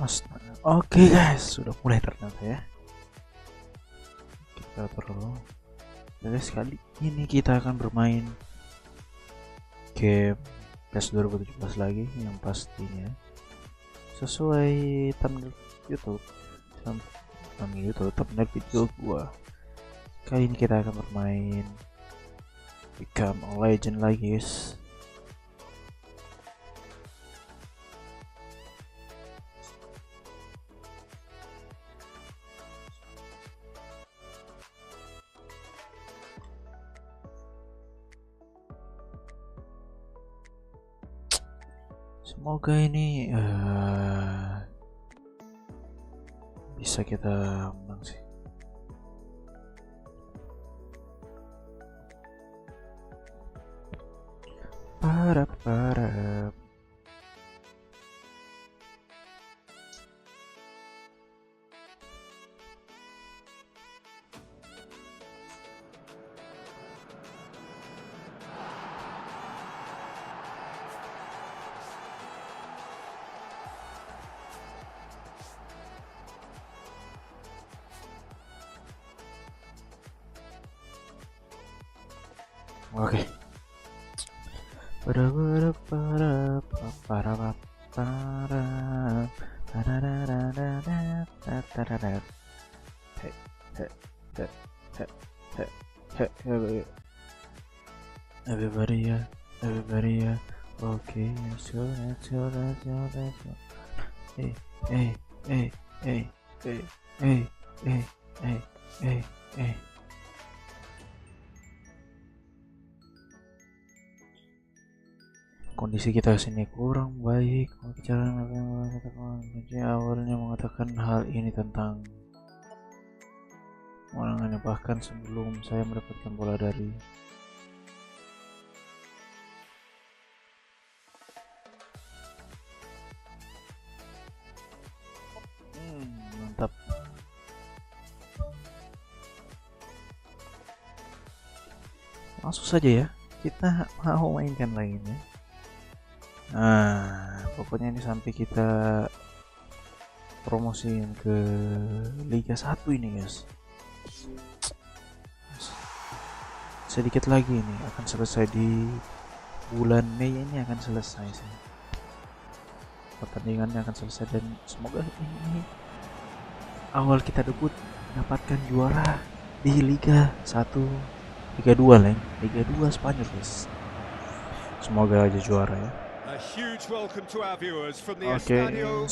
Astaga. Oke guys, sudah mulai ternyata ya. Kita perlu. Jadi sekali ini kita akan bermain game PES 2017 lagi yang pastinya sesuai thumbnail YouTube. Thumbnail video gua. Kali ini kita akan bermain Become a Legend lagi guys. Semoga ini bisa kita menang sih. Parap. Oke. Everybody ya. Okay, let's go. Hey. Kondisi kita sini kurang baik. Bicara awalnya mengatakan hal ini tentang kemenangannya bahkan sebelum saya mendapatkan bola dari mantap. Langsung saja ya, kita mau mainkan lainnya. Nah, pokoknya ini sampai kita promosiin ke Liga 1 ini guys. Sedikit lagi ini akan selesai di bulan Mei, ini akan selesai sih. Pertandingannya akan selesai dan semoga ini awal kita debut mendapatkan juara di Liga 1, Liga 2 lah, Liga 2 Spanyol guys. Semoga aja juara ya. A huge welcome to our viewers from the Estadio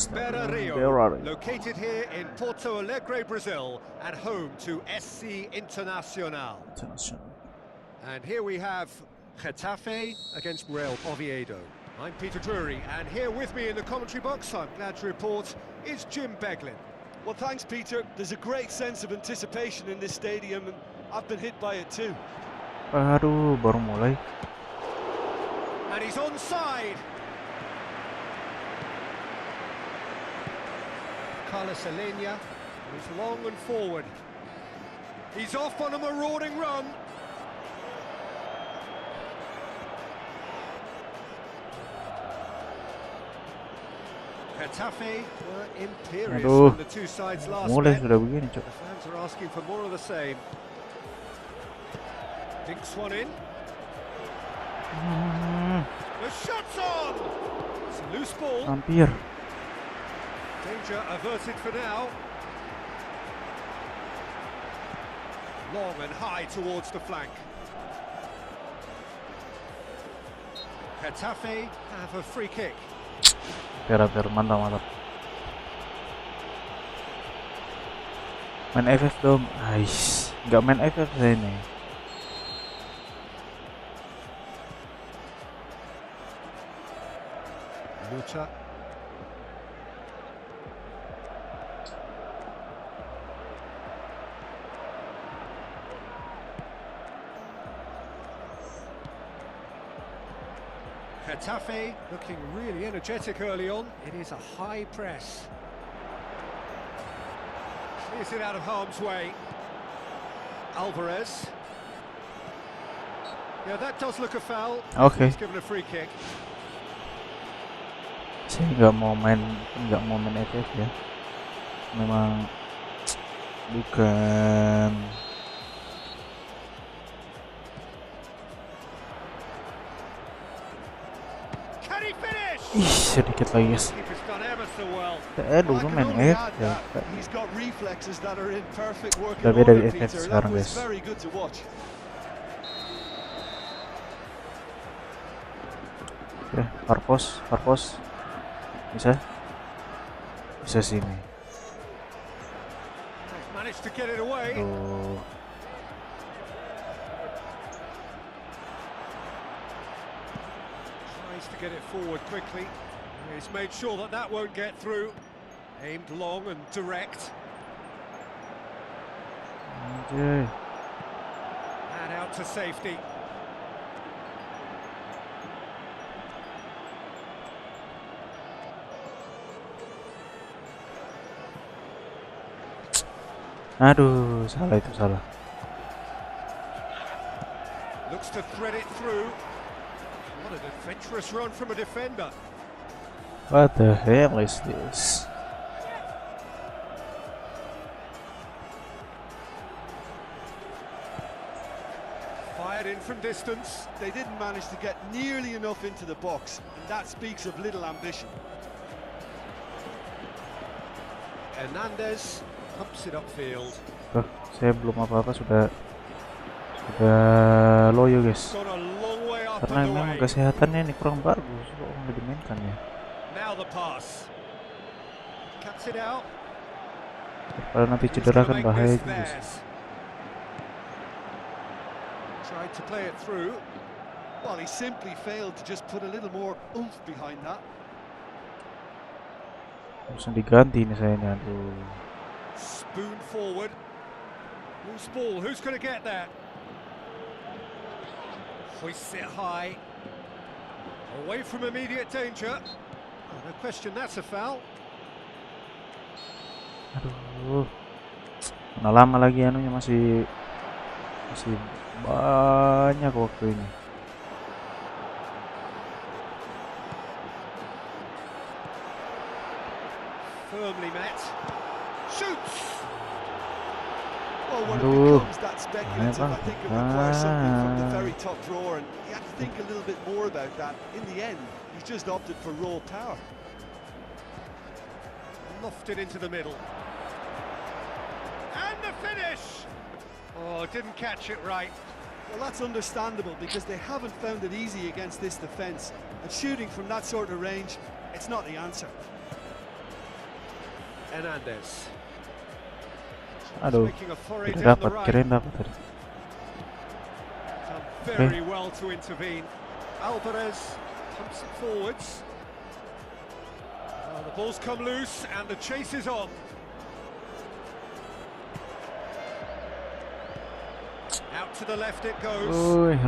Rio, located here in Porto Alegre, Brazil, and home to SC Internacional. And here we have Getafe against Real Oviedo. I'm Peter Drury, and here with me in the commentary box, I'm glad to report, is Jim Beglin. Well, thanks, Peter. There's a great sense of anticipation in this stadium, and I've been hit by it too. Aduh, baru mulai. And he's onside. Carlos Alenia, he's long and forward. He's off on a marauding run. Getafe were imperious from the two sides last mulai week. sudah begini, Cok. The fans are asking for more of the same. Dinks one in. The shot's on! It's a loose ball. Hampir. Danger averted for now. Long and high towards the flank. Getafe have a free kick. Biar mantap. Main FF dong. Ais, nggak main FF saya ini. Lucha. Getafe looking really energetic early on. It is a high press. Clears it out of harm's way. Alvarez. Yeah, that does look a foul. Okay. He's given a free kick. Saya nggak mau main FF ya. Memang bukan. Ih, sedikit lagi guys. Dulu main FF ya. Udah beda dari FF sekarang guys. Oke, Farpos bisa sini. Tuh. To get it forward quickly. He's made sure that won't get through. Aimed long and direct. Okay. And out to safety. Aduh, salah. Looks to thread it through. What an adventurous run from a defender. What the hell is this? Fired in from distance. They didn't manage to get nearly enough into the box, and that speaks of little ambition. Hernandez pumps it upfield. Saya belum apa-apa sudah loyo guys. Karena memang kesehatannya ini kurang bagus kok nggak dimainkan ya. Kalau nanti cedera kan bahaya juga guys. Tried to play it through. Well, he simply failed to just put a little more oomph behind that. Langsung diganti nih saya nih, aduh. Spoon forward. Loose ball, who's going to get that? Hoists it high. Away from immediate danger. Oh, no question, that's a foul. Aduh. Mana lama lagi anunya masih banyak waktu ini. Firmly met. Shoots. Well, when it becomes that speculative, I think it requires something from the very top drawer, and he had to think a little bit more about that. In the end, he's just opted for raw power. Lofted into the middle. And the finish! Oh, didn't catch it right. Well, that's understandable because they haven't found it easy against this defence. And shooting from that sort of range, it's not the answer. Hernandez. Aduh, tidak dapat, keren dapat tadi. Very well to intervene. Alvarez pumps it forwards. The ball's come loose and the chase is on. Out to the left it goes.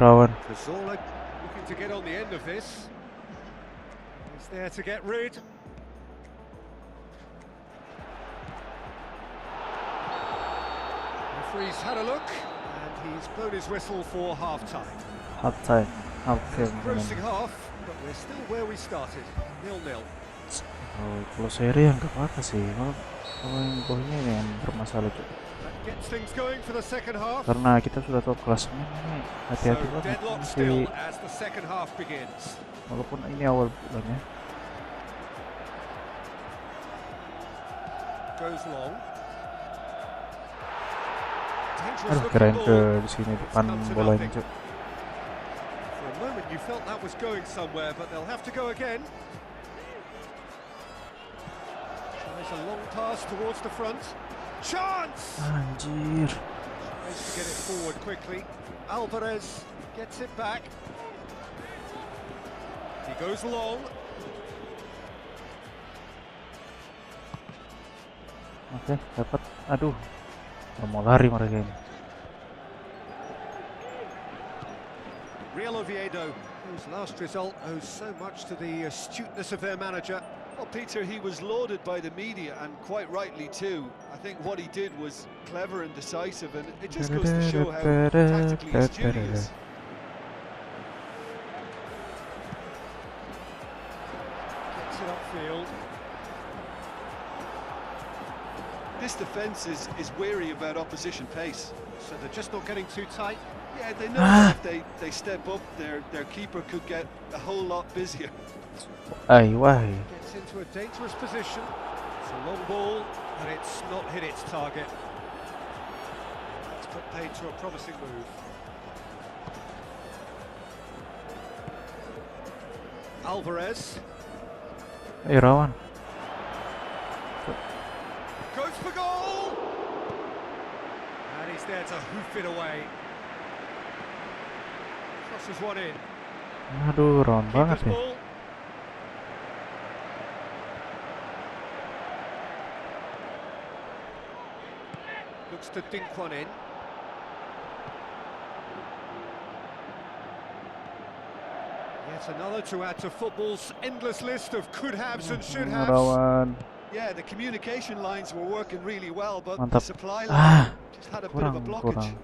Rawan. Cazorla looking to get on the end of this. He's there to get rid. Referee's had a look and he's blown his whistle for half-time. Half-time. Closing half, but we're still where we started, 0-0. Oh, kalau seri yang gak apa-apa sih, kalau yang golnya yang bermasalah juga. Gets things going for the second half. Karena kita sudah tahu klasemen ini, hati-hati banget masih. As the second half begins. Walaupun ini awal bulan ya. Goes long. Aduh, keren ke di sini depan bolanya cuk. For a moment you felt that was going somewhere, but they'll have to go again. Tries a long pass towards the front. Chance! Anjir. Tries to get it forward quickly. Alvarez gets it back. He goes long. Oke, dapat. Aduh. Mau lari mereka ini. Real Oviedo, whose last result owes so much to the astuteness of their manager. Well, Peter, he was lauded by the media, and quite rightly too. I think what he did was clever and decisive, and it just goes to show how tactically astute he is. Gets it upfield. This defence is wary about opposition pace. So they're just not getting too tight. Yeah, they know that if they step up, their keeper could get a whole lot busier. Why? Gets into a dangerous position. It's a long ball, and it's not hit its target. That's put paid to a promising move. Alvarez. Rawan. Goes for goal! And he's there to hoof it away. Crosses one in. Aduh, rawan banget ya. Ball. Looks to dink one in. Yet another to add to football's endless list of could-haves and should-haves. Rawan. Yeah, the communication lines were working really well, but Mantap. the supply line just had a bit of a Kurang. blockage.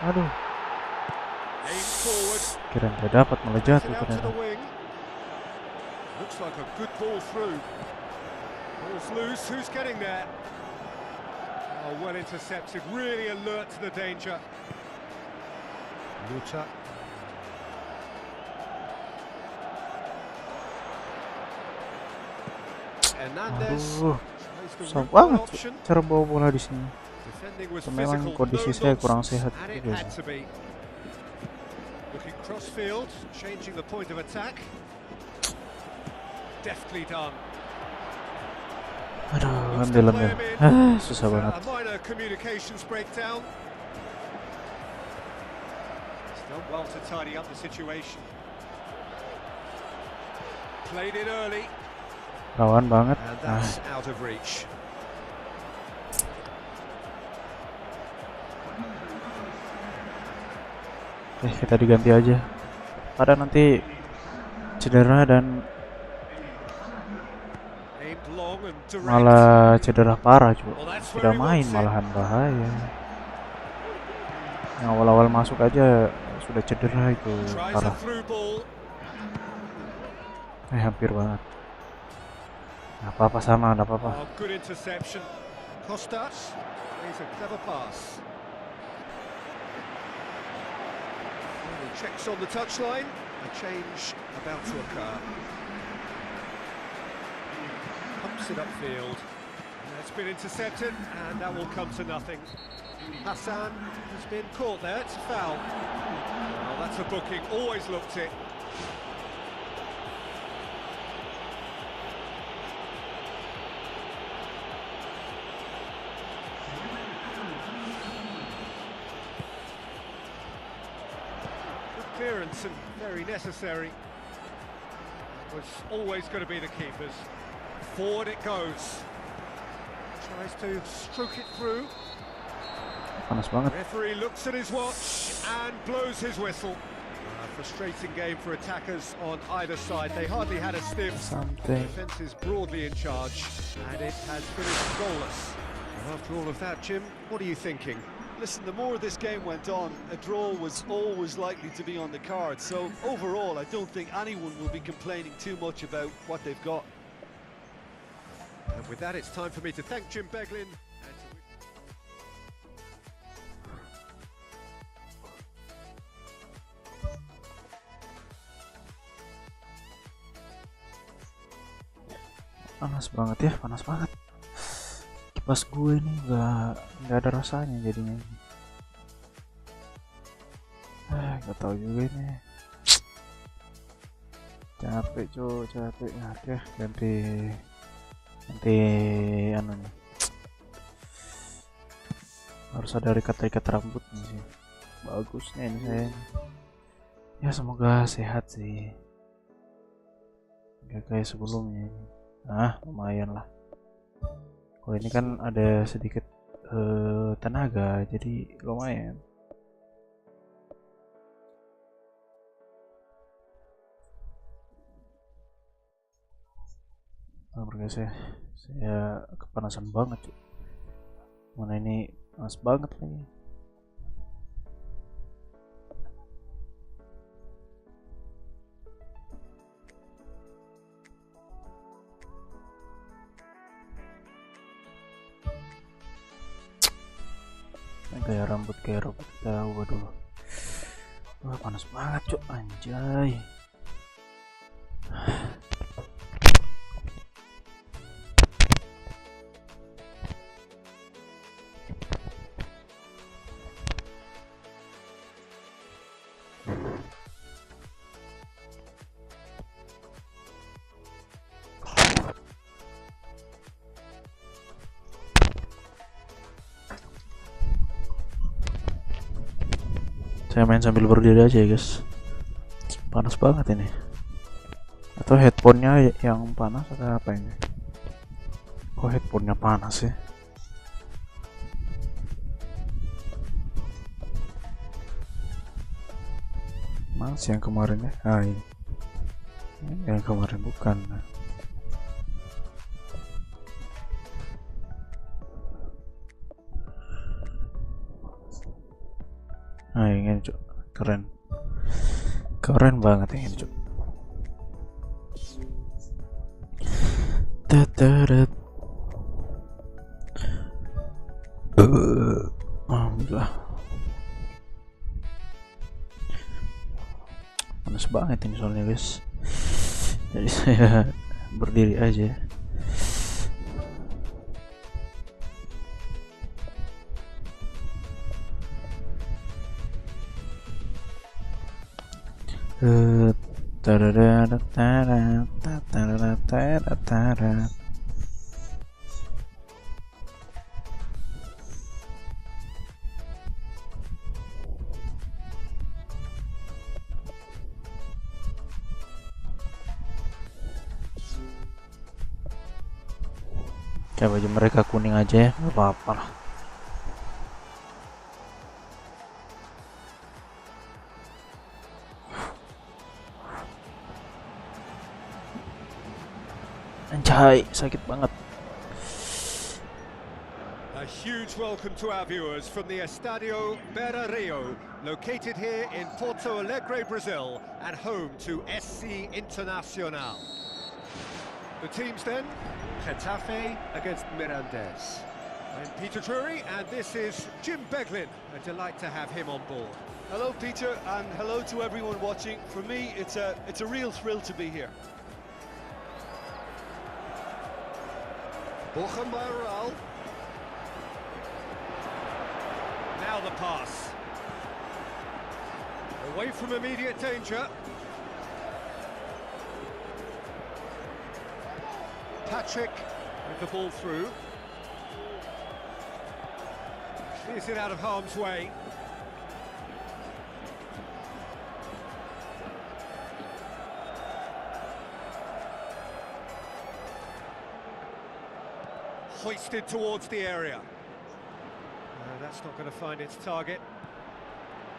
Aduh. Aims forward. Kira nggak dapat, malah It jatuh out to ternyata. the wing. Looks like a good ball through. Ball's loose. Who's getting there? Oh, well intercepted. Really alert to the danger. Luta. Hernandez. Aduh, tries the susah route banget option. cara bawa bola di sini. Defending was Memang physical, kondisi no saya kurang nonsense, sehat and it juga had sih. to be. Looking crossfield, changing the point of attack. Deftly done. Aduh, Looks to ambil. play him in. Susah banget. A minor communications breakdown. He's done well to tidy up the situation. Played it early, Rawan banget. and that's out of reach. Kita diganti aja. Pada nanti cedera dan Aimed long and direct. malah cedera parah juga. Well, that's Tidak where he main wants it. malahan, bahaya. Yang awal-awal masuk aja sudah cedera itu Tries a parah. through ball. Hampir banget. Nggak apa-apa, sama, nggak apa-apa. Oh, good interception. Kostas plays a clever pass. He checks on the touchline. A change about to occur. Pumps it upfield. And it's been intercepted, and that will come to nothing. Hassan has been caught there. It's a foul. Well, that's a booking. Always looked it. Clearance and very necessary. Was always going to be the keepers. Forward it goes. Tries to stroke it through. Panas banget. Referee looks at his watch and blows his whistle. A frustrating game for attackers on either side. They hardly had a sniff. Something. Defence is broadly in charge, and it has finished goalless. And after all of that, Jim, what are you thinking? Listen, the more this game went on, a draw was always likely to be on the card. So overall, I don't think anyone will be complaining too much about what they've got. And with that, it's time for me to thank Jim Beglin. And to Panas banget ya, panas banget. Kipas gue nih nggak ada rasanya jadinya. Nggak tahu juga ini. Capek cuy, capek. Nah, oke, ganti anu nih. Harus ada ikat rambut nih sih. Bagusnya ini saya. Ya semoga sehat sih. Gak kayak sebelumnya ini. Nah, lumayan lah. Kalau ini kan ada sedikit tenaga, jadi lumayan. Nah, guys, saya kepanasan banget. Mana ini panas banget lagi. Kayak rambut kita ubah dulu. Wah, panas banget cok, anjay. Saya main sambil berdiri aja ya guys, panas banget ini. Atau headphone-nya yang panas atau apa ini? Kok headphone-nya panas ya? Mas yang kemarin ya? Ah ini yang kemarin bukan. Nah ini cok, keren banget ini cok. Tatarat. Alhamdulillah. Panas banget ini soalnya guys. Jadi saya berdiri aja. Kayak baju mereka kuning aja ya, gak apa-apa lah. Anjay, sakit banget. A huge welcome to our viewers from the Estadio Beira Rio, located here in Porto Alegre, Brazil, and home to SC Internacional. The teams then, Getafe against Mirandés. I'm Peter Drury, and this is Jim Beglin. A delight to have him on board. Hello, Peter, and hello to everyone watching. For me, it's a real thrill to be here. Bochum by Real. Now the pass. Away from immediate danger. Patrick with the ball through. Clears it out of harm's way. Hoisted towards the area. That's not going to find its target.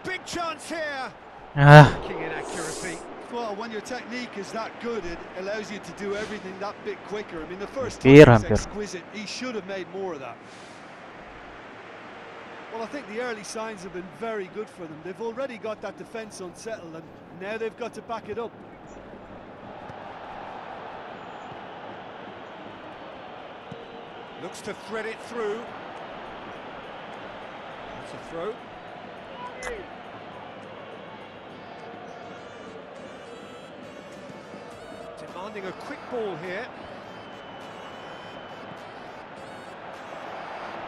Big chance here. Lacking in accuracy. Well, when your technique is that good, it allows you to do everything that bit quicker. I mean, the first time was exquisite. He should have made more of that. Well, I think the early signs have been very good for them. They've already got that defence unsettled, and now they've got to back it up. Looks to thread it through. That's a throw. Demanding a quick ball here.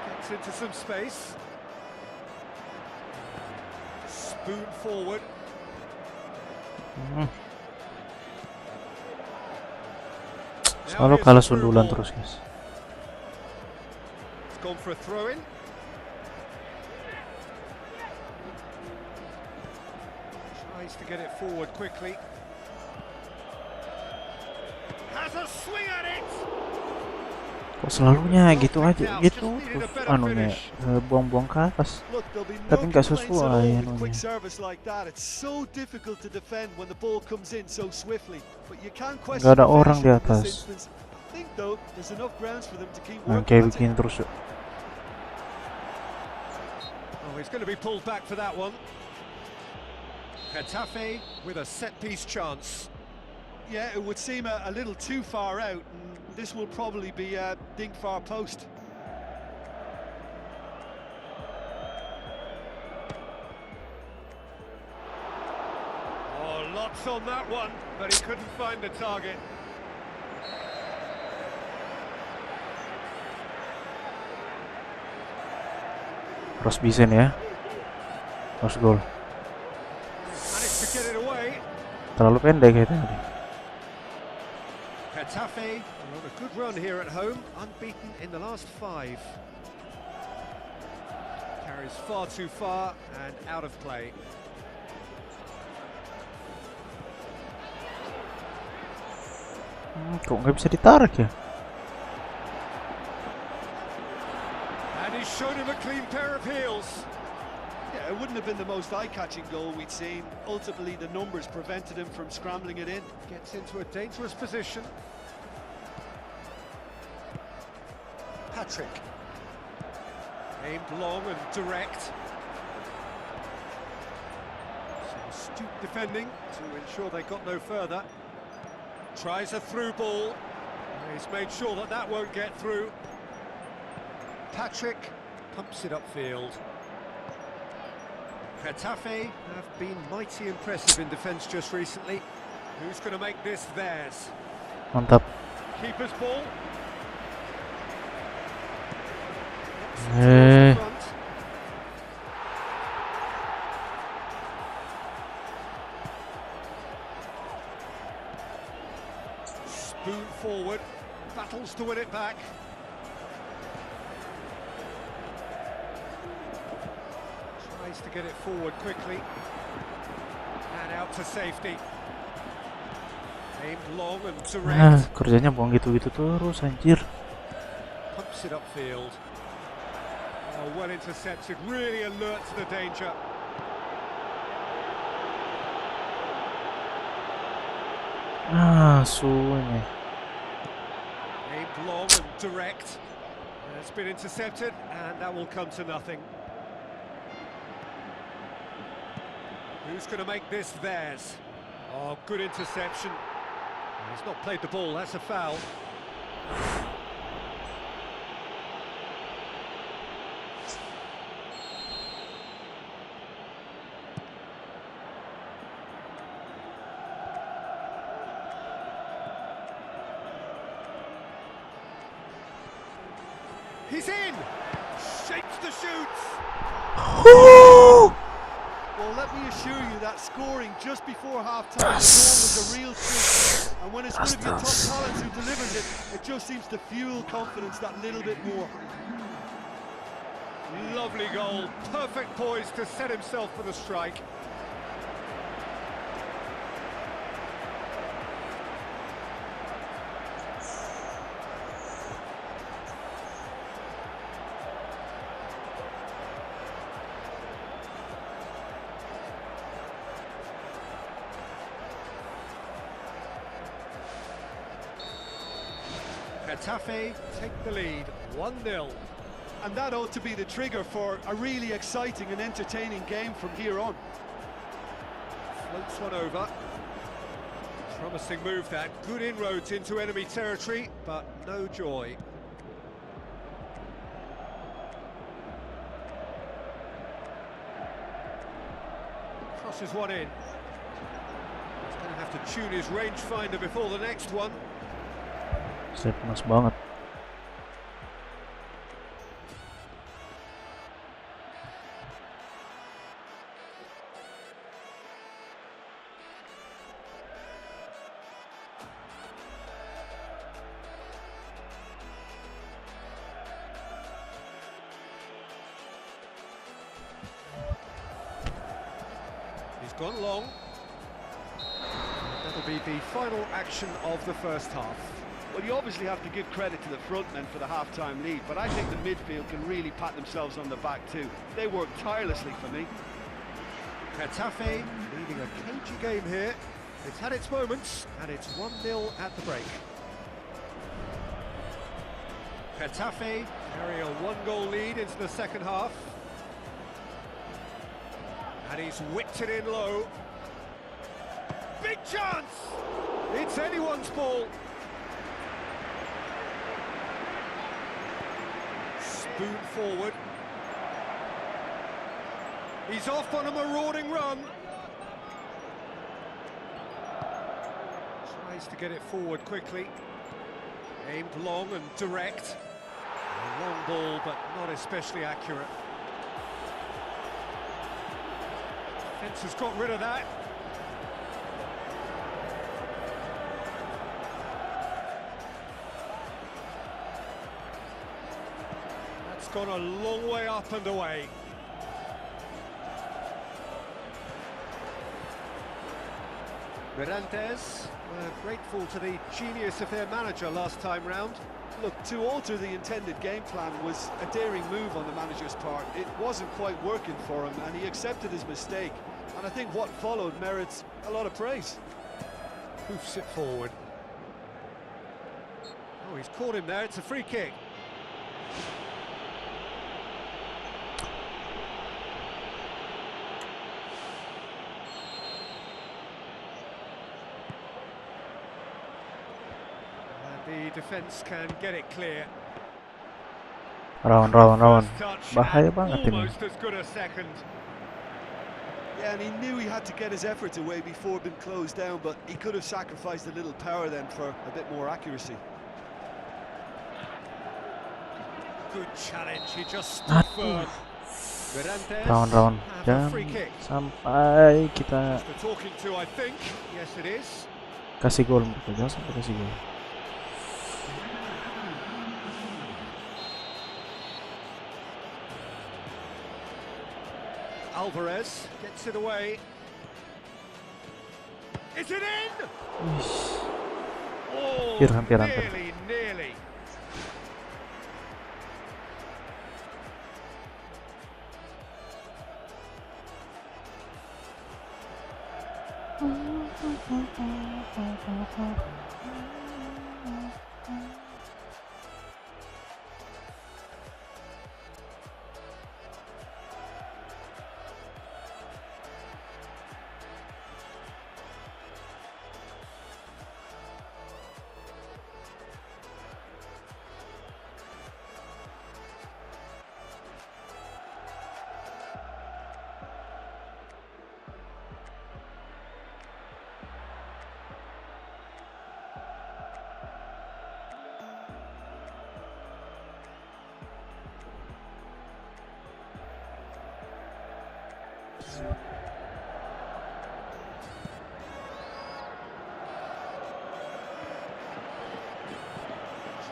Gets into some space. Spoon forward. Selalu kalah sundulan terus guys. Gone for a throw-in. Tries to get it forward quickly. Has a swing at it. Kok selalunya gitu aja gitu terus anunya buang-buang ke atas. Tapi nggak sesuai anunya. Nggak ada orang di atas. Nah, kayak begini terus. Oh, he's going to be pulled back for that one. Getafe with a set-piece chance. Yeah, it would seem a little too far out, and this will probably be a dink far post. Shots on that one, but he couldn't find the target. Cross bisa nih ya. Cross goal. Managed to get it away. Terlalu pendek ya tadi. GETAFE are on a good run here at home, unbeaten in the last 5. Carries far too far and out of play. Kok nggak bisa ditarik ya? And he's shown him a clean pair of heels. Yeah, it wouldn't have been the most eye-catching goal we'd seen. Ultimately, the numbers prevented him from scrambling it in. Gets into a dangerous position. Patrick. Aimed long and direct. Some astute defending to ensure they got no further. Tries a through ball. He's made sure that that won't get through. Patrick pumps it upfield. GETAFE have been mighty impressive in defence just recently. Who's going to make this theirs? Mantap. Keeper's ball. Spoon forward, battles to win it back. Tries to get it forward quickly. And out to safety. Aimed long and direct. Kerjanya buang gitu-gitu terus anjir. Pumps it upfield. Oh, well intercepted, really alert to the danger. Sunya. Aimed long and direct. It's been intercepted, and that will come to nothing. Who's going to make this theirs? Oh, good interception. He's not played the ball, that's a foul. He's in! Shapes the shoots! Well, let me assure you that scoring just before half-time was a real treat. And when it's one of your top talents who delivers it, it just seems to fuel confidence that little bit more. Lovely goal, perfect poise to set himself for the strike. GETAFE take the lead, 1-0. And that ought to be the trigger for a really exciting and entertaining game from here on. Floats one over. Promising move that, good inroads into enemy territory, but no joy. Crosses one in. He's going to have to tune his rangefinder before the next one. Saya panas banget. He's gone long. That'll be the final action of the first half. Well, you obviously have to give credit to the front men for the half-time lead, but I think the midfield can really pat themselves on the back too. They worked tirelessly for me. GETAFE leading a cagey game here. It's had its moments, and it's 1-0 at the break. GETAFE carry a 1-goal lead into the second half. And he's whipped it in low. Big chance! It's anyone's ball. Spoon forward. He's off on a marauding run. Tries to get it forward quickly. Aimed long and direct. A long ball, but not especially accurate. Defence has got rid of that. That's gone a long way up and away. Mirantes were grateful to the genius of their manager last time round. Look, to alter the intended game plan was a daring move on the manager's part. It wasn't quite working for him, and he accepted his mistake. And I think what followed merits a lot of praise. Hoofs it forward. Oh, he's caught him there. It's a free kick. The defence can get it clear. Rawan. Bahaya banget ini. Almost as good a second. Yeah, and he knew he had to get his efforts away before being closed down, but he could have sacrificed a little power then for a bit more accuracy. Good challenge, he just stood firm. Rawan. Jam sampai kita Talking to, I think. Yes, it is. kasih gol, jangan sampai kasih gol. Alvarez gets it away. Is it in? Oh, Hampir. Nearly.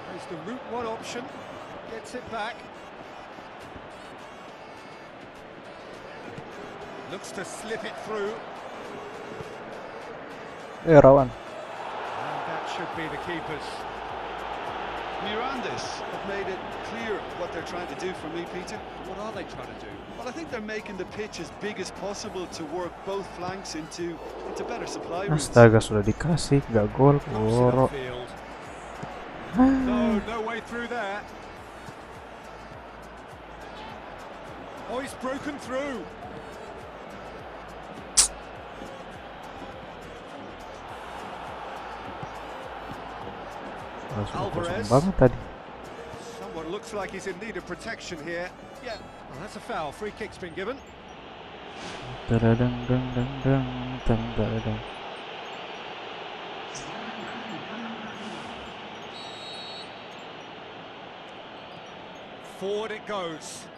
Tries the route one option, gets it back. Looks to slip it through. Rawan. And that should be the keepers. Mirandes have made it clear what they're trying to do for me, Peter. What are they trying to do? Well, I think they're making the pitch as big as possible to work both flanks into better supply routes. Astaga, sudah dikasih, nggak gol. Woro. No way through there. Oh, he's broken through. Alvarez. Someone looks like he's in need of protection here. Yeah, well, that's a foul. Free kick's been given. Forward it goes.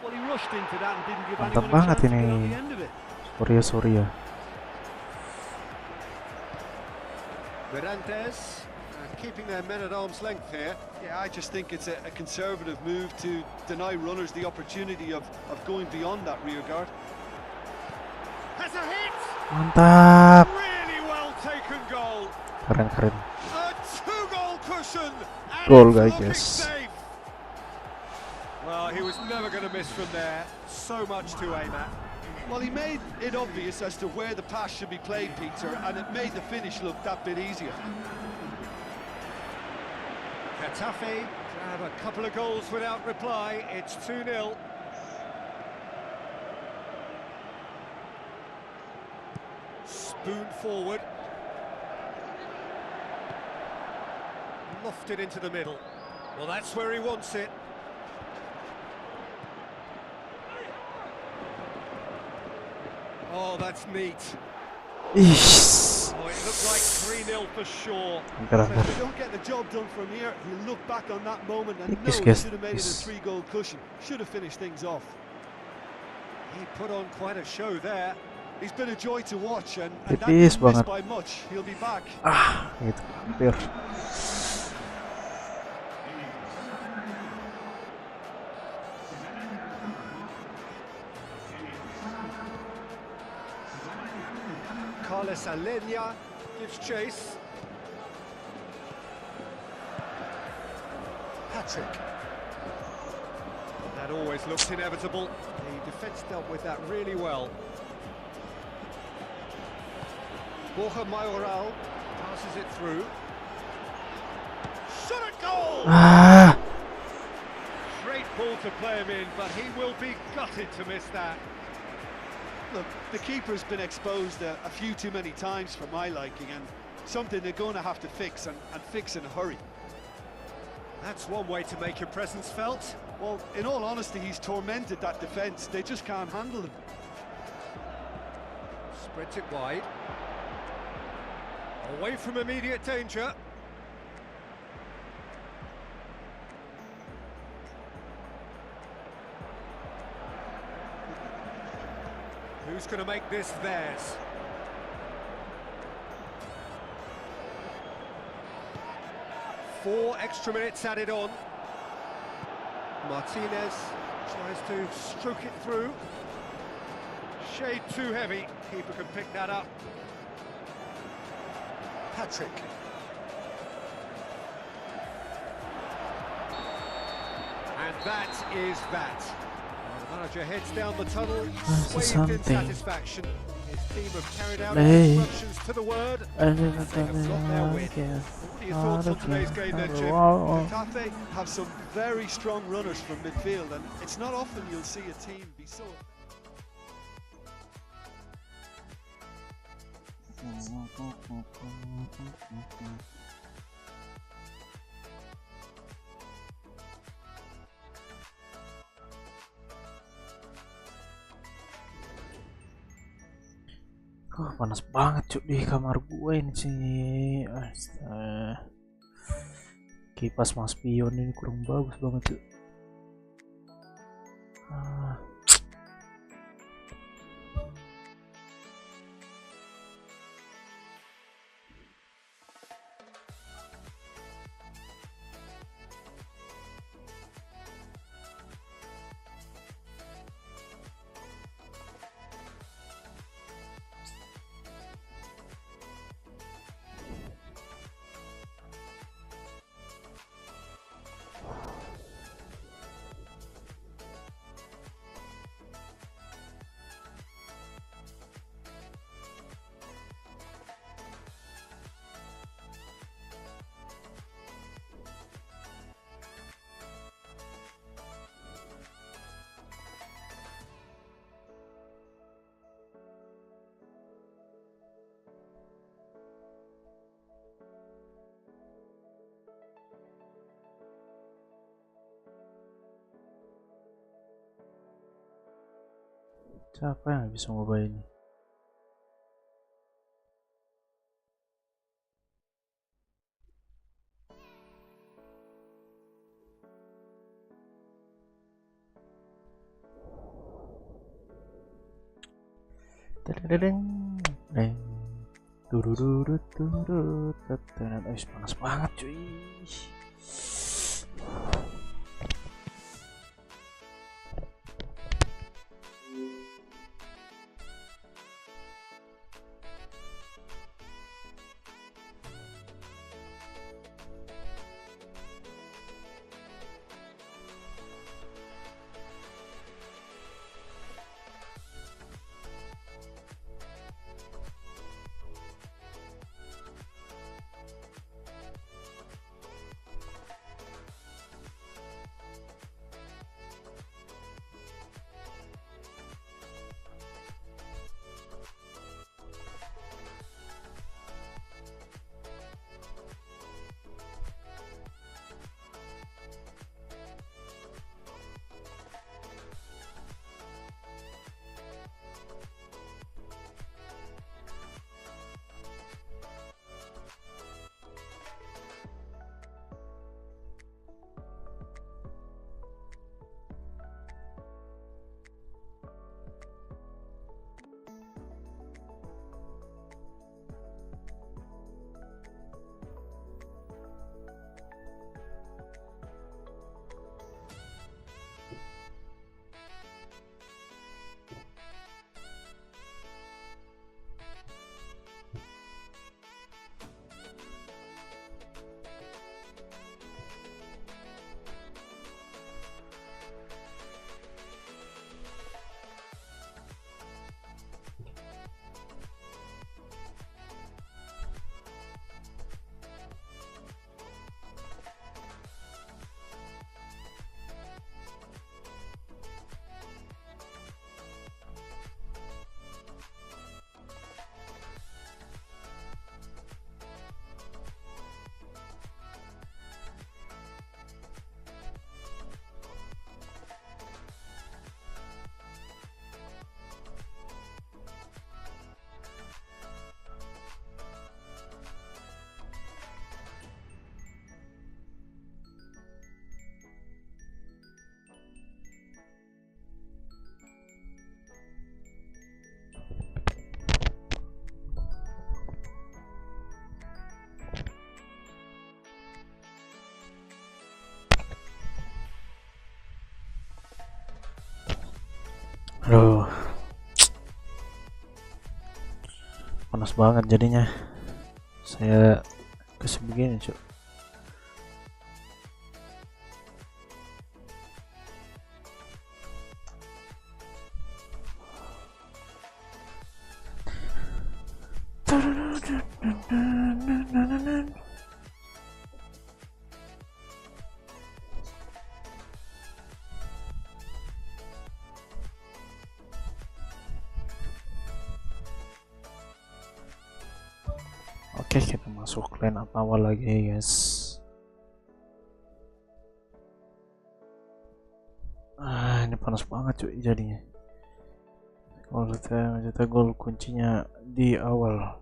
Well, he rushed into that and didn't give Mantap anyone a banget chance to get ini. on the end of it. Surya. Mirantes keeping their men at arm's length here. Yeah, I just think it's a conservative move to deny runners the opportunity of going beyond that rear guard. Has a hit! Mantap. Really well taken goal. Keren. A two-goal cushion. And Goal, it's guys, looking yes. safe. Well, he was never going to miss from there. So much to aim at. Well, he made it obvious as to where the pass should be played, Peter, and it made the finish look that bit easier. GETAFE grab a couple of goals without reply. It's 2-0. Spoon forward. Lofted into the middle. Well, that's where he wants it. Oh, that's neat. Ish. Oh, it looked like 3-0 for sure. So if they don't get the job done from here, he'll look back on that moment and know he should have made it a 3-goal cushion. Should have finished things off. He put on quite a show there. He's been a joy to watch, and that didn't miss by much. He'll be back. Gitu, hampir. Carlos Alenia gives chase. Patrick. That always looked inevitable. The defence dealt with that really well. Borja Mayoral passes it through. Shot at goal! Great ball to play him in, but he will be gutted to miss that. Look, the keeper's been exposed a few too many times for my liking, and something they're going to have to fix, and fix in a hurry. That's one way to make your presence felt. Well, in all honesty, he's tormented that defence. They just can't handle him. Spreads it wide. Away from immediate danger. Who's going to make this theirs? Four extra minutes added on. Martinez tries to stroke it through. Shade too heavy. Keeper can pick that up. Patrick. And that is that. The manager heads down the tunnel, swathed something. in satisfaction. His team have carried out instructions to the word, and they have got their win. What are your thoughts on today's game then, Jim? GETAFE have some very strong runners from midfield, and it's not often you'll see a team be so... Panas banget cuy di kamar gue ini sih. Astaga. Kipas mas pion ini kurang bagus banget cuy. Siapa yang bisa ngubah ini? Panas banget cuy. Aduh, panas banget jadinya. Saya kasih begini cuk. Oke, kita masuk line up awal lagi guys. Ini panas banget cuy jadinya. Kalau kita gol kuncinya di awal,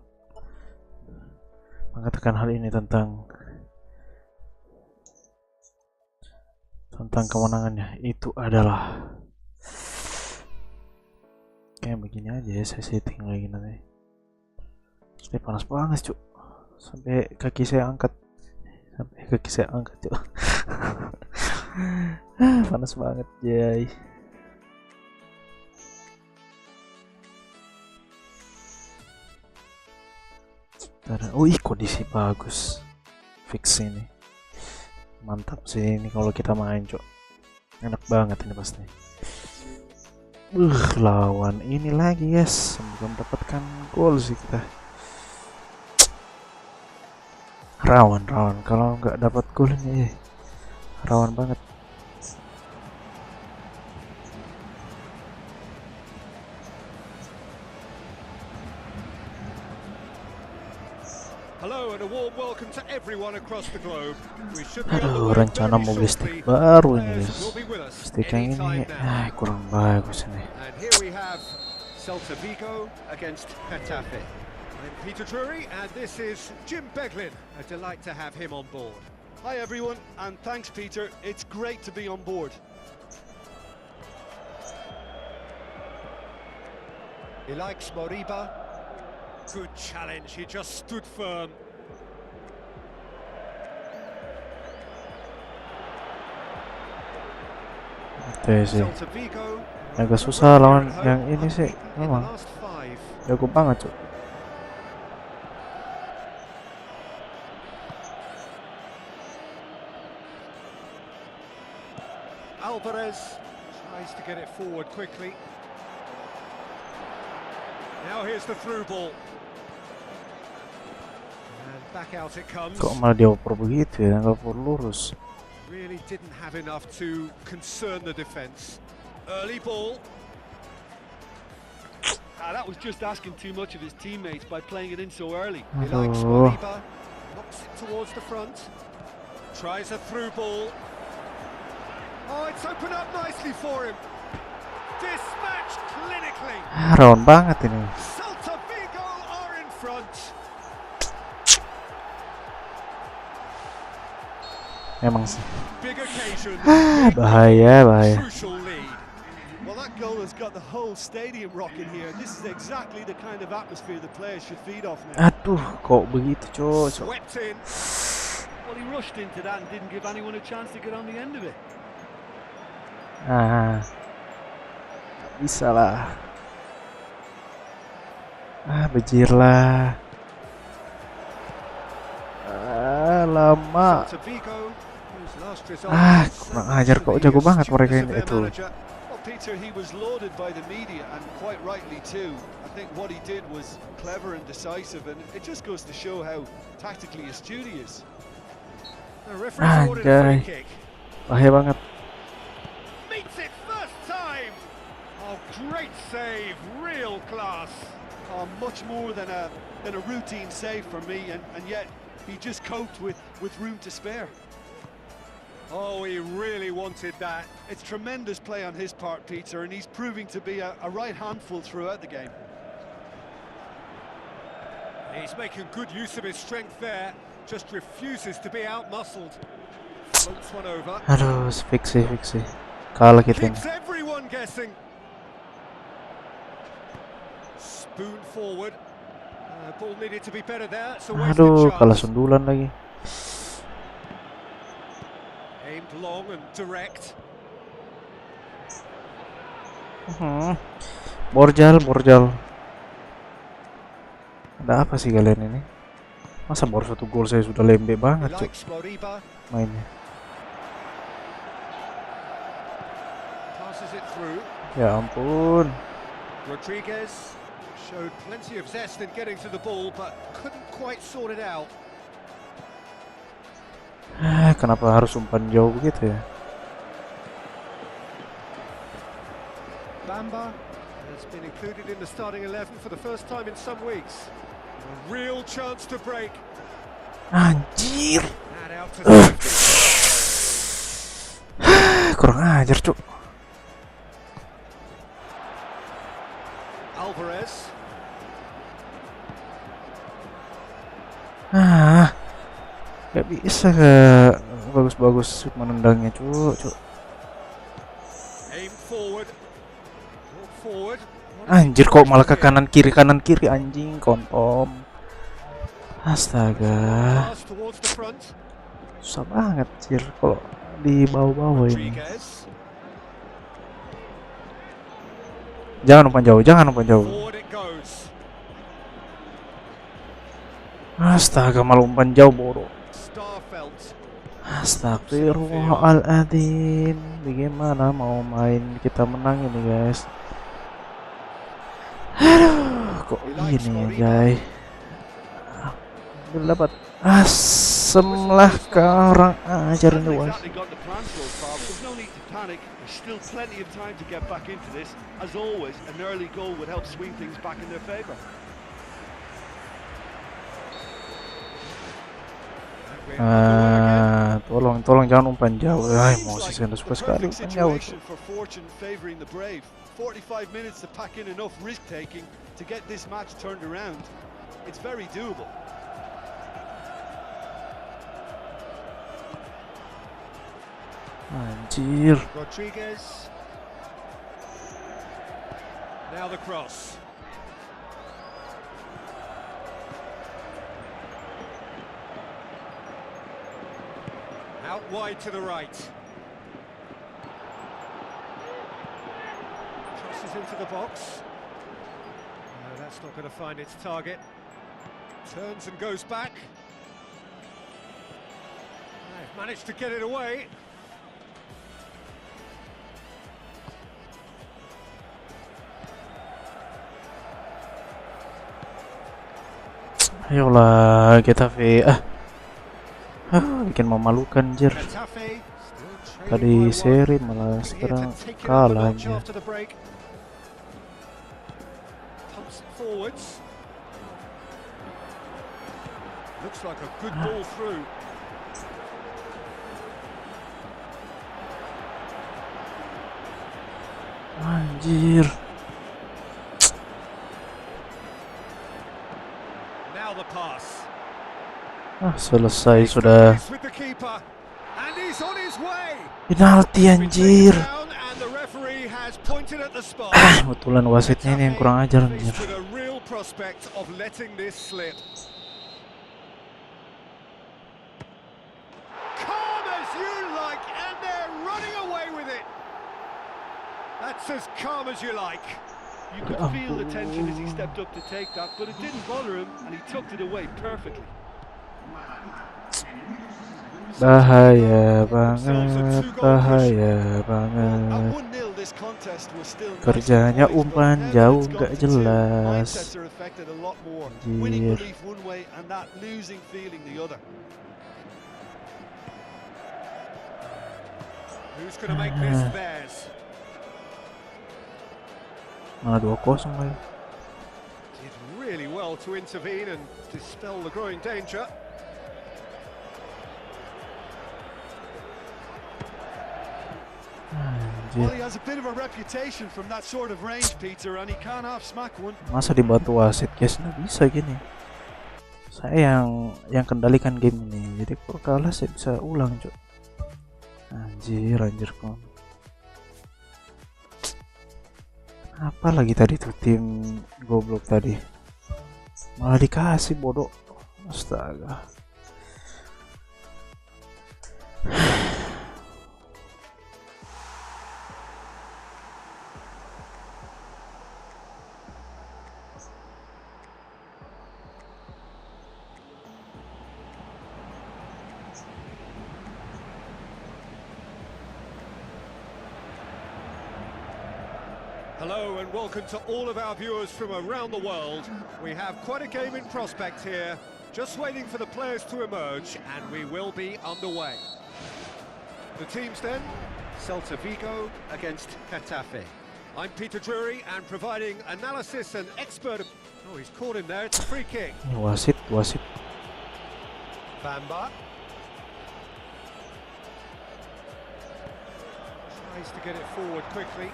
mengatakan hal ini tentang kemenangannya itu adalah kayak begini aja ya. Saya setting lagi nanti. Ini panas banget cuy, sampai kaki saya angkat cuy. Panas banget jay. Kondisi bagus, fix ini mantap sih ini kalau kita main cok, enak banget ini pasti. Lawan ini lagi guys, semoga mendapatkan gol sih kita. Rawan kalau nggak dapat gol ini rawan banget. Hello and a warm welcome to everyone across the globe. We should be on the Aduh, way rencana very mau beli shortly. stick baru ini Players guys. will be with us Stick yang ini anytime now. kurang bagus ini. And here we have Celta Vigo against GETAFE. I'm Peter Drury and this is Jim Beglin. A delight to have him on board. Hi everyone, and thanks Peter. It's great to be on board. He likes Moriba. Good challenge, he just stood firm. Oke sih, Celta Vigo agak susah lawan yang ini sih, memang last 5. jago banget cuy. Alvarez tries to get it forward quickly. Now here's the through ball. And back out it comes. Kok malah dioper begitu ya, nggak perlu lurus. Really didn't have enough to concern the defence. Early ball. That was just asking too much of his teammates by playing it in so early. He likes Aduh, Moriba. Knocks it towards the front. Tries a through ball. Oh, it's opened up nicely for him. Dispatched clinically. rawan banget ini. Celta Vigo are in front. Emang sih. Big occasion. Bahaya. Crucial lead. Well, that goal has got the whole stadium rocking here. This is exactly the kind of atmosphere the players should feed off now. Aduh, kok begitu cok. Swept in. Well, he rushed into that and didn't give anyone a chance to get on the end of it. Gak bisa lah. Bejir lah. Lama. Celta Vigo, whose last result Kurang ajar kok, jago banget mereka ini itu. Well, Peter, he was lauded by the media, and quite rightly too. I think what he did was clever and decisive, and it just goes to show how tactically astute he is. The referee awarded a free kick. Bahaya banget. Meets it first time. Oh, great save, real class. Much more than a routine save for me, and yet he just coped with room to spare. Oh, he really wanted that. It's tremendous play on his part, Peter, and he's proving to be a right handful throughout the game. He's making good use of his strength there. Just refuses to be out-muscled. Floats one over. Aduh, fiksi. Kalah kita ini. Keeps everyone guessing. Spoon forward. Ball needed to be better there. So Aduh, kalah sundulan lagi. Aimed long and direct. Borjal. Ada apa sih kalian ini? Masa baru 1 gol saya sudah lembek banget, Cuk. Mainnya. Ya ampun. Rodriguez showed plenty of zest in getting to the ball but couldn't quite sort it out. Kenapa harus umpan jauh begitu ya? Bamba has been included in the starting 11 for the first time in some weeks. A real chance to break. Anjir. And out to safety. Kurang ajar, Cuk. Alvarez. Gak bisa bagus-bagus menendangnya, Cuk. Aim forward. Walk forward. Anjir, kok malah ke kanan kiri anjing, kontom. Astaga. Pass towards the front. Susah banget, Cir, kalau di bawah-bawah ini. Rodriguez. Jangan umpan jauh. Forward it goes. Astaga, malah umpan jauh, bodoh. Starfelt. Astagfirullahaladzim. Bagaimana mau main kita menang ini, guys? Aduh, kok gini, guys? Udah dapat asemlah ke orang ajar ini, guys. Still plenty of time to get back into this. As always, an early goal would help swing things back in their favor. Tolong jangan umpan jauh. Emosi saya suka sekali umpan jauh. 45 minutes to pack in enough risk taking to get this match turned around. It's very doable. Anjir. Rodriguez. Now the cross. Out wide to the right. Crosses into the box. No, that's not going to find its target. Turns and goes back. They've managed to get it away. Ayolah, GETAFE. Bikin memalukan, Jir. Tadi seri malah sekarang kalah aja. Anjir. Selesai sudah. Penalti, anjir. Betulan wasitnya ini yang kurang ajar, anjir. That's as calm as you like. You could feel the tension as he stepped up to take that, but it didn't bother him, and he tucked it away perfectly. Bahaya banget. Kerjanya umpan jauh nggak jelas. Anjir. Malah 2-0 lagi. Did really well to intervene and dispel the growing danger. Well, he has a bit of a reputation from that sort of range, Peter, and he can't half smack one. Masa dibantu wasit, guys? Nggak bisa gini. Saya yang kendalikan game ini. Jadi kalau kalah saya bisa ulang, Cok. Anjir kok. Apa lagi tadi tuh tim goblok tadi? Malah dikasih, bodoh. Astaga. Hello and welcome to all of our viewers from around the world. We have quite a game in prospect here, just waiting for the players to emerge, and we will be underway. The teams then, Celta Vigo against GETAFE. I'm Peter Drury, and providing analysis and expert... Oh, he's caught him there, it's a free kick. Wasit. Bamba. Tries to get it forward quickly.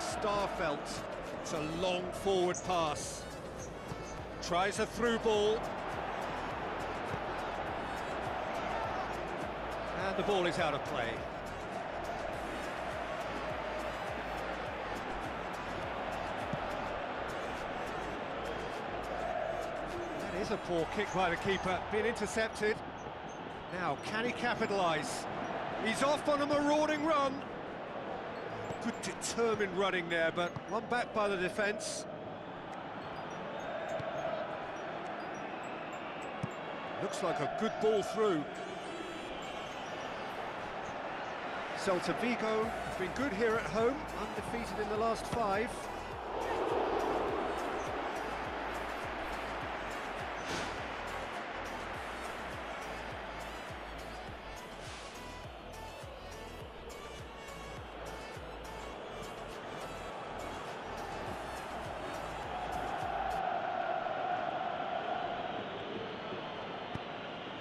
Starfelt, it's a long forward pass. Tries a through ball. And the ball is out of play. That is a poor kick by the keeper, being intercepted. Now, can he capitalise? He's off on a marauding run. Good determined running there, but one back by the defence. Looks like a good ball through. Celta Vigo have been good here at home, undefeated in the last 5.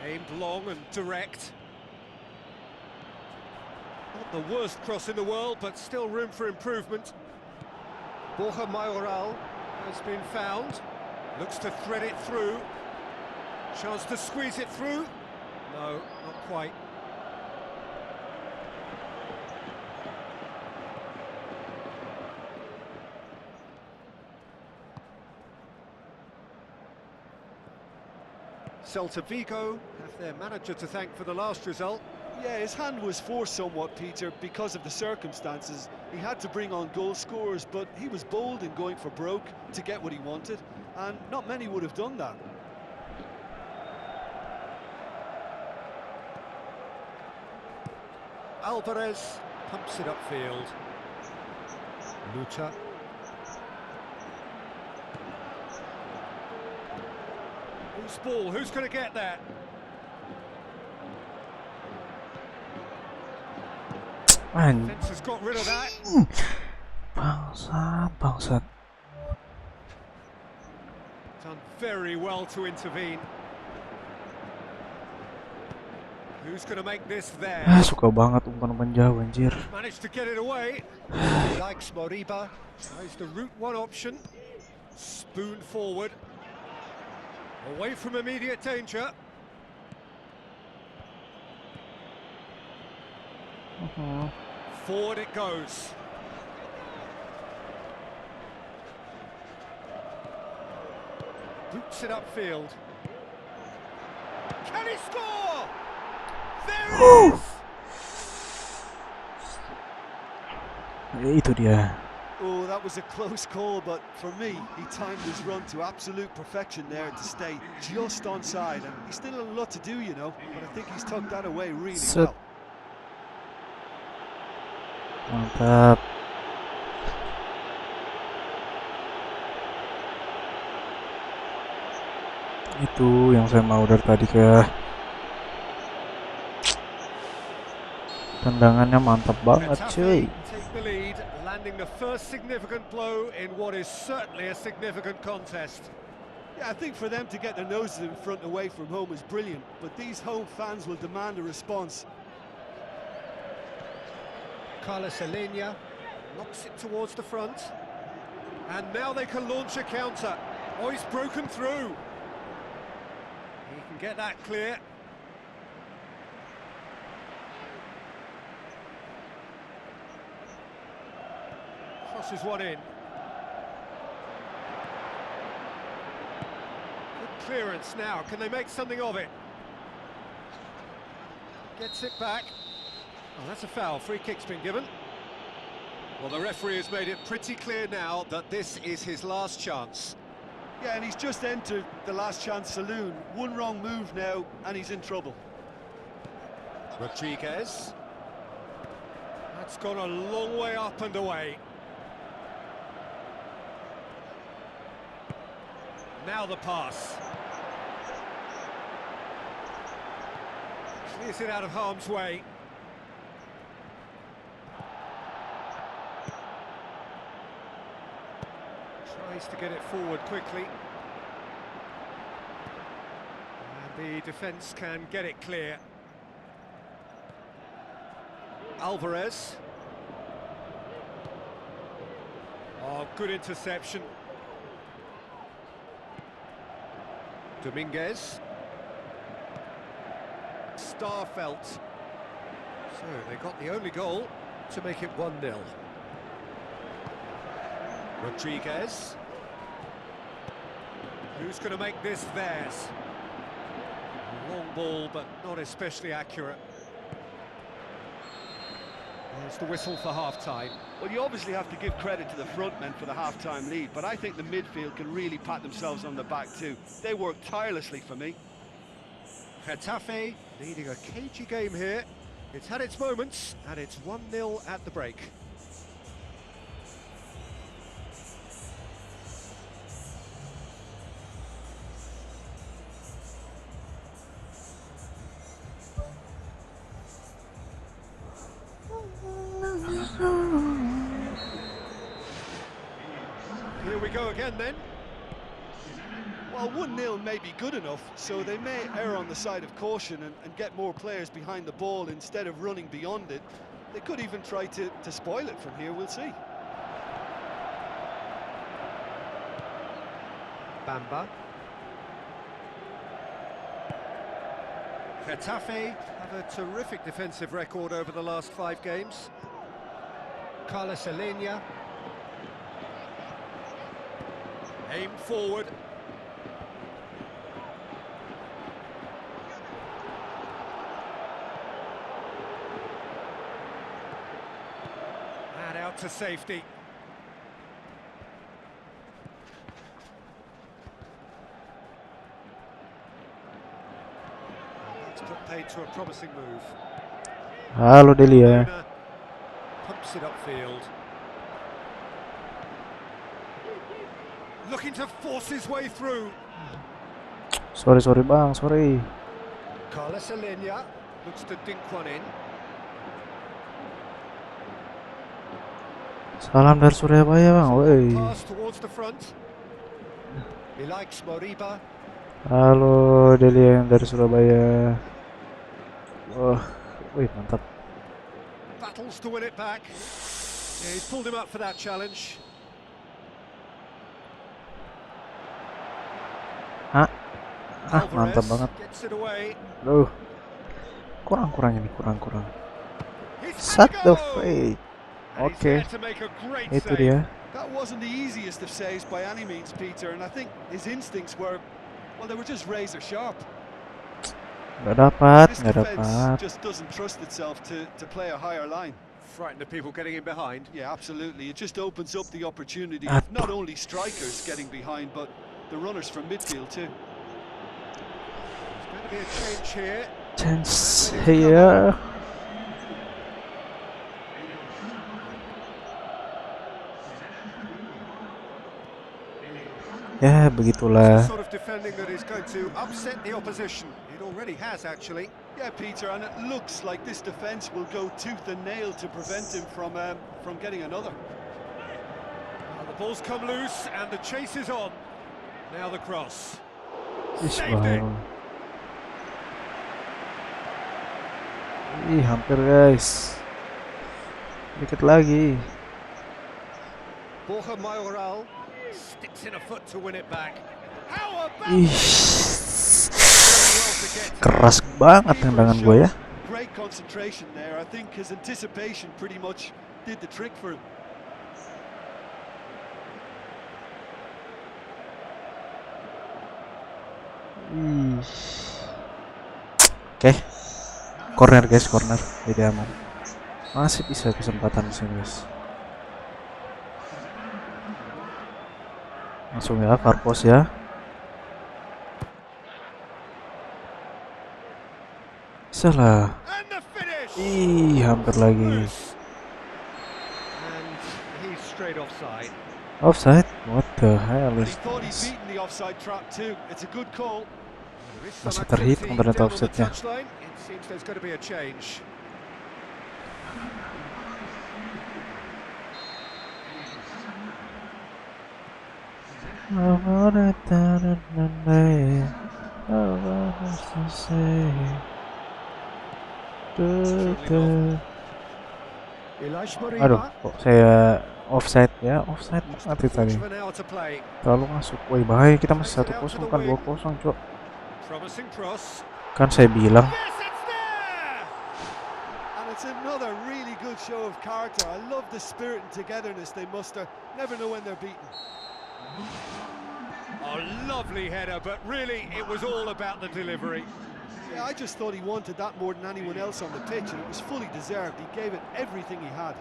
Aimed long and direct. Not the worst cross in the world, but still room for improvement. Borja Mayoral has been found. Looks to thread it through. Chance to squeeze it through. No, not quite. Celta Vigo have their manager to thank for the last result. Yeah, his hand was forced somewhat, Peter, because of the circumstances. He had to bring on goal scorers, but he was bold in going for broke to get what he wanted, and not many would have done that. Alvarez pumps it upfield. Lucha. Who's ball? Who's going to get that? Man. Fence has got rid of that. Bangsat. Done very well to intervene. Who's going to make this there? Suka banget umpan jauh anjir. Managed to get it away. Likes Moriba. Tries the route one option. Spoon forward. Away from immediate danger. Forward it goes. Boots it upfield. Can he score? There it is! Oh, that was a close call, but for me, he timed his run to absolute perfection there to stay just onside, and he's still a lot to do, you know, but I think he's tucked that away really well. Mantap. Itu yang saya mau dari tadi, ke tendangannya mantap banget, cuy. Landing the first significant blow in what is certainly a significant contest. Yeah, I think for them to get their noses in front away from home is brilliant, but these home fans will demand a response. Carlos Alenia knocks it towards the front, and now they can launch a counter. Oh, he's broken through. He can get that clear. Crosses one in. Good clearance now. Can they make something of it? Gets it back. Oh, that's a foul. Free kick's been given. Well, the referee has made it pretty clear now that this is his last chance. Yeah, and he's just entered the last chance saloon. One wrong move now, and he's in trouble. Rodriguez. That's gone a long way up and away. Now the pass. Clears it out of harm's way. Tries to get it forward quickly. And the defence can get it clear. Alvarez. Oh, good interception. Dominguez. Starfelt. So they got the only goal to make it 1-0. Rodriguez. Who's going to make this theirs? Long ball, but not especially accurate. There's the whistle for half-time. Well, you obviously have to give credit to the front men for the half-time lead, but I think the midfield can really pat themselves on the back too. They work tirelessly for me. Getafe leading a cagey game here. It's had its moments, and it's 1-0 at the break. Here we go again then. Well, 1-0 may be good enough, so they may err on the side of caution and get more players behind the ball instead of running beyond it. They could even try to spoil it from here, we'll see. Bamba. Getafe have a terrific defensive record over the last 5 games. Carlos Alenia. Aim forward. And out to safety. That's put paid to a promising move. Halo Delia. Pumps it upfield. Looking to force his way through. Sorry bang, sorry. Carlos Alenia looks to dink one in. Salam dari Surabaya bang, woi. Pass towards the front. He likes Moriba. Halo Delia yang dari Surabaya. Wah, wih mantap. Battles to win it back. Yeah, he's pulled him up for that challenge. Mantap banget. Loh, kurang ini, kurang. Shut the fake. Oke, itu dia. That wasn't the easiest of saves by any means, Peter, and I think his instincts were, well, they were just razor sharp. Nggak dapat. Just doesn't trust itself to play a higher line. Frighten the people getting in behind. Yeah, absolutely. It just opens up the opportunity of not only strikers getting behind, but the runners from midfield too. There's going to be a change here. Chance here. Ya, begitulah. Sort of defending that is going to upset the opposition. It already has, actually. Yeah, Peter, and it looks like this defence will go tooth and nail to prevent him from getting another. Well, the ball's come loose and the chase is on. Now the cross. Ih, hampir guys. Dikit lagi. Borja Mayoral sticks in a foot to win it back. How about keras banget tendangan gue ya. Great concentration there. I think his anticipation pretty much did the trick for him. Oke. Corner guys, corner. Jadi aman. Masih bisa kesempatan di sini guys. Langsung ya, Karpos ya. Salah. Ih, hampir lagi. And he's straight offside. Offside? What the hell And he is thought he'd this? beaten the offside trap too. It's a good call. There is some Masih terhitung activity ternyata down on the offside-nya. touchline. It seems there's going to be a change. Aduh, kok saya offside ya? Offside banget itu tadi. Of an hour to play. Terlalu masuk. Woi, bahaya, kita masih Takes it out to 1-0 the kan wing. 2-0, Cok. Promising cross. Kan saya bilang. Yes, it's there! And it's another really good show of character. I love the spirit and togetherness they muster. Never know when they're beaten. A lovely header, but really it was all about the delivery. Yeah, I just thought he wanted that more than anyone else on the pitch, and it was fully deserved. He gave it everything he had.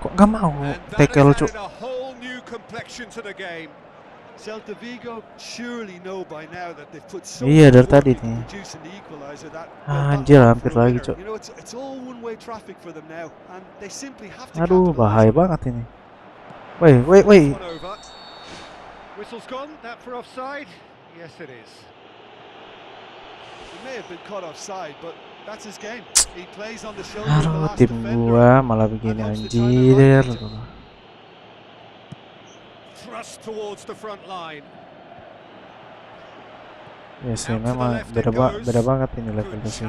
Kok gak mau And that tackle, has Cok? added a whole new complexion to the game. Celta Vigo surely know by now that they've put so Iya, dari much work tadi into nih. producing the equalizer that Anjir, hampir lagi, Cok. You know, it's all one-way traffic for them now, and they simply have to Aduh, capitalize bahaya on it. banget ini. Wait. One over. Whistle's gone. That for offside? Yes, it is. He may have been caught offside, but that's his game. He plays on the shoulder of the Aduh, last tim defender. gua malah begini anjir. Thrust towards the front line. Ya sih, memang beda banget ini levelnya sih.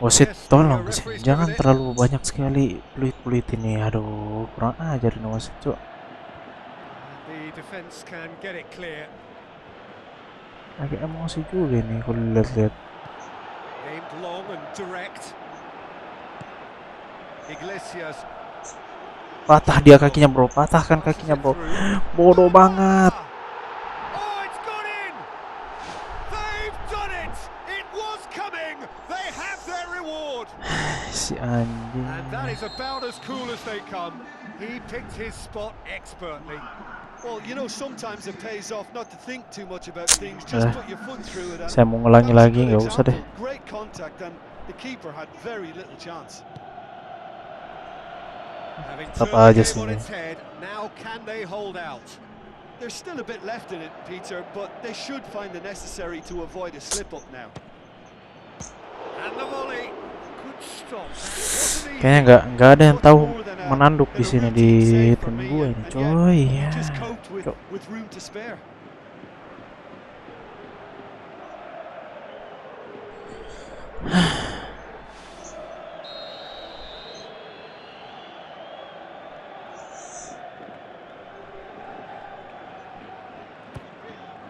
Wasit, tolong sih, jangan terlalu banyak sekali peluit-peluit ini. Aduh, kurang ajar ini wasit, Cok. The defense can get it clear. Agak emosi juga nih kalau lihat-lihat. Aimed long and direct. Iglesias. Patah dia kakinya, bro. Patahkan kakinya, bro. Bodoh banget. Oh, it's gone in. They've done it. It was coming. They have their reward. Si anjing. And that is about as cool as they come. He picked his spot expertly. Well, you know, sometimes it pays off not to think too much about things. Just put your foot through it. Saya mau ngulangi lagi, nggak usah deh. Great contact, and the keeper had very little chance. Tetap aja sih. Now can they hold out? There's still a bit left in it, Peter, but they should find the necessary to avoid a slip up now. And the volley. Good stop. Kayaknya nggak ada yang tahu menanduk di sini di tim gue ini, coy. Ya.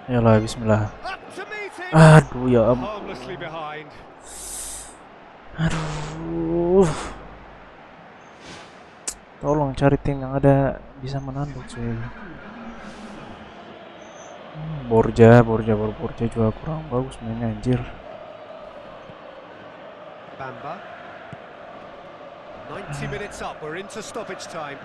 Yalah, bismillah. Aduh, ya ampun. Aduh. Tolong cari tim yang ada bisa menanduk cuy. Borja juga kurang bagus mainnya anjir. Bamba. 90 minutes up, we're into stoppage time.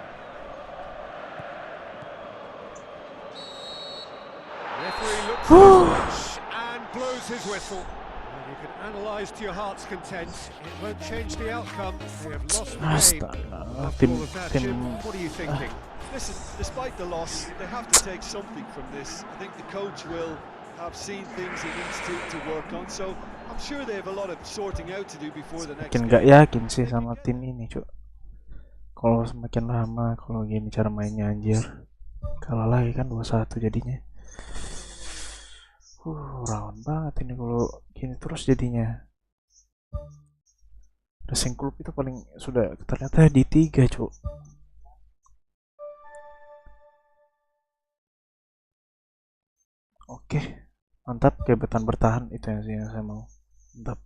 Referee looks at his watch and blows his whistle. Well, you can analyse to your heart's content. It won't change the outcome. They have lost the game. After all of that, Jim, what are you thinking? Listen, despite the loss, they have to take something from this. I think the coach will have seen things he needs to work on. So I'm sure they have a lot of sorting out to do before the next game. Gak yakin sih sama tim ini, Cuk. Kalau semakin lama kalau gini cara mainnya anjir. Kalah lagi kan 2-1 jadinya. Rawan banget ini kalau gini terus jadinya. Racing Club itu paling sudah ternyata di 3, Cuk. Oke, mantap, kehebasan bertahan itu yang saya mau. Mantap.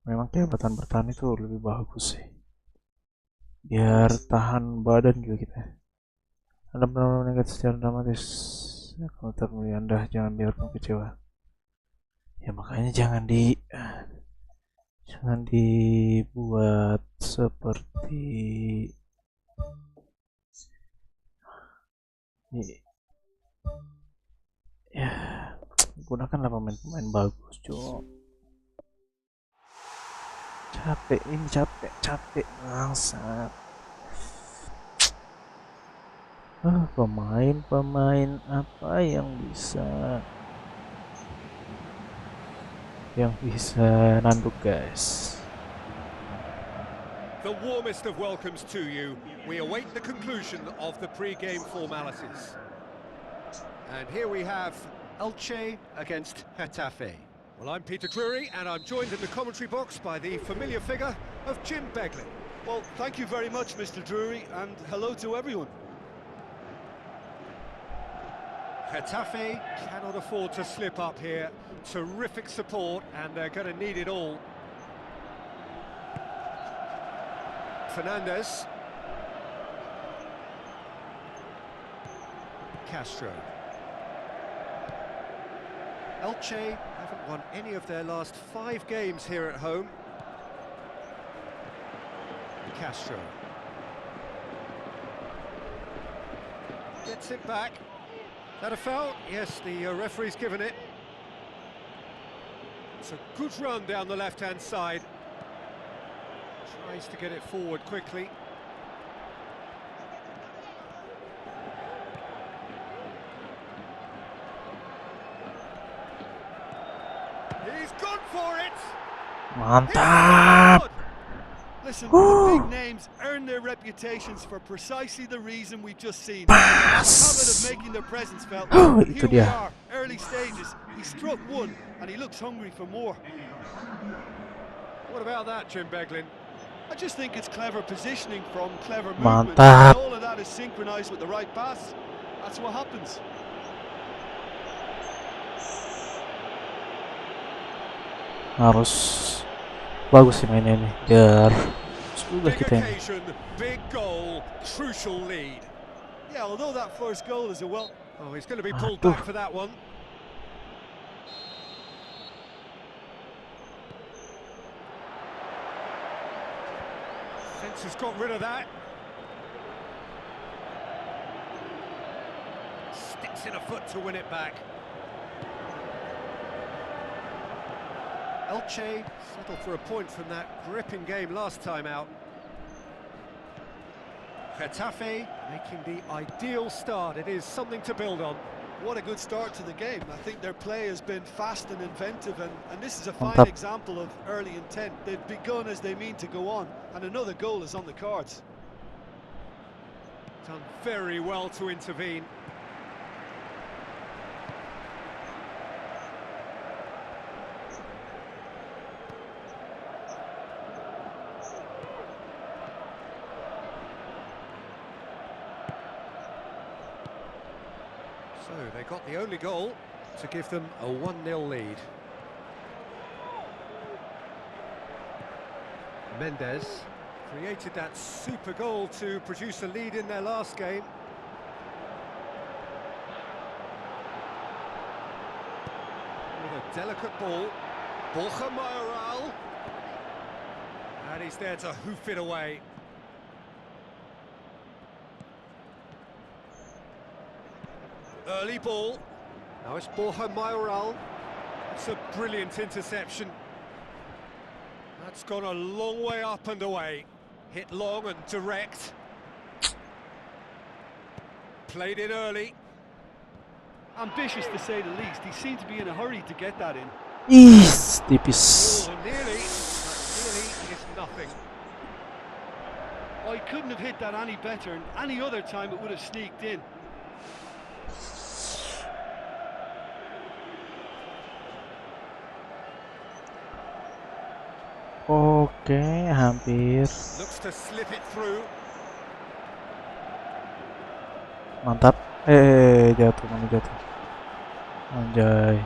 Memang kehebasan bertahan itu lebih bagus sih. Biar tahan badan juga kita. Anda benar-benar negatif secara dramatis. Ya, kalau terpilih Anda jangan biarkan kecewa. Ya makanya jangan dibuat seperti ya gunakanlah pemain-pemain bagus, cok. Capek ini, capek bangsat. Pemain apa yang bisa nanduk, guys. The warmest of welcomes to you. We await the conclusion of the pre-game formalities. And here we have Elche against Getafe. Well, I'm Peter Drury, and I'm joined in the commentary box by the familiar figure of Jim Beglin. Well, thank you very much, Mr. Drury, and hello to everyone. Getafe cannot afford to slip up here. Terrific support, and they're going to need it all. Fernandez. Castro. Elche haven't won any of their last 5 games here at home. Castro. Gets it back. Is that a foul? Yes, the referee's given it. It's a good run down the left-hand side. Tries to get it forward quickly. He's gone for it! Mantap! Listen, the big names earn their reputations for precisely the reason we've just seen. The habit of making their presence felt. Here we are, early stages. He struck one, and he looks hungry for more. What about that, Jim Beglin? I just think it's clever positioning from clever movement. Mantap. All of that is synchronized with the right pass. That's what happens. Harus bagus sih mainnya nih, biar sudah kita ini. Big goal, crucial lead. Yeah, although that first goal is a well. Oh, he's going to be pulled back for that one. Fence has got rid of that. Sticks in a foot to win it back. Elche settled for a point from that gripping game last time out. Getafe making the ideal start. It is something to build on. What a good start to the game. I think their play has been fast and inventive, and this is a fine example of early intent. They've begun as they mean to go on, and another goal is on the cards. Done very well to intervene. So they got the only goal to give them a 1-0 lead. Mendes created that super goal to produce a lead in their last game. With a delicate ball, Borja Mayoral, and he's there to hoof it away. Early ball. Now it's Borja Mayoral. It's a brilliant interception. That's gone a long way up and away. Hit long and direct. Played it early. Ambitious to say the least. He seemed to be in a hurry to get that in. Tipis. Oh, nearly. But nearly is nothing. Oh, he couldn't have hit that any better, and any other time it would have sneaked in. Oke, hampir. Looks to slip it through. Mantap. Jatuh, mana jatuh. Anjay.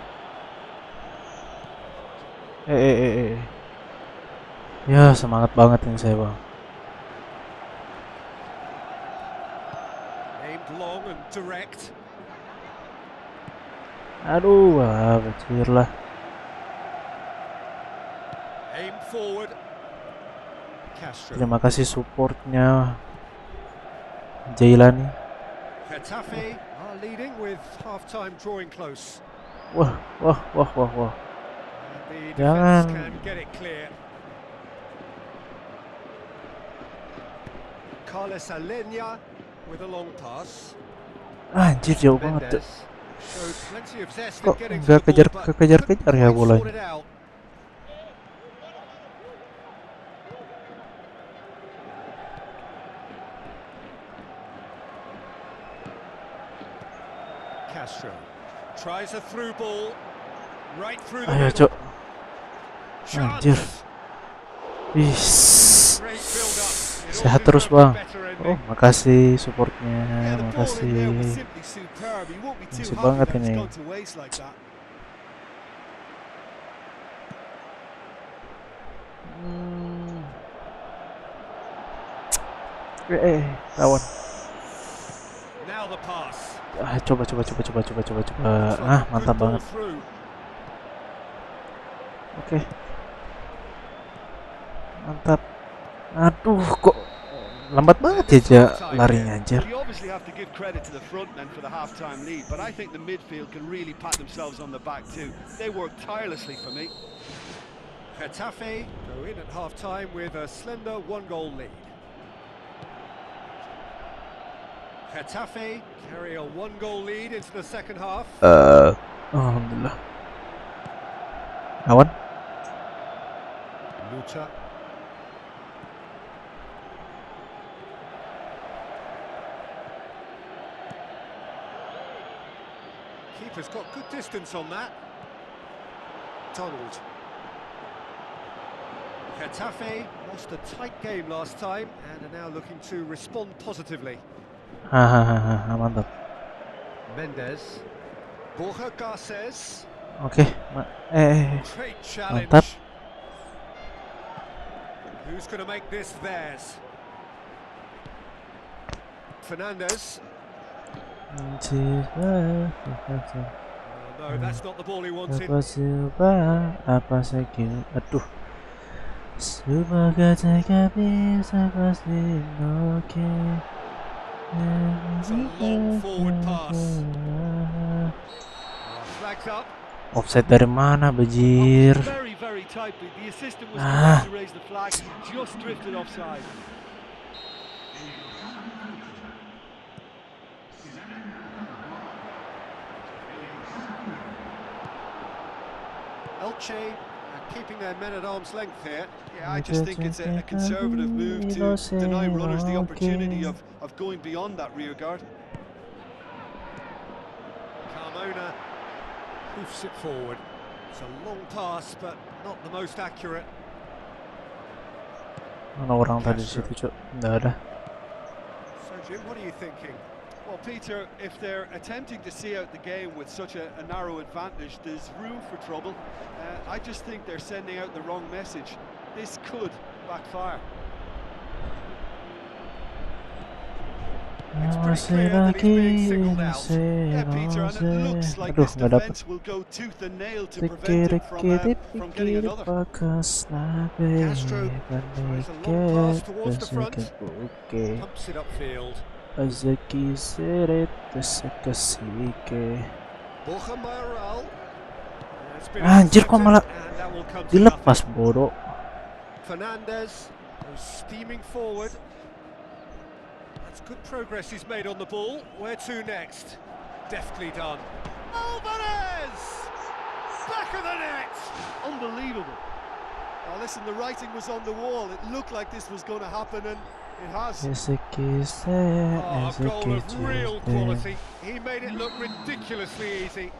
Ya, semangat banget ini saya, Bang. Aimed long and direct. Aduh, kecil lah. Aim forward. Castro. Terima kasih supportnya Jailani. Getafe are leading with half-time drawing close. Wah, wah, wah, wah, wah. Jangan. Anjir, jauh banget. Kok nggak kejar-kejar ya bolanya? Ayo, Cok. Anjir. Sehat terus, Bang. Oh, makasih supportnya, makasih. Makasih banget ini. Lawan. Coba. Mantap banget. Oke. Mantap. Aduh, kok lambat banget ya larinya, anjir. Getafe go in at half-time with a slender one-goal lead. Getafe carry a one-goal lead into the second half. Alhamdulillah. Lawan. Lucha. Keeper's got good distance on that. Donald. Getafe lost a tight game last time and are now looking to respond positively. Mantap. Mendes. Borja Garces. Oke. Mantap. Who's going to make this theirs? Fernandez. No, that's not the ball he wanted. Aduh. Semoga tak bisa pasti oke. It's a long forward pass. Flags up. Offside dari mana, bajir? Elche keeping their men at arm's length here. Yeah, I just think it's a conservative move to deny runners the opportunity of going beyond that rear guard. Carmona hoofs it forward. It's a long pass, but not the most accurate. Mana orang tadi situ, Cok? Nggak ada. So Jim, what are you thinking? Well, Peter, if they're attempting to see out the game with such a narrow advantage, there's room for trouble. I just think they're sending out the wrong message. This could backfire. It's pretty clear that he's being singled out. Yeah, Peter, and it looks like this defense will go tooth and nail to prevent it from getting another. Castro plays a long pass towards the front. Pumps it upfield. Anjir, kok malah dilepas, bodoh. Fernandez goes steaming forward. That's good progress he's made on the ball. Where to next? Deftly done. Alvarez! Back of the net! Unbelievable. Now listen, the writing was on the wall. It looked like this was going to happen, and it has. A goal of real quality. He made it look ridiculously easy.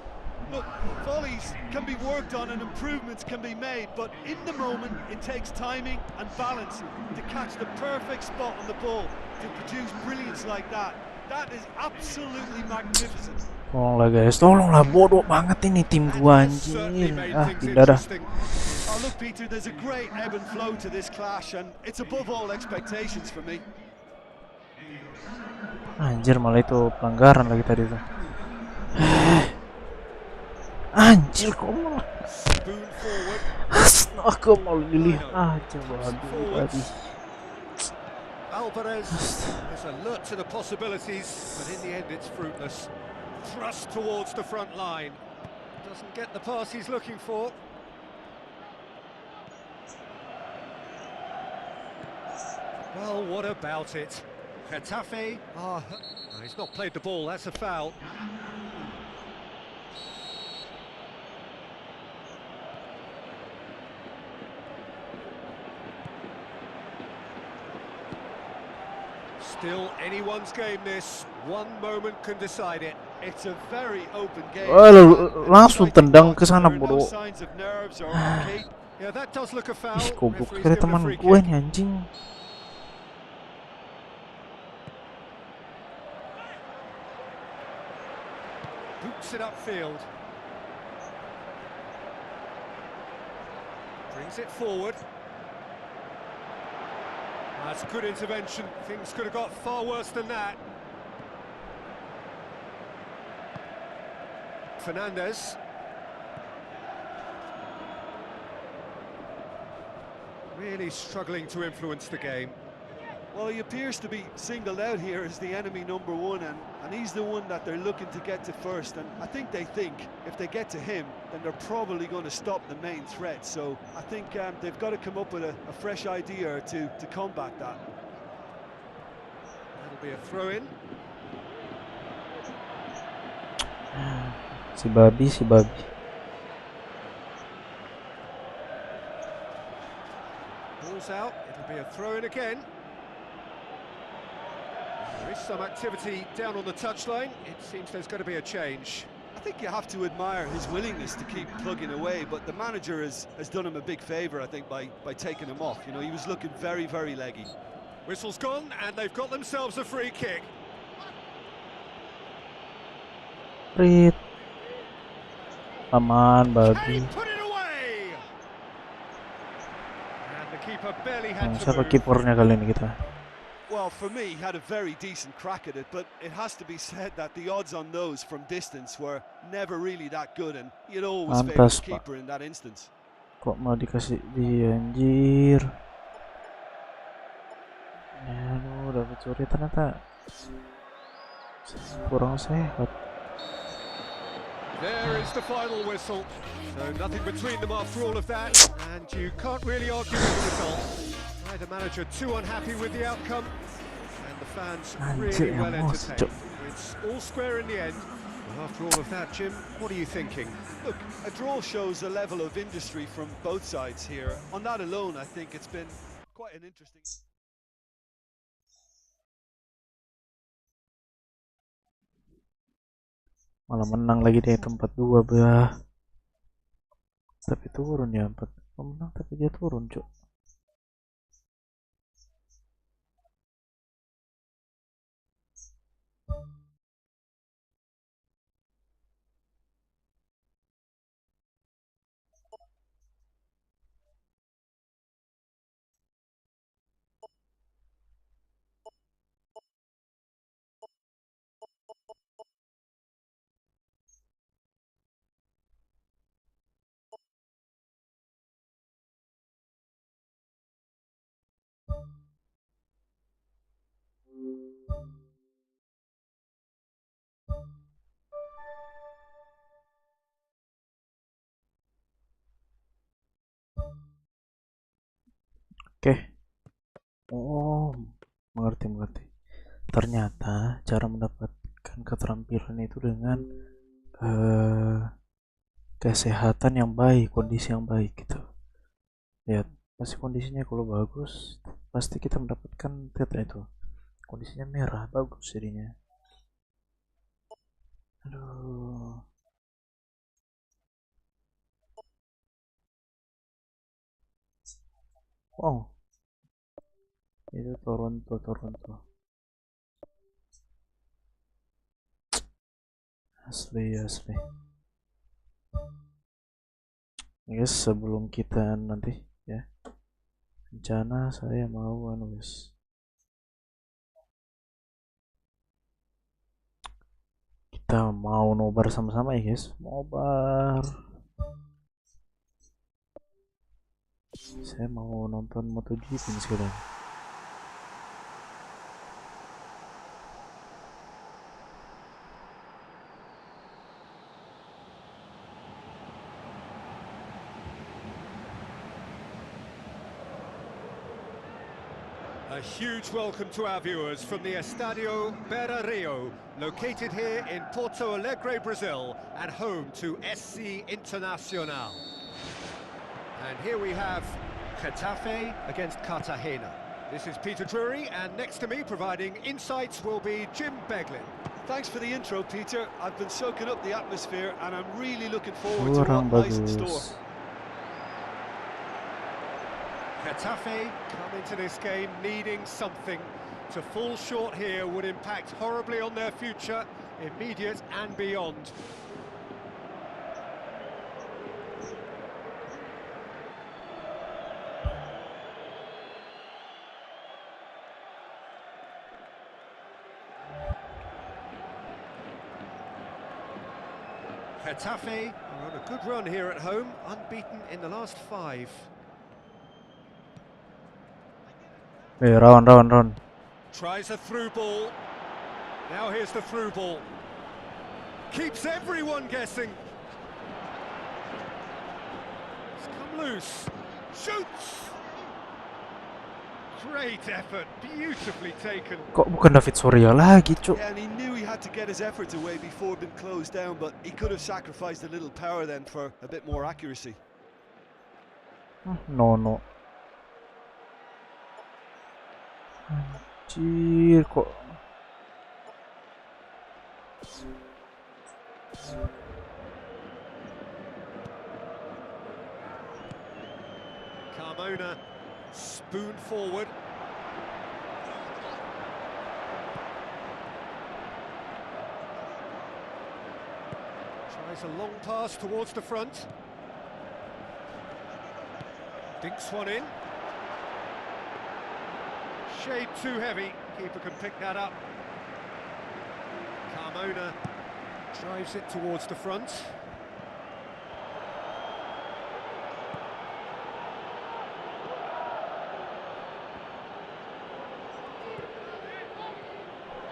Look, volleys can be worked on and improvements can be made, but in the moment it takes timing and balance to catch the perfect spot on the ball to produce brilliance like that. That is absolutely magnificent. Tolonglah guys, tolonglah, bodoh banget ini tim gua, anjir. Tidak dah. Oh, look, Peter, there's a great ebb and flow to this clash, and it's above all expectations for me. Anjir, malah itu pelanggaran lagi tadi tuh. Anjir, kok malah aku mau dilihat aja tadi. Alvarez is alert to the possibilities, but in the end it's fruitless. Thrust towards the front line. Doesn't get the pass he's looking for. Well, what about it? GETAFE. He's not played the ball, that's a foul. Still anyone's game this. One moment can decide it. It's a very open game. Langsung tendang ke sana, bro. Yeah, that does look a foul. Ih, goblok kira teman gue nih anjing. Boots it upfield. Brings it forward. That's a good intervention. Things could have got far worse than that. Fernandez. Really struggling to influence the game. Well, he appears to be singled out here as the enemy number one, and he's the one that they're looking to get to first. And I think they think if they get to him, then they're probably going to stop the main threat. So I think they've got to come up with a fresh idea or two to combat that. That'll be a throw-in. Si babi. Ball's out. It'll be a throw-in again. There is some activity down on the touchline. It seems there's going to be a change. I think you have to admire his willingness to keep plugging away, but the manager has done him a big favour, I think, by taking him off. You know, he was looking very, very leggy. Whistle's gone, and they've got themselves a free kick. Prix. Aman, babi. Put it away! And the keeper barely had to Siapa move. kipernya kali ini kita? Well, for me, he had a very decent crack at it, but it has to be said that the odds on those from distance were never really that good, and you'd always favour the keeper in that instance. Kok mau dikasih dia, anjir? Ya lu dapat curi ternyata kurang sehat. There is the final whistle. So nothing between them after all of that, and you can't really argue with the result. Neither manager too unhappy with the outcome, and the fans really well entertained. It's all square in the end. Well, after all of that, Jim, what are you thinking? Look, a draw shows a level of industry from both sides here. On that alone, I think it's been quite an interesting... Malah menang lagi di tempat 2, bah. Tapi turun ya, 4 menang tapi dia turun, cuk. Oke. Oh, mengerti. Ternyata cara mendapatkan keterampilan itu dengan kesehatan yang baik, kondisi yang baik gitu. Lihat, pasti kondisinya kalau bagus, pasti kita mendapatkan titel itu. Kondisinya merah, bagus jadinya. Aduh. Wow. Itu Toronto. Asli. Guys, sebelum kita nanti ya, rencana saya mau guys. Kita mau nobar sama-sama ya guys, nobar. Saya mau nonton MotoGP nih sekarang. A huge welcome to our viewers from the Estadio Beira Rio, located here in Porto Alegre, Brazil, and home to SC Internacional. And here we have GETAFE against Cartagena. This is Peter Drury, and next to me providing insights will be Jim Beglin. Thanks for the intro, Peter. I've been soaking up the atmosphere and I'm really looking forward to what lies in store. GETAFE come into this game needing something. To fall short here would impact horribly on their future, immediate and beyond. GETAFE are on a good run here at home, unbeaten in the last 5. Hey, round. Tries a through ball. Now here's the through ball. Keeps everyone guessing. It's come loose. Shoots! Great effort, beautifully taken. Kok bukan David Surya lagi, Cuk? Yeah, and he knew he had to get his efforts away before being closed down, but he could have sacrificed a little power then for a bit more accuracy. No. Anjir, kok. Carmona, spoon forward. Tries a long pass towards the front. Dinks one in. Shade too heavy, keeper can pick that up. Carmona drives it towards the front.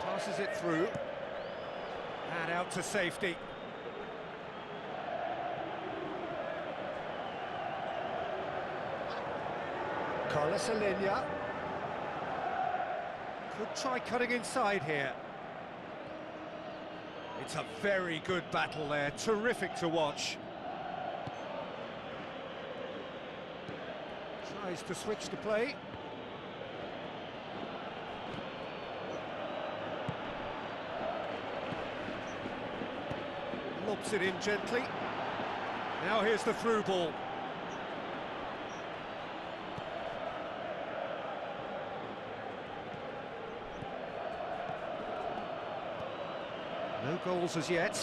Passes it through, and out to safety. Carlos Alenia. Could try cutting inside here. It's a very good battle there, terrific to watch. Tries to switch the play. Lobs it in gently. Now here's the through ball. No goals as yet.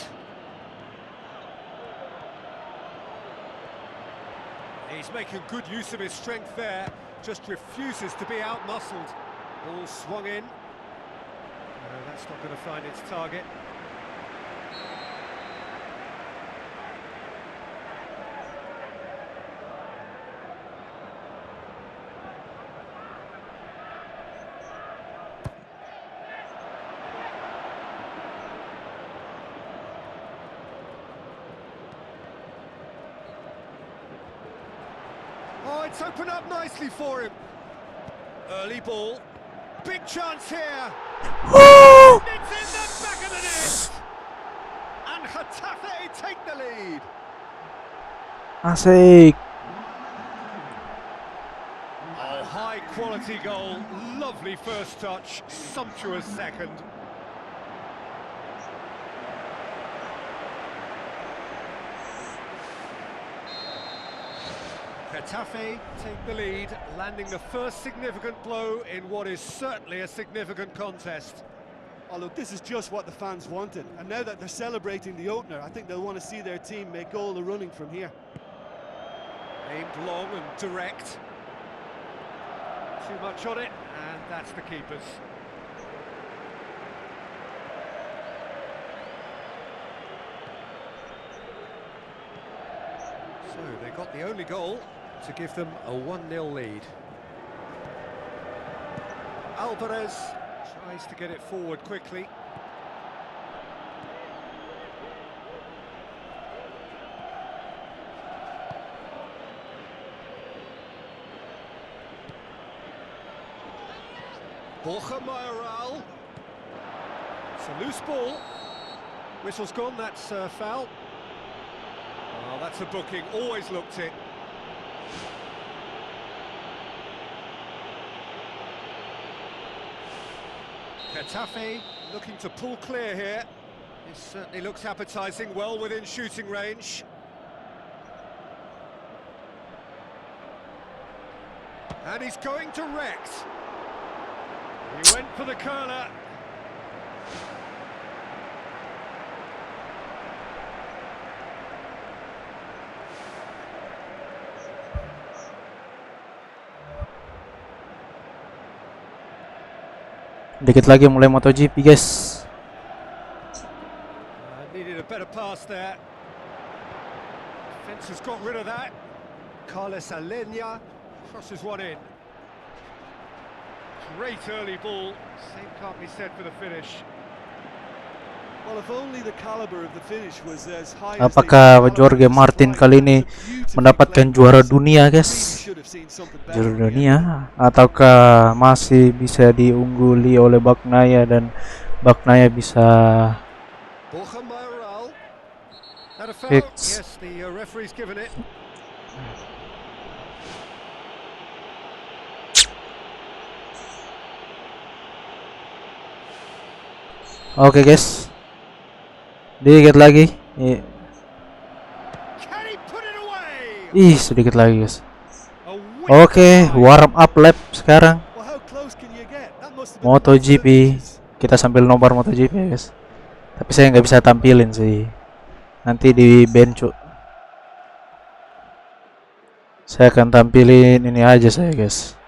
He's making good use of his strength there, just refuses to be out-muscled. Ball swung in. No, that's not going to find its target. Oh, it's opened up nicely for him. Early ball. Big chance here. It's in the back of the net. And GETAFE take the lead. Asik. Oh, high quality goal. Lovely first touch. Sumptuous second. GETAFE take the lead, landing the first significant blow in what is certainly a significant contest. Oh look, this is just what the fans wanted, and now that they're celebrating the opener, I think they'll want to see their team make all the running from here. Aimed long and direct. Too much on it, and that's the keeper's. So they got the only goal to give them a 1-0 lead. Alvarez tries to get it forward quickly. It's a loose ball. Whistle's gone, that's foul. Oh, that's a booking, always looked it. GETAFE looking to pull clear here. It certainly looks appetising, well within shooting range. And he's going direct. He went for the curler. Dikit lagi mulai MotoGP, guys. Needed a better pass there. Defense has got rid of that. Carlos Alenia crosses one in. Great early ball. Same can't be said for the finish. Well, if only the caliber of the finish was as high. Apakah Jorge Martin kali ini mendapatkan juara dunia, guys? Juara dunia, ataukah masih bisa diungguli oleh Bagnaia dan Bagnaia bisa fix? Oke, guys. Dikit lagi. Ih, sedikit lagi, guys. Oke, warm up lap sekarang. MotoGP. Kita sambil nobar MotoGP, guys. Tapi saya nggak bisa tampilin sih. Nanti di bench. Saya akan tampilin ini aja saya, guys.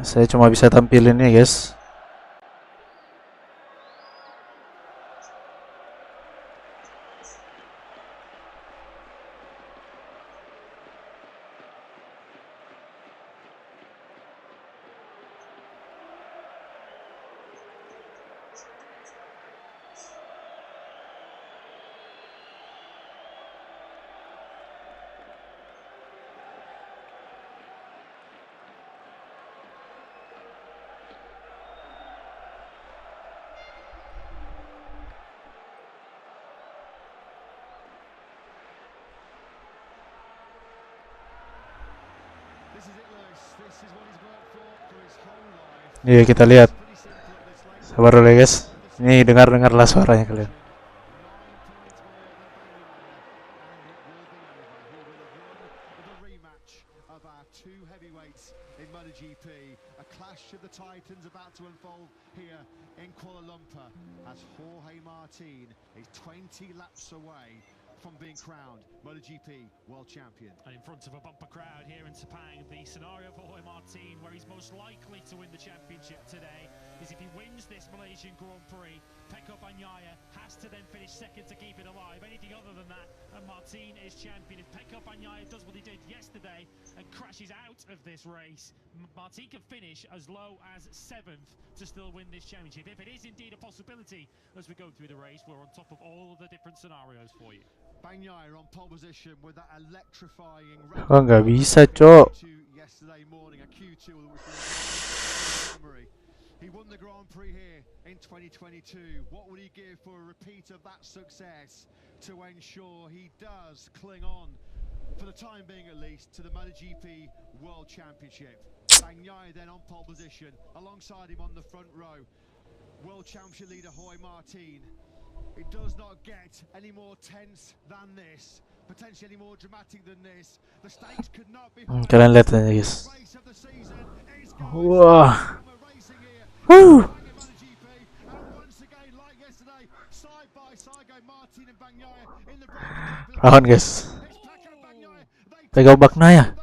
Saya cuma bisa tampilin ini, guys. Iya, kita lihat. Sabar dulu ya, guys. Ini dengarlah suaranya kalian. in MotoGP. A clash of the titans about to unfold here in Kuala Lumpur as Jorge Martin is 20 laps away from being crowned MotoGP World Champion. And in front of a bumper crowd here in Sepang, the scenario for Jorge Martin, where he's most likely to win the championship today, is if he wins this Malaysian Grand Prix, Pecco Bagnaia has to then finish second to keep it alive. Anything other than that, and Martin is champion. If Pecco Bagnaia does what he did yesterday and crashes out of this race, Martin can finish as low as 7th to still win this championship. If it is indeed a possibility as we go through the race, we're on top of all of the different scenarios for you. Bagnaia on pole position with that electrifying Oh, nggak bisa, Cok. yesterday morning, a Q2 memory. He won the Grand Prix here in 2022. What would he give for a repeat of that success to ensure he does cling on, for the time being at least, to the MotoGP World Championship? Bagnaia then on pole position, alongside him on the front row, World Championship leader Jorge Martin. It does not get any more tense than this, potentially any more dramatic than this. The stakes could not be higher. Kalian lihat aja, guys. Wah. Woo. Lawan, guys. Pecco Bagnaia.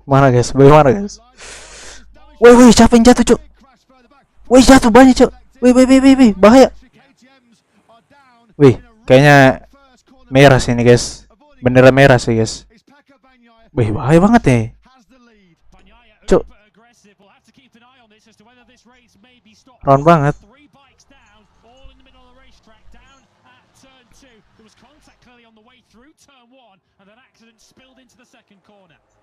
Mana, guys? Bagaimana, guys? Woi, siapa yang jatuh, Cuk? Wih, jatuh banyak, Cok. Wih, bahaya. Wih, kayaknya merah sih ini, guys. Bendera merah sih, guys. Wih, bahaya banget nih. Cok. Round banget.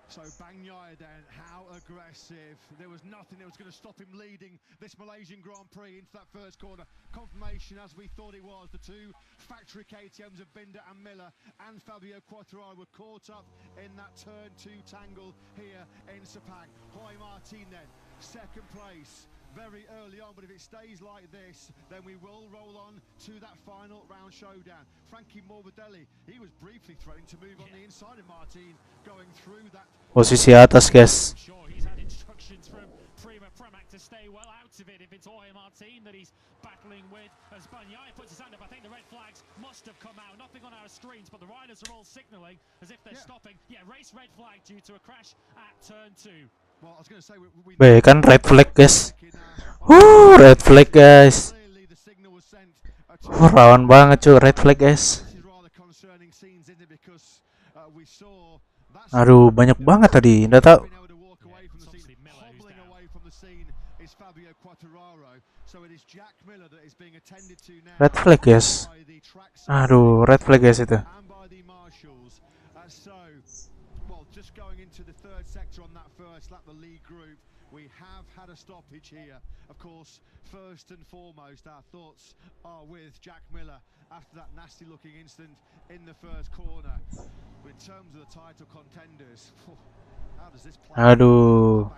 So Bagnaia then, how aggressive. There was nothing that was going to stop him leading this Malaysian Grand Prix into that first corner. Confirmation as we thought it was. The two factory KTMs of Binder and Miller and Fabio Quartararo were caught up in that turn 2 tangle here in Sepang. Jorge Martin then, second place. Very early on, but if it stays like this, then we will roll on to that final round showdown. Frankie Morbidelli, he was briefly threatening to move on the inside of Martin, going through that. Posisi atas, guys. Sure, he's had instructions from Premac to stay well out of it if it's Jorge Martin that he's battling with. As Bagnaia puts his hand up, I think the red flags must have come out. Nothing on our screens, but the riders are all signalling as if they're stopping. Yeah, race red flag due to a crash at turn 2. Well, I was going to say Be kan red flag, guys. Red flag, guys. Rawan banget cuy, red flag, guys. Aduh, banyak banget tadi. Nggak tahu. Red flag, guys. Aduh, red flag, guys itu. Just going into the third sector on that first lap, the lead group, we have had a stoppage here. Of course, first and foremost, our thoughts are with Jack Miller after that nasty looking incident in the first corner. But in terms of the title contenders, how does this play? Bagnaia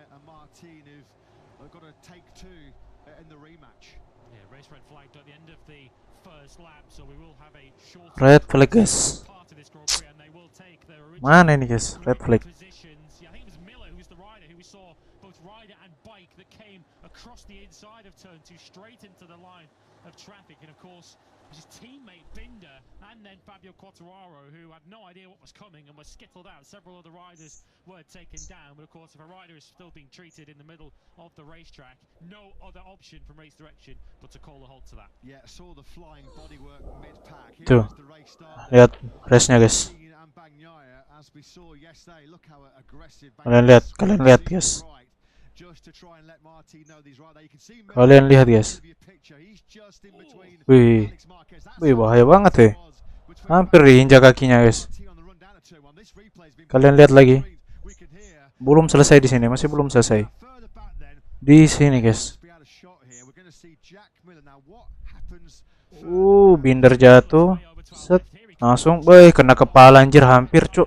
and Martin who've got to take 2 in the rematch. Yeah, race red flagged at the end of the first lap, so we will have a short Red flag, guys. Mana ini, guys? Red flag. I think it was Miller who was the rider who we saw both rider and bike that came across the inside of turn 2 straight into the line of traffic, and of course his teammate Binder and then Fabio Quartararo, who had no idea what was coming and were skittled out. Several other riders were taken down, but of course if a rider is still being treated in the middle of the racetrack, no other option from race direction but to call a halt to that. Yeah, saw the flying bodywork mid-pack. Tuh, lihat race-nya, guys. Kalian lihat, guys. Kalian lihat, guys. Wih, bahaya banget ya. Hampir diinjak kakinya, guys. Kalian lihat lagi. Belum selesai di sini, masih belum selesai. Di sini, guys. Binder jatuh. Set, langsung, kena kepala anjir, hampir, cuk.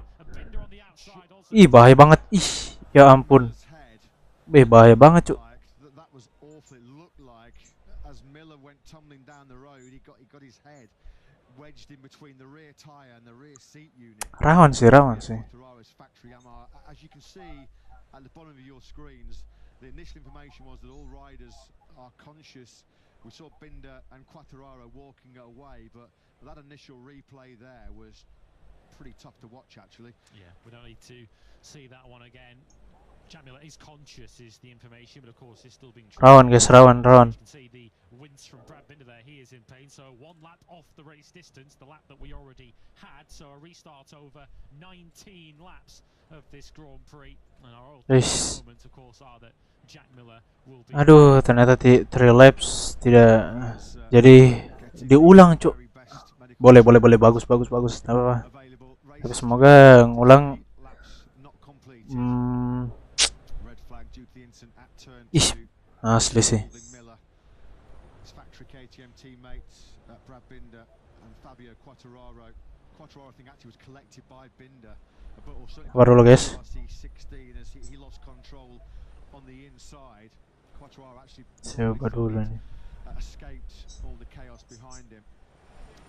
Ih, bahaya banget. Ih, ya ampun. Bahaya banget, cuk. Rawan sih. We saw Binder and Quartararo walking away, but that initial replay there was pretty tough to watch, actually. Yeah, we don't need to see that one again. Jack Miller is conscious, is the information, but of course he's still being treated. Rawan, guys, rawan. You can see the wince from Brad Binder there. He is in pain. So 1 lap off the race distance, the lap that we already had. So a restart over 19 laps of this Grand Prix. And our moments, of course, are that Jack Miller will be. Aduh, ternyata 3 laps tidak jadi diulang, cuk. Boleh, bagus. Apa? Tapi semoga ngulang. Ih, asli sih. Sabar dulu, guys. Coba dulu nih.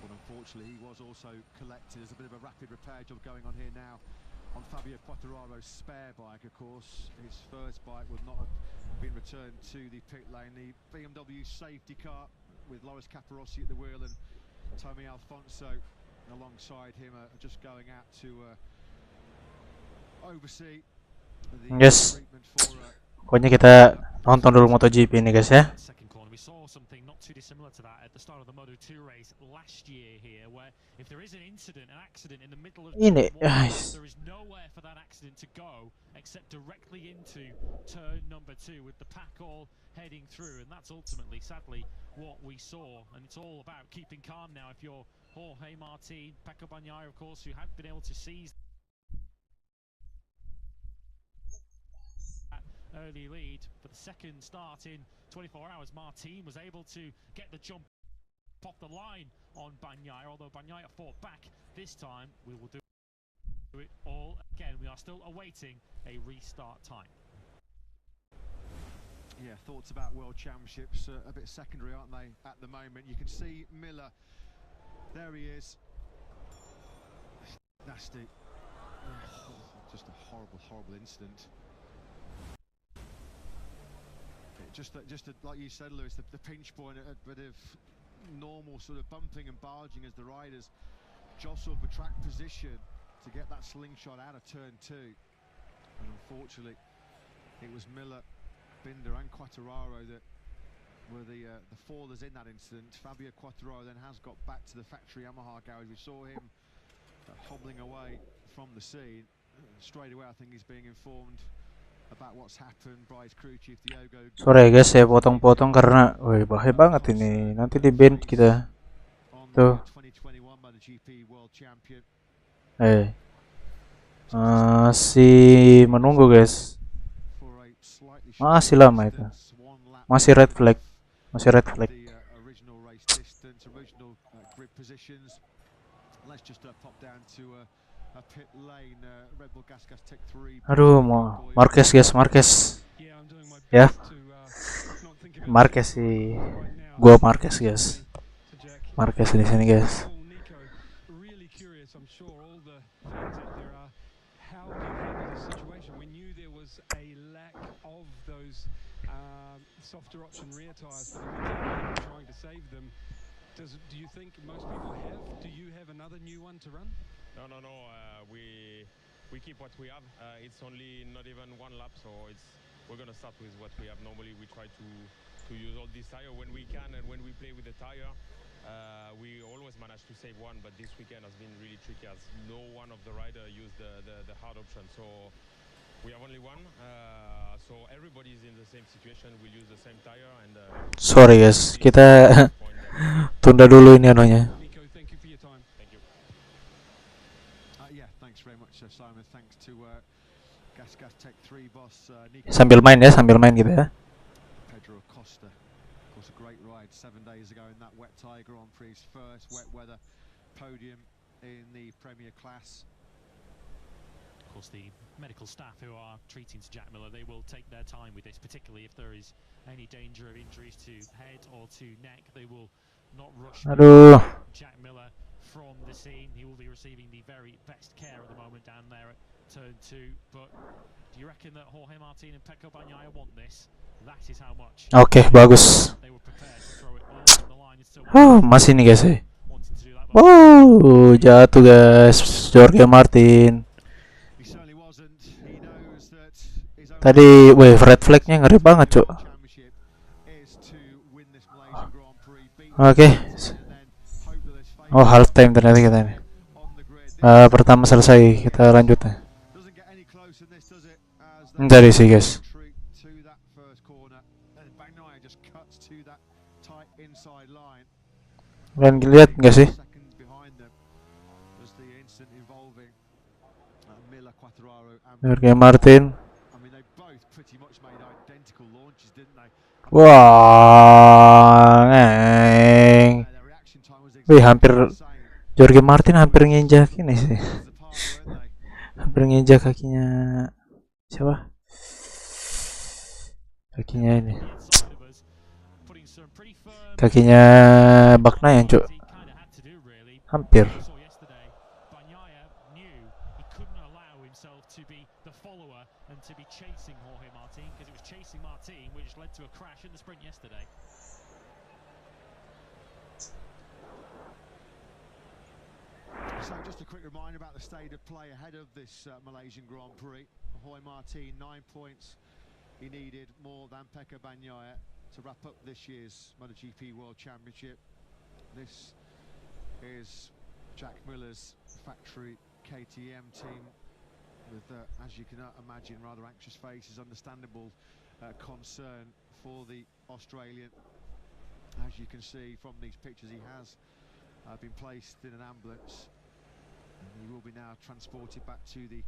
Unfortunately, he was also collected. There's a bit of a rapid repair job going on here now on Fabio Quartararo's spare bike. Of course, his first bike would not have been returned to the pit lane. The BMW safety car with Loris Capirossi at the wheel and Tommy Alfonso alongside him are just going out to oversee the treatment for. Pokoknya kita nonton dulu MotoGP ini, guys, ya. We saw something not too dissimilar to that at the start of the Moto2 race last year here, where if there is an accident in the middle of ini, guys. there is nowhere for that accident to go except directly into turn number 2 with the pack all heading through, and that's ultimately, sadly, what we saw. And it's all about keeping calm now if you're Jorge Martin, Pecco Bagnaia, of course, who have been able to seize that early lead. For the second start in 24 hours, Martin was able to get the jump off the line on Bagnaia, although Bagnaia fought back this time. We will do it all again. We are still awaiting a restart time. Yeah, thoughts about World Championships a bit secondary, aren't they, at the moment? You can see Miller. There he is. Nasty. Just a horrible, horrible incident. Just like you said, Lewis, the pinch point, a bit of normal sort of bumping and barging as the riders jostle for track position to get that slingshot out of turn 2. And unfortunately, it was Miller, Binder and Quartararo that were the fallers in that incident. Fabio Quartararo then has got back to the factory Yamaha garage. We saw him hobbling away from the scene. Straight away I think he's being informed about what's happened by his crew chief Diogo. Sorry guys, saya potong-potong karena wih bahaya banget ini. Nanti di ban kita. Tuh. Masih menunggu guys. Masih lama itu. Masih red flag. Masih red flag. Aduh, mau Marquez guys, Marquez. Ya. Marquez sih. Gua Marquez guys. Marquez di sini guys. Softer option rear tires for the trying to save them. Do you think most people have? Do you have another new one to run? No. We keep what we have. It's only not even one lap, so we're gonna start with what we have. Normally we try to use all this tire when we can, and when we play with the tire, we always manage to save one. But this weekend has been really tricky, as no one of the rider used the hard option. So we have only one, so everybody is in the same situation. We'll use the same tire and. Sorry guys, kita tunda dulu ini anunya. Thank you for your time. Thank you. Yeah, thanks very much, Simon. Thanks to Gas Tech 3 boss Nico. Sambil main gitu ya. Pedro Costa, of course, a great ride 7 days ago in that wet tire Grand Prix, first wet weather podium in the Premier class. Of course, the medical staff who are treating to Jack Miller, they will take their time with this, particularly if there is any danger of injuries to head or to neck. They will not rush Jack Miller from the scene. He will be receiving the very best care at the moment down there at turn 2. But do you reckon that Jorge Martin and Pecco Bagnaia want this? That is how much. Oke, bagus. They were prepared to throw it all on the line. Masih nih guys. Jatuh guys, Jorge Martin. Tadi, red flagnya ngeri banget, cuk. Oke. Oh, half time ternyata kita ini. Pertama selesai, kita lanjut. Dari sih, guys. Kalian lihat nggak sih? Jorge Martin. Wah, ngeng. Hampir Jorge Martin hampir nginjak ini sih. Hampir nginjak kakinya siapa? Kakinya ini. Kakinya Bagnaia, cuk. Hampir. So just a quick reminder about the state of play ahead of this Malaysian Grand Prix. Jorge Martin, 9 points he needed more than Pecco Bagnaia to wrap up this year's MotoGP World Championship. This is Jack Miller's factory KTM team with, as you can imagine, rather anxious faces, understandable concern for the Australian. As you can see from these pictures, he has been placed in an ambulance, and he will be now transported back to the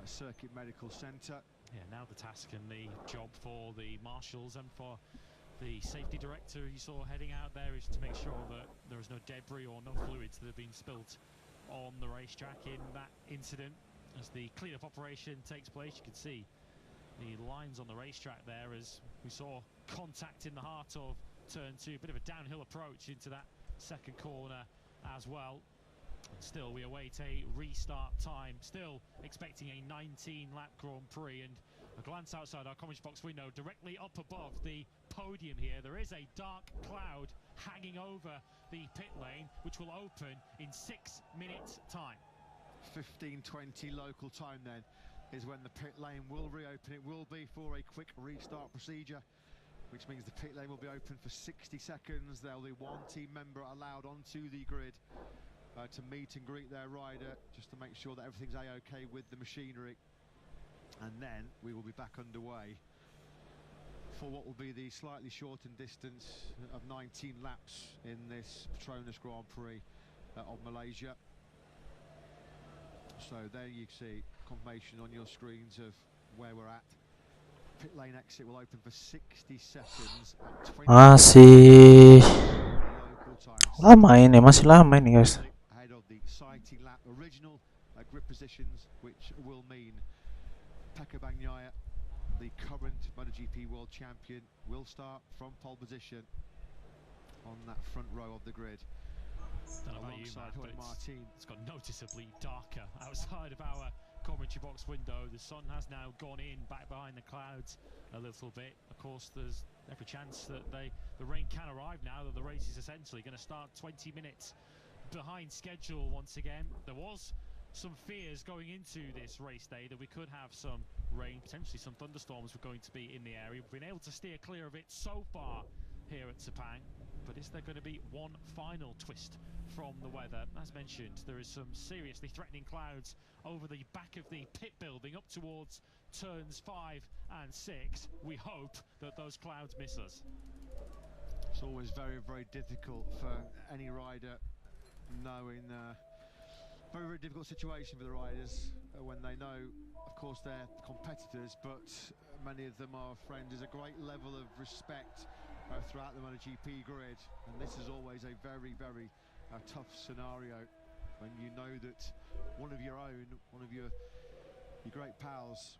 Circuit Medical Centre. Yeah, now the task and the job for the marshals and for the safety director you saw heading out there is to make sure that there is no debris or no fluids that have been spilt on the racetrack in that incident. As the cleanup operation takes place, you can see the lines on the racetrack there as we saw contact in the heart of turn 2, a bit of a downhill approach into that second corner as well. Still, we await a restart time, still expecting a 19-lap Grand Prix, and a glance outside our commentary box window, directly up above the podium here, there is a dark cloud hanging over the pit lane, which will open in 6 minutes' time. 15:20 local time then is when the pit lane will reopen. It will be for a quick restart procedure, which means the pit lane will be open for 60 seconds. There'll be one team member allowed onto the grid to meet and greet their rider, just to make sure that everything's a-okay with the machinery. And then we will be back underway for what will be the slightly shortened distance of 19 laps in this Petronas Grand Prix of Malaysia. So there you see confirmation on your screens of where we're at. Pit lane exit will open for 60 seconds at 20 Masih lama ini, masih lama ini guys. ahead of the sighting lap original grip positions, which will mean Pecco Bagnaia, the current MotoGP World Champion, will start from pole position on that front row of the grid. Alongside Martin. It's got noticeably darker outside of our commentary box window. The sun has now gone in back behind the clouds a little bit. Of course, there's every chance that the rain can arrive now that the race is essentially going to start 20 minutes behind schedule once again. There was some fears going into this race day that we could have some rain, potentially some thunderstorms were going to be in the area. We've been able to steer clear of it so far here at Sepang. But is there going to be one final twist from the weather? As mentioned, there is some seriously threatening clouds over the back of the pit building up towards turns 5 and 6. We hope that those clouds miss us. It's always very, very difficult for any rider, knowing very, very difficult situation for the riders when they know, of course, they're competitors, but many of them are friends. There's a great level of respect throughout the MotoGP grid, and this is always a very, very tough scenario when you know that one of your own, one of your great pals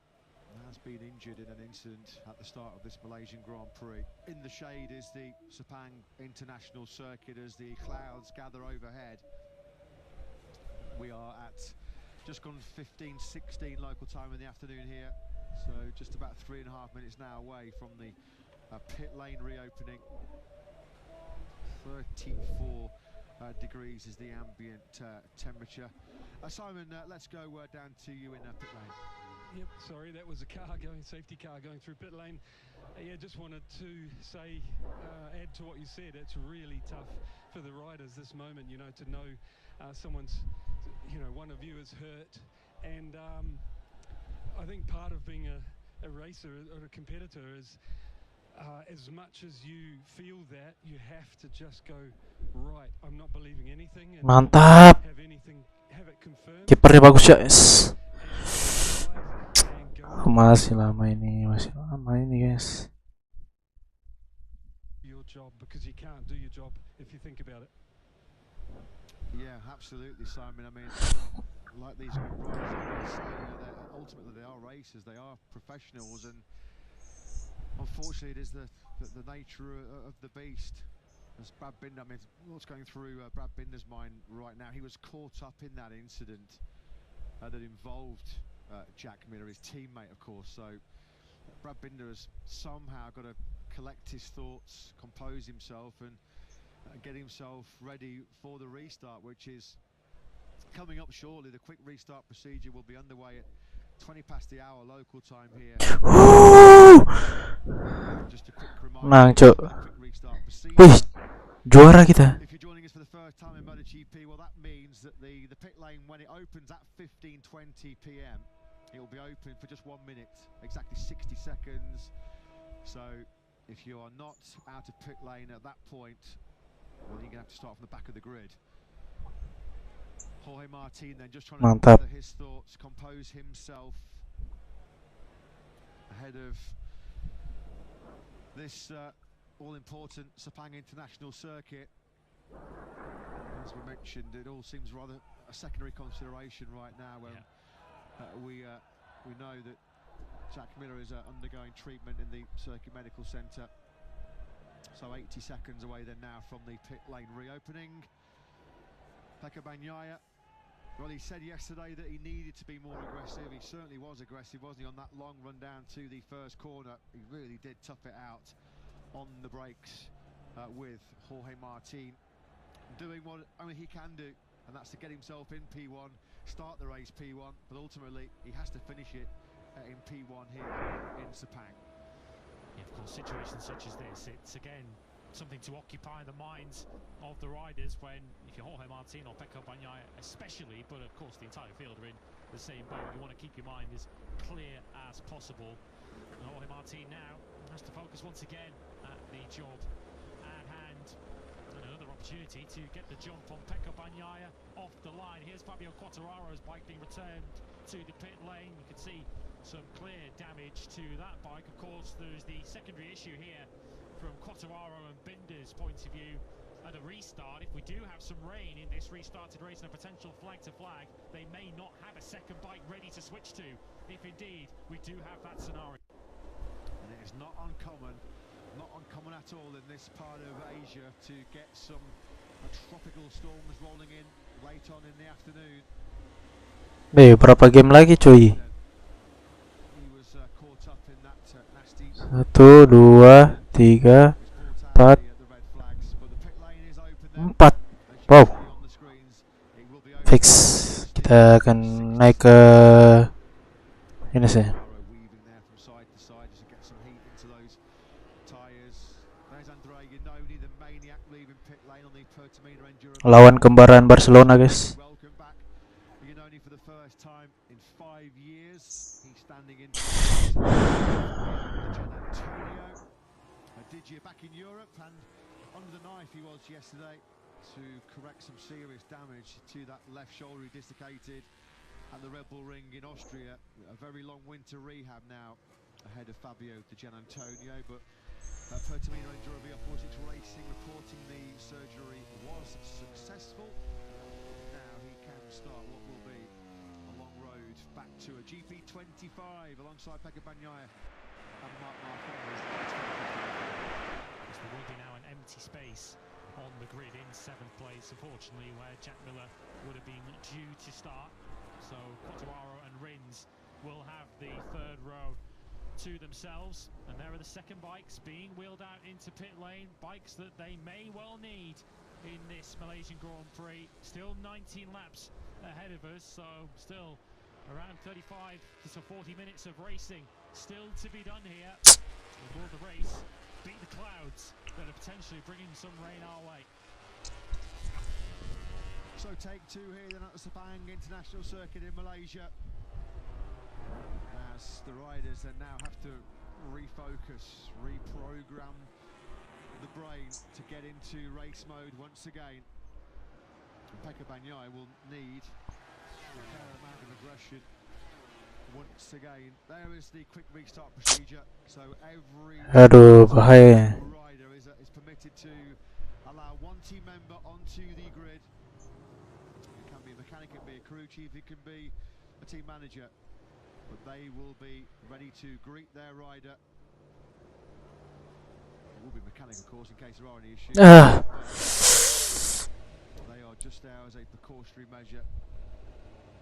has been injured in an incident at the start of this Malaysian Grand Prix. In the shade is the Sepang International Circuit as the clouds gather overhead. We are at just gone 15:16 local time in the afternoon here, so just about 3.5 minutes now away from the pit lane reopening. 34 degrees is the ambient temperature. Simon, let's go down to you in pit lane. Yep, sorry, that was a car going, safety car going through pit lane. Yeah, just wanted to say, add to what you said, it's really tough for the riders this moment, you know, to know someone's, you know, one of you is hurt. And I think part of being a racer or a competitor is as much as you feel that, you have to just go, right, I'm not believing anything. And Mantap. have it confirmed. Kipernya bagus ya, guys. Masih lama ini guys. Your job, because you can't do your job if you think about it. Yeah, absolutely, Simon. I mean, like these riders, ultimately they are racers, they are professionals, and unfortunately it is the nature of the beast. As Brad Binder, I mean, what's going through Brad Binder's mind right now? He was caught up in that incident that involved Jack Miller, his teammate, of course. So Brad Binder has somehow got to collect his thoughts, compose himself, and get himself ready for the restart, which is coming up shortly. The quick restart procedure will be underway at 20 past the hour local time here. Just a quick reminder, quick restart procedure. Juara kita. If you're joining us for the first time in MotoGP, well, that means that the pit lane, when it opens at 15:20 p.m, It will be open for just 1 minute, exactly 60 seconds. So if you are not out of pit lane at that point, well, you're going to have to start from the back of the grid. Jorge Martin then just trying to gather his thoughts, compose himself ahead of this all-important Sepang International Circuit. As we mentioned, it all seems rather a secondary consideration right now when we know that Jack Miller is undergoing treatment in the Circuit Medical Centre. So 80 seconds away then now from the pit lane reopening. Pekka Bagnaia, well, he said yesterday that he needed to be more aggressive. He certainly was aggressive, wasn't he, on that long run down to the first corner. He really did tough it out on the brakes with Jorge Martin, doing what only he can do, and that's to get himself in P1, start the race P1, but ultimately he has to finish it in P1 here in Sepang. Yeah, of course, situations such as this, it's again something to occupy the minds of the riders when, if you're Jorge Martin or Pekka Bagnaia especially, but of course the entire field are in the same boat, you want to keep your mind as clear as possible. And Jorge Martin now has to focus once again at the job at hand. And another opportunity to get the jump on Pekka Bagnaia off the line. Here's Fabio Quartararo's bike being returned to the pit lane. You can see some clear damage to that bike. Of course, there's the secondary issue here from Quartararo and Binder's point of view. At a restart, if we do have some rain in this restarted race and a potential flag to flag, they may not have a second bike ready to switch to, if indeed we do have that scenario. And it is not uncommon at all in this part of Asia to get some tropical storms rolling in late on in the afternoon. Berapa game lagi cuy? 1, 2, 3, 4, 4. Wow. Fix. Kita akan naik ke ini sih. Lawan kembaran Barcelona, guys. Back in Europe, and under the knife he was yesterday to correct some serious damage to that left shoulder he dislocated at the Red Bull Ring in Austria. A very long winter rehab now ahead of Fabio Di Giannantonio, but Pertamino Enduro Opposites Racing reporting the surgery was successful. Now he can start what will be a long road back to a GP25 alongside Pekka Bagnaia and Mark Marquez. There will be now an empty space on the grid in 7th place, unfortunately, where Jack Miller would have been due to start. So Quartararo and Rins will have the 3rd row to themselves, and there are the second bikes being wheeled out into pit lane, bikes that they may well need in this Malaysian Grand Prix. Still 19 laps ahead of us, so still around 35 to 40 minutes of racing still to be done here. Will the race beat the clouds that are potentially bringing some rain our way? So take 2 here then at the Sepang International Circuit in Malaysia, as the riders then now have to refocus, reprogram the brain to get into race mode once again. And Pekka Bagnaia will need a fair amount of aggression once again. There is the quick restart procedure, so every bahaya. rider is permitted to allow 1 team member onto the grid. It can be a mechanic, it can be a crew chief, it can be a team manager, but they will be ready to greet their rider. It will be mechanic, of course, in case there are any issues. They are just there as a precautionary measure.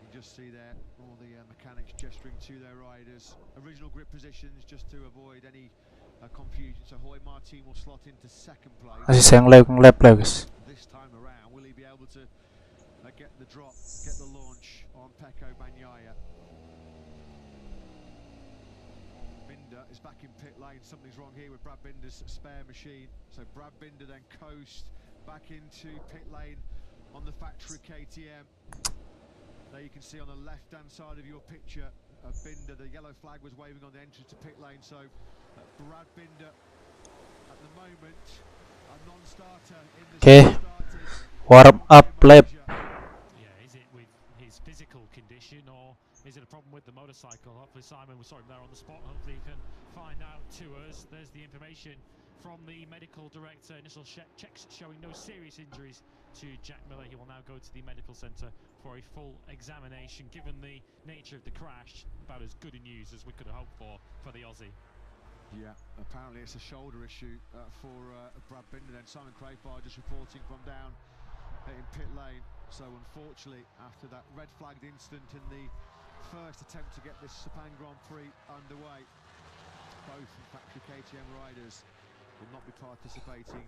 You just see there all the mechanics gesturing to their riders. Original grid positions just to avoid any confusion. So Jorge Martin will slot into 2nd place. Masih sayang lap guys. This time around, will he be able to get the drop, get the launch on Pekka Bagnaia? Binder is back in pit lane. Something's wrong here with Brad Binder's spare machine. So Brad Binder then coast back into pit lane on the factory KTM. There you can see on the left-hand side of your picture Binder. The yellow flag was waving on the entrance to pit lane, so Brad Binder at the moment a non-starter in the warm up lap. Yeah, is it with his physical condition or is it a problem with the motorcycle? Hopefully Simon was there on the spot. Hopefully he can find out to us. There's the information from the medical director. Initial checks showing no serious injuries to Jack Miller. He will now go to the medical centre for a full examination. Given the nature of the crash, about as good a news as we could have hoped for the Aussie. Yeah, apparently it's a shoulder issue for Brad Binder. Then Simon Crayford just reporting from down in pit lane. So unfortunately, after that red flagged incident in the first attempt to get this Sepang Grand Prix underway, both factory KTM riders will not be participating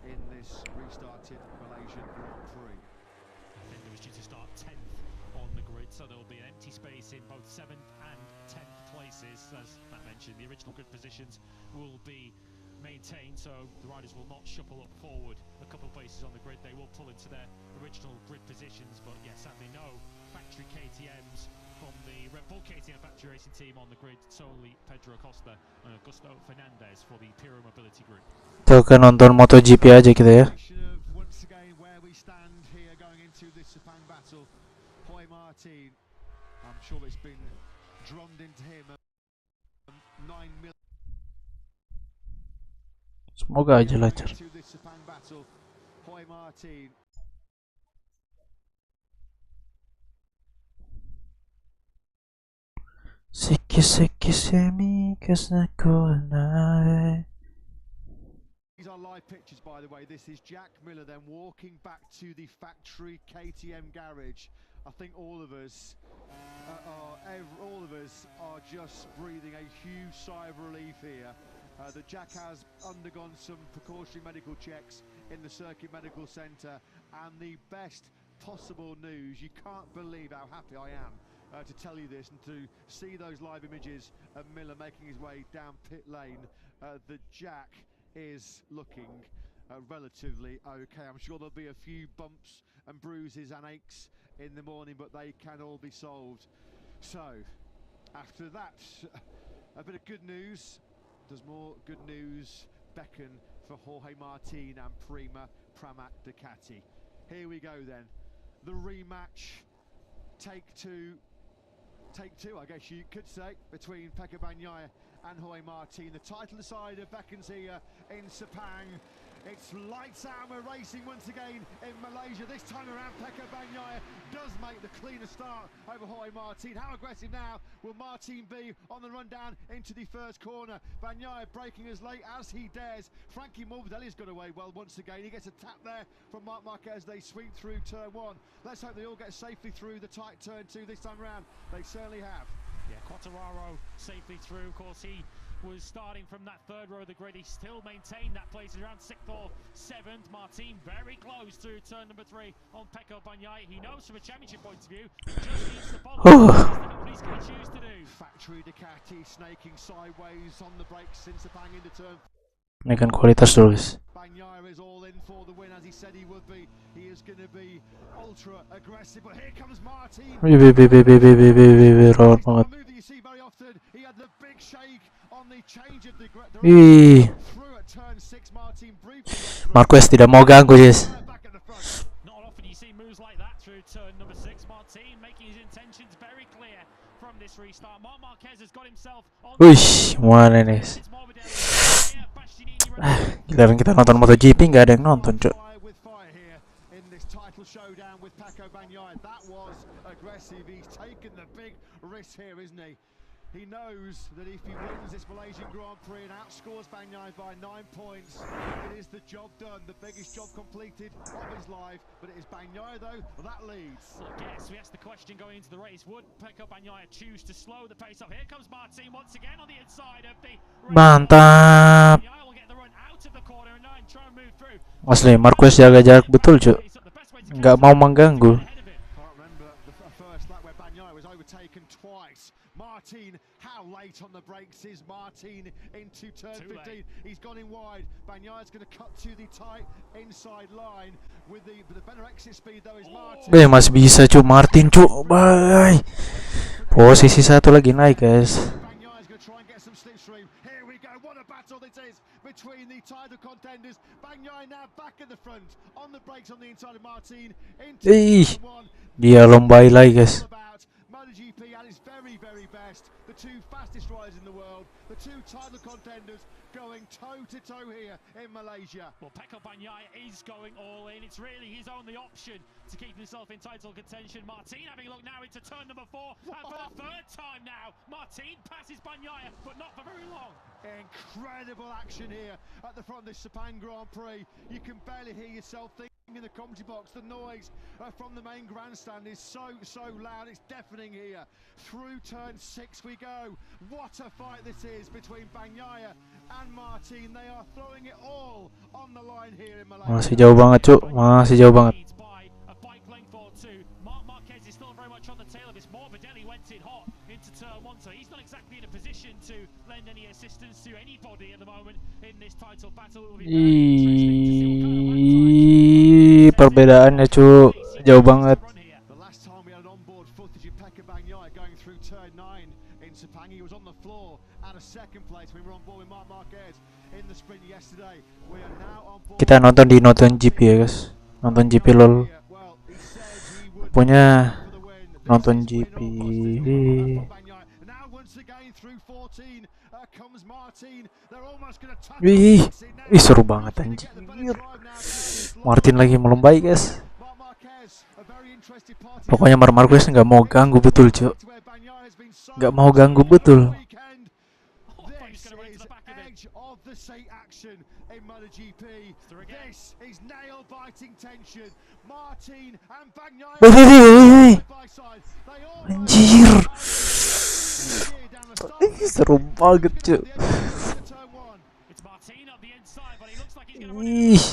in this restarted Malaysian Grand Prix. Binder was due to start 10th on the grid, so there will be an empty space in both 7th and 10th places. As Matt mentioned, the original grid positions will be maintained, so the riders will not shuffle up forward a couple of places on the grid. They will pull into their original grid positions, but yes, sadly no factory KTMs from the Red Bull KTM factory racing team on the grid. Solely Pedro Acosta and Augusto Fernandez for the Piro Mobility Group. Tuh kan nonton MotoGP aja kita ya. Once again, where we stand here going into this Sepang battle, Hoy Martin, I'm sure it's been drummed into him 9 million. Semoga aja lancar. Hoy Martin. Seki semi kesnakonai. These are live pictures, by the way. This is Jack Miller then walking back to the factory KTM garage. I think all of us are just breathing a huge sigh of relief here. That Jack has undergone some precautionary medical checks in the Circuit Medical Centre, and the best possible news. You can't believe how happy I am to tell you this and to see those live images of Miller making his way down pit lane. That Jack is looking relatively okay. I'm sure there'll be a few bumps and bruises and aches in the morning, but they can all be solved. So, after that, a bit of good news. Does more good news beckon for Jorge Martin and Prima Pramac Ducati? Here we go then. The rematch, take two, I guess you could say, between Pecco Bagnaia and Jorge Martin. The title decider beckons here in Sepang. It's lights out, we're racing once again in Malaysia. This time around, Pecco Bagnaia does make the cleaner start over Jorge Martin. How aggressive now will Martin be on the run down into the first corner? Bagnaia braking as late as he dares. Frankie Morbidelli's got away well once again. He gets a tap there from Marc Marquez. They sweep through turn one. Let's hope they all get safely through the tight turn two this time round. They certainly have. Yeah, Quartararo safely through. Of course, he was starting from that third row of the grid. He still maintained that place around 6th or 7th. Martin very close through turn number 3 on Pecco Bagnaia. He knows from a championship point of view, he just needs to follow. He's going to choose to do. Factory Ducati snaking sideways on the brakes since the bang into turn. Naikkan kualitas dulu guys. Bagnaia is all in for the win as he said he would be. He is going to be ultra aggressive, but here comes Martin. Rawat banget. You see very often. He had the big shake on the change of the through at turn 6. Martin briefly. Marquez tidak mau ganggu guys. Not often you see moves like that through turn number 6. Martin making his intentions very clear from this restart. Marc Marquez has got himself on. Wih, mana nih? Giliran kita nonton MotoGP nggak ada yang nonton, cok. In this title showdown with Pecco Bagnaia, that was aggressive. He's taken the big risk here, isn't he? He knows that if he wins this Malaysian Grand Prix and outscores Bagnaia by 9 points, it is the job done, the biggest job completed of his life. But it is Bagnaia, though, that leads. Look, yes, we asked the question going into the race, would Pecco Bagnaia choose to slow the pace up? Here comes Martin once again on the inside of the race. Mantap. Bagnaia will get the run out of the corner and try and move through. Asli, Marquez jaga jarak betul, cok. Nggak mau mengganggu. Overtaken twice. Martin, how late on the brakes is Martin into turn 15? He's gone in wide. Bagnaia's going to cut to the tight inside line with the better exit speed though is Martin. Masih bisa, cuk. Martin, cuk. Bye. Posisi satu lagi naik, guys. Ih, dia lombai lagi, guys. MotoGP at its very, very best. The two fastest riders in the world, the two title contenders going toe-to-toe here in Malaysia. Well, Pecco Bagnaia is going all in. It's really his only option to keep himself in title contention. Martin having a look now into turn number 4. And for the third time now, Martin passes Bagnaia, but not for very long. Incredible action here at the front of this Sepang Grand Prix. You can barely hear yourself thinking in the commentary box. The noise from the main grandstand is so loud, it's deafening here. Through turn 6 we go. What a fight this is between Bagnaia and Martin. They are throwing it all on the line here in Malaysia. Masih jauh banget, Cuk. Masih jauh banget. Marquez is still very much on the tail of this. Morbidelli went in hot into turn 1, so he's not exactly in a position to lend any assistance to anybody at the moment in this title battle. It will be very interesting to see what kind of Perbedaannya, Cuk, jauh banget. The last time we had an onboard footage of Pecco Bagnaia going through turn 9 in Sepang, he was on the floor at a second place. We were on board with Marc Marquez in the sprint yesterday. We are now on board. Kita nonton di GP ya, guys. Nonton GP lol. Punya nonton GP. Wih, seru banget anjir. Martin lagi melombai, guys. Pokoknya Marquez nggak mau ganggu betul, Cuk. Nggak mau ganggu betul. Anjir. Seru banget, Cuk. Ih.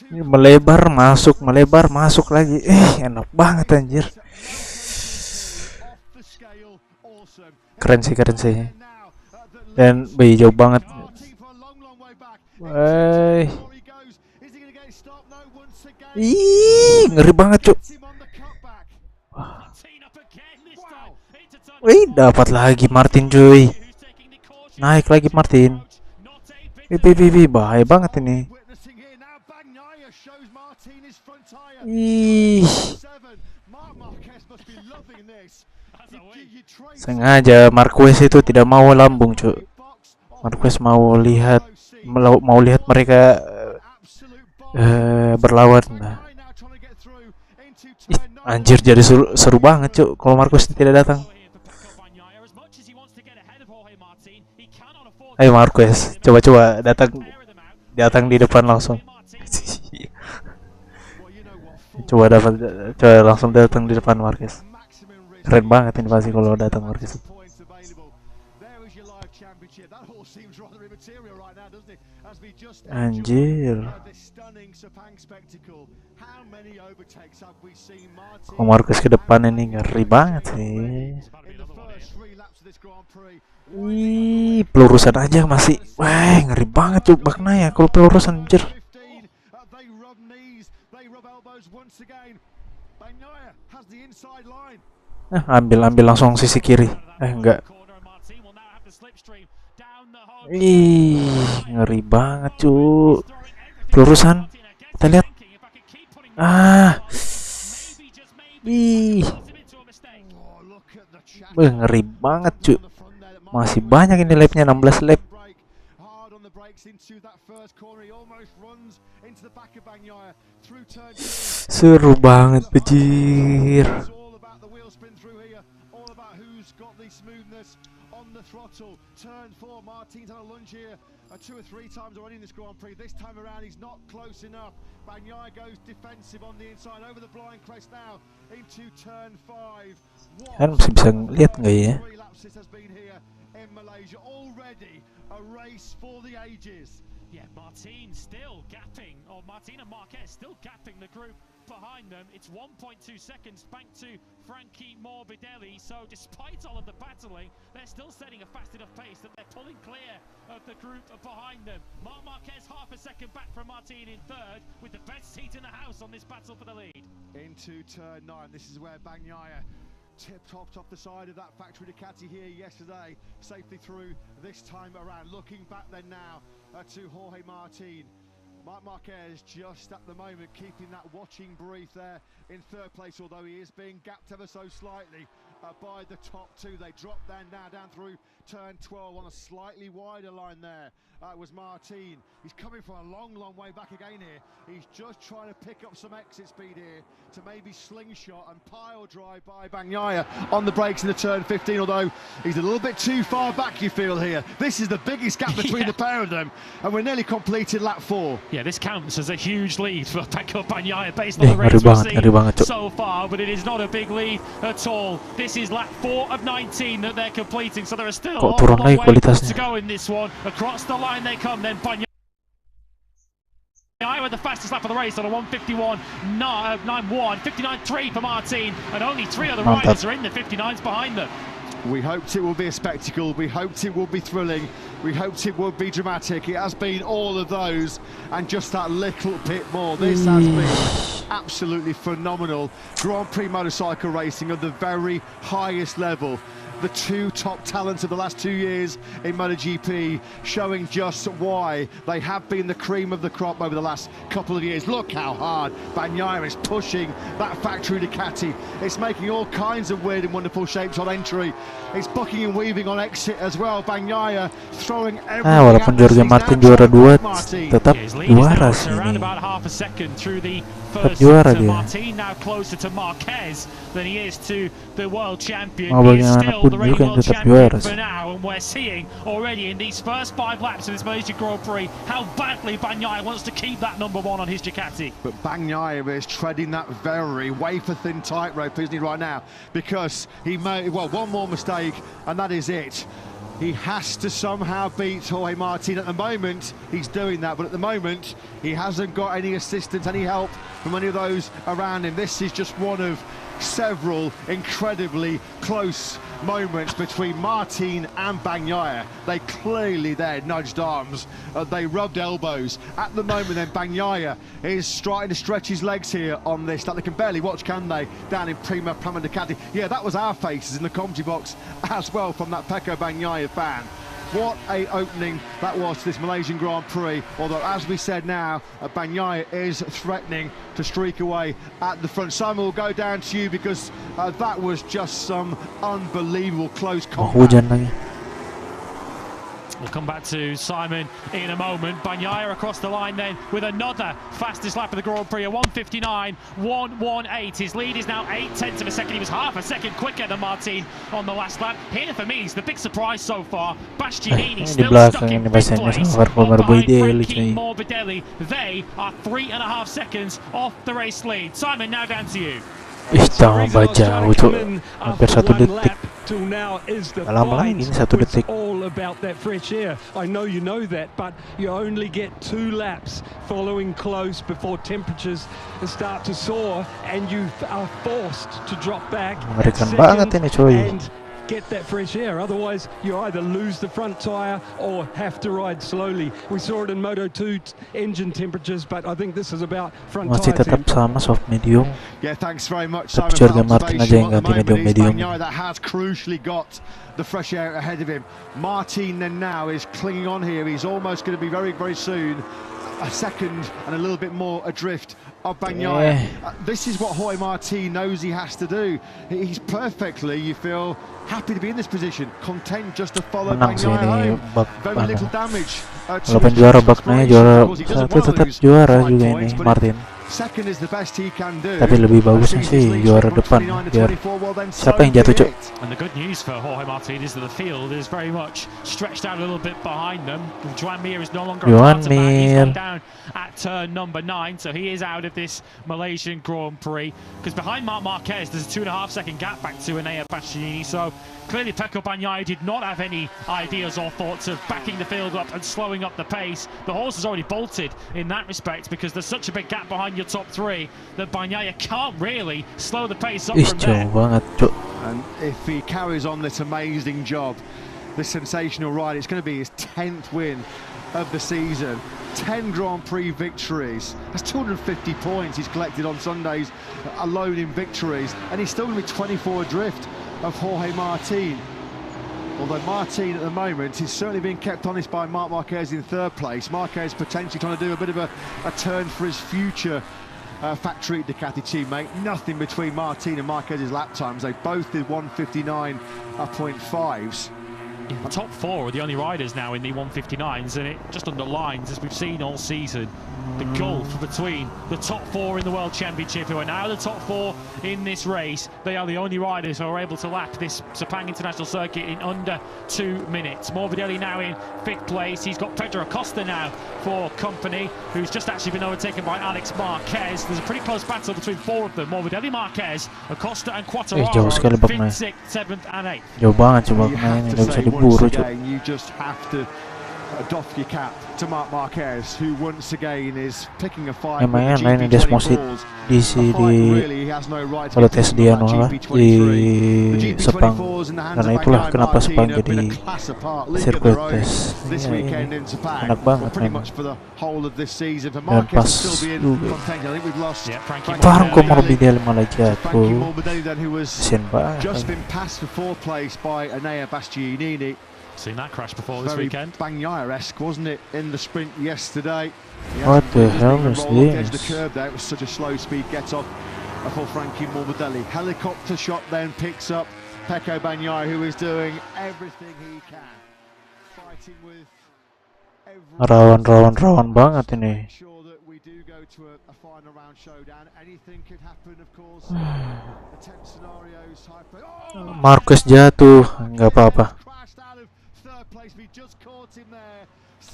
Ini melebar masuk lagi. Enak banget anjir. Keren sih. Dan jauh banget. Ngeri banget, Cuk. Dapat lagi Martin, cuy. Naik lagi Martin. Bahaya banget ini. Sengaja Marquez itu tidak mau lambung, Cuk. Marquez mau lihat mereka berlawan. Anjir, jadi seru banget, Cuk, kalau Marquez tidak datang. Ayo Marquez, coba datang di depan langsung. coba langsung datang di depan Marquez. Keren banget ini pasti kalau datang Marquez. Anjir. Kalau Marquez ke depan ini ngeri banget sih. Pelurusan aja masih. Ngeri banget, Cuk, Bagnaia kalau pelurusan, anjir. Ambil langsung sisi kiri. Enggak. Ngeri banget, Cuk. Pelurusan. Kita lihat. Ngeri banget, Cuk. Masih banyak ini lapnya, 16 lap. Seru banget, bejir. Turn 4, Martin's had a lunge here 2 or 3 times already in this Grand Prix. This time around he's not close enough. Bagnaia goes defensive on the inside over the blind crest now into turn 5. Kan masih bisa lihat nggak ya? In Malaysia already a race for the ages. Yeah, Martin still gapping, or Martin and Marquez still gapping the group behind them. It's 1.2 seconds back to Frankie Morbidelli. So despite all of the battling, they're still setting a fast enough pace that they're pulling clear of the group behind them. Marc Marquez half a second back from Martin in third, with the best seat in the house on this battle for the lead. Into turn 9, this is where Bagnaia tip-topped off the side of that factory Ducati here yesterday, safely through this time around. Looking back then now to Jorge Martin. Marc Marquez just at the moment keeping that watching brief there in third place, although he is being gapped ever so slightly by the top two. They drop then now down through turn 12 on a slightly wider line there. Was Martin. He's coming from a long way back again here. He's just trying to pick up some exit speed here to maybe slingshot and pile drive by Bagnaia on the brakes in the turn 15, although he's a little bit too far back, you feel here. This is the biggest gap between the pair of them, and we're nearly completed lap 4. Yeah, this counts as a huge lead for Pecco Bagnaia based on the race we've seen so far, but it is not a big lead at all. This is lap 4 of 19 that they're completing, so there are still a long way to go in this one. Across the line they come, then Bagnaia with the fastest lap of the race on a 1:51.91, 59.3 for Martin, and only 3 other riders are in the 59s behind them. We hoped it would be a spectacle, we hoped it would be thrilling, we hoped it would be dramatic. It has been all of those and just that little bit more. This has been absolutely phenomenal Grand Prix motorcycle racing of the very highest level. The 2 top talents of the last 2 years in MotoGP, showing just why they have been the cream of the crop over the last couple of years. Look how hard Bagnaia is pushing that factory Ducati. It's making all kinds of weird and wonderful shapes on entry. It's bucking and weaving on exit as well. Bagnaia throwing everything. Walaupun Jorge Martin juara 2, tetap juara sih ini. Tetap juara dia. Martin now closer to Marquez than he is to the world champion. Mau bagaimanapun juga yang tetap juara sih. For now, and we're seeing already in these first 5 laps of this Malaysian Grand Prix how badly Bagnaia wants to keep that number 1 on his Ducati. But Bagnaia is treading that very wafer-thin tightrope, isn't he, right now? Because he made, well, one more mistake, and that is it. He has to somehow beat Jorge Martin. At the moment, he's doing that, but at the moment, he hasn't got any assistance, any help from any of those around him. This is just one of several incredibly close moments between Martin and Bagnaia. They clearly there nudged arms, they rubbed elbows. At the moment then Bagnaia is starting to stretch his legs here on this, that they can barely watch, can they, down in Prima Prama Ducati. Yeah, that was our faces in the commentary box as well from that Pecco Bagnaia fan. What a opening that was to this Malaysian Grand Prix, although as we said now, Bagnaia is threatening to streak away at the front. Simon, will go down to you because that was just some unbelievable close combat. We'll come back to Simon in a moment. Bagnaia across the line then with another fastest lap of the Grand Prix, a 1:59.118. His lead is now 0.8 of a second. He was half a second quicker than Martin on the last lap. Here for me is the big surprise so far. Bastianini still stuck in 5th place. Frankie Morbidelli. They are 3.5 seconds off the race lead. Simon, now down to you. Tambah jauh tuh, hampir 1 detik. Dalam lain ini 1 detik. All about that fresh air. I know you know that, but you only get 2 laps following close before temperatures start to soar, and you are forced to drop back Mengerikan banget ini coy. And get that fresh air. Otherwise, you either lose the front tyre or have to ride slowly. We saw it in Moto2 engine temperatures, but I think this is about front tyre. Masih tetap sama soft medium. Yeah, thanks very much, Simon. Jorge Martin aja yang ganti medium. That has crucially got the fresh air ahead of him. Martin then now is clinging on here. He's almost going to be very soon a second and a little bit more adrift of Bagnaia. This is what Jorge Martin knows he has to do. He's perfectly, you feel, happy to be in this position, content just to follow Bagnaia home. Very little damage. Walaupun juara Bagnaia juara 1 tetap juara juga ini Martin. Second is the best he can do. Tapi lebih bagusnya sih juara depan biar siapa yang jatuh, Cok. And the good news for Jorge Martin is that the field is very much stretched out a little bit behind them. Joan Mir is no longer a part of that. He's gone down at turn number 9, so he is out of this Malaysian Grand Prix. Because behind Marc Marquez, there's a 2.5 second gap back to Enea Bastianini, so Clearly Pecco Bagnaia did not have any ideas or thoughts of backing the field up and slowing up the pace. The horse has already bolted in that respect because there's such a big gap behind your top three that Bagnaia can't really slow the pace up from there. And if he carries on this amazing job, this sensational ride, it's going to be his 10th win of the season. 10 Grand Prix victories. That's 250 points he's collected on Sundays alone in victories, and he's still going to be 24 adrift of Jorge Martin. Although Martin at the moment is certainly being kept honest by Marc Marquez in third place. Marquez potentially trying to do a bit of a turn for his future factory Ducati teammate. Nothing between Martin and Marquez's lap times. They both did 159.5s. The top four are the only riders now in the 159s, and it just underlines, as we've seen all season, the gulf between the top four in the World Championship, who are now the top four in this race. They are the only riders who are able to lap this Sepang International Circuit in under 2 minutes. Morbidelli now in 5th place. He's got Pedro Acosta now for company, who's just actually been overtaken by Alex Marquez. There's a pretty close battle between four of them. Morbidelli, Marquez, Acosta and Quartararo, 5th, 6th, 7th and 8th. Jauh banget coba ini, nggak bisa diburu cuy. You just have to doff your cap to Marc Marquez, who once again is picking a fight. Lumayan lah ini Desmosid di kalau tes dia lah di Sepang, karena itulah kenapa Sepang jadi sirkuit tes. Ya, enak banget memang. Dan pas juga. Franco Morbidelli malah jatuh. Kasian banget. Seen that crash before this weekend. Bagnaia-esque, wasn't it, in the sprint yesterday? What the hell is this? The curve there, it was such a slow speed get off for Frankie Morbidelli. Helicopter shot then picks up Pecco Bagnaia, who is doing everything he can, fighting with rawan banget ini. sure that we do go to a final round showdown. Anything could happen, of course. The 10 scenarios. Marquez jatuh, nggak apa-apa.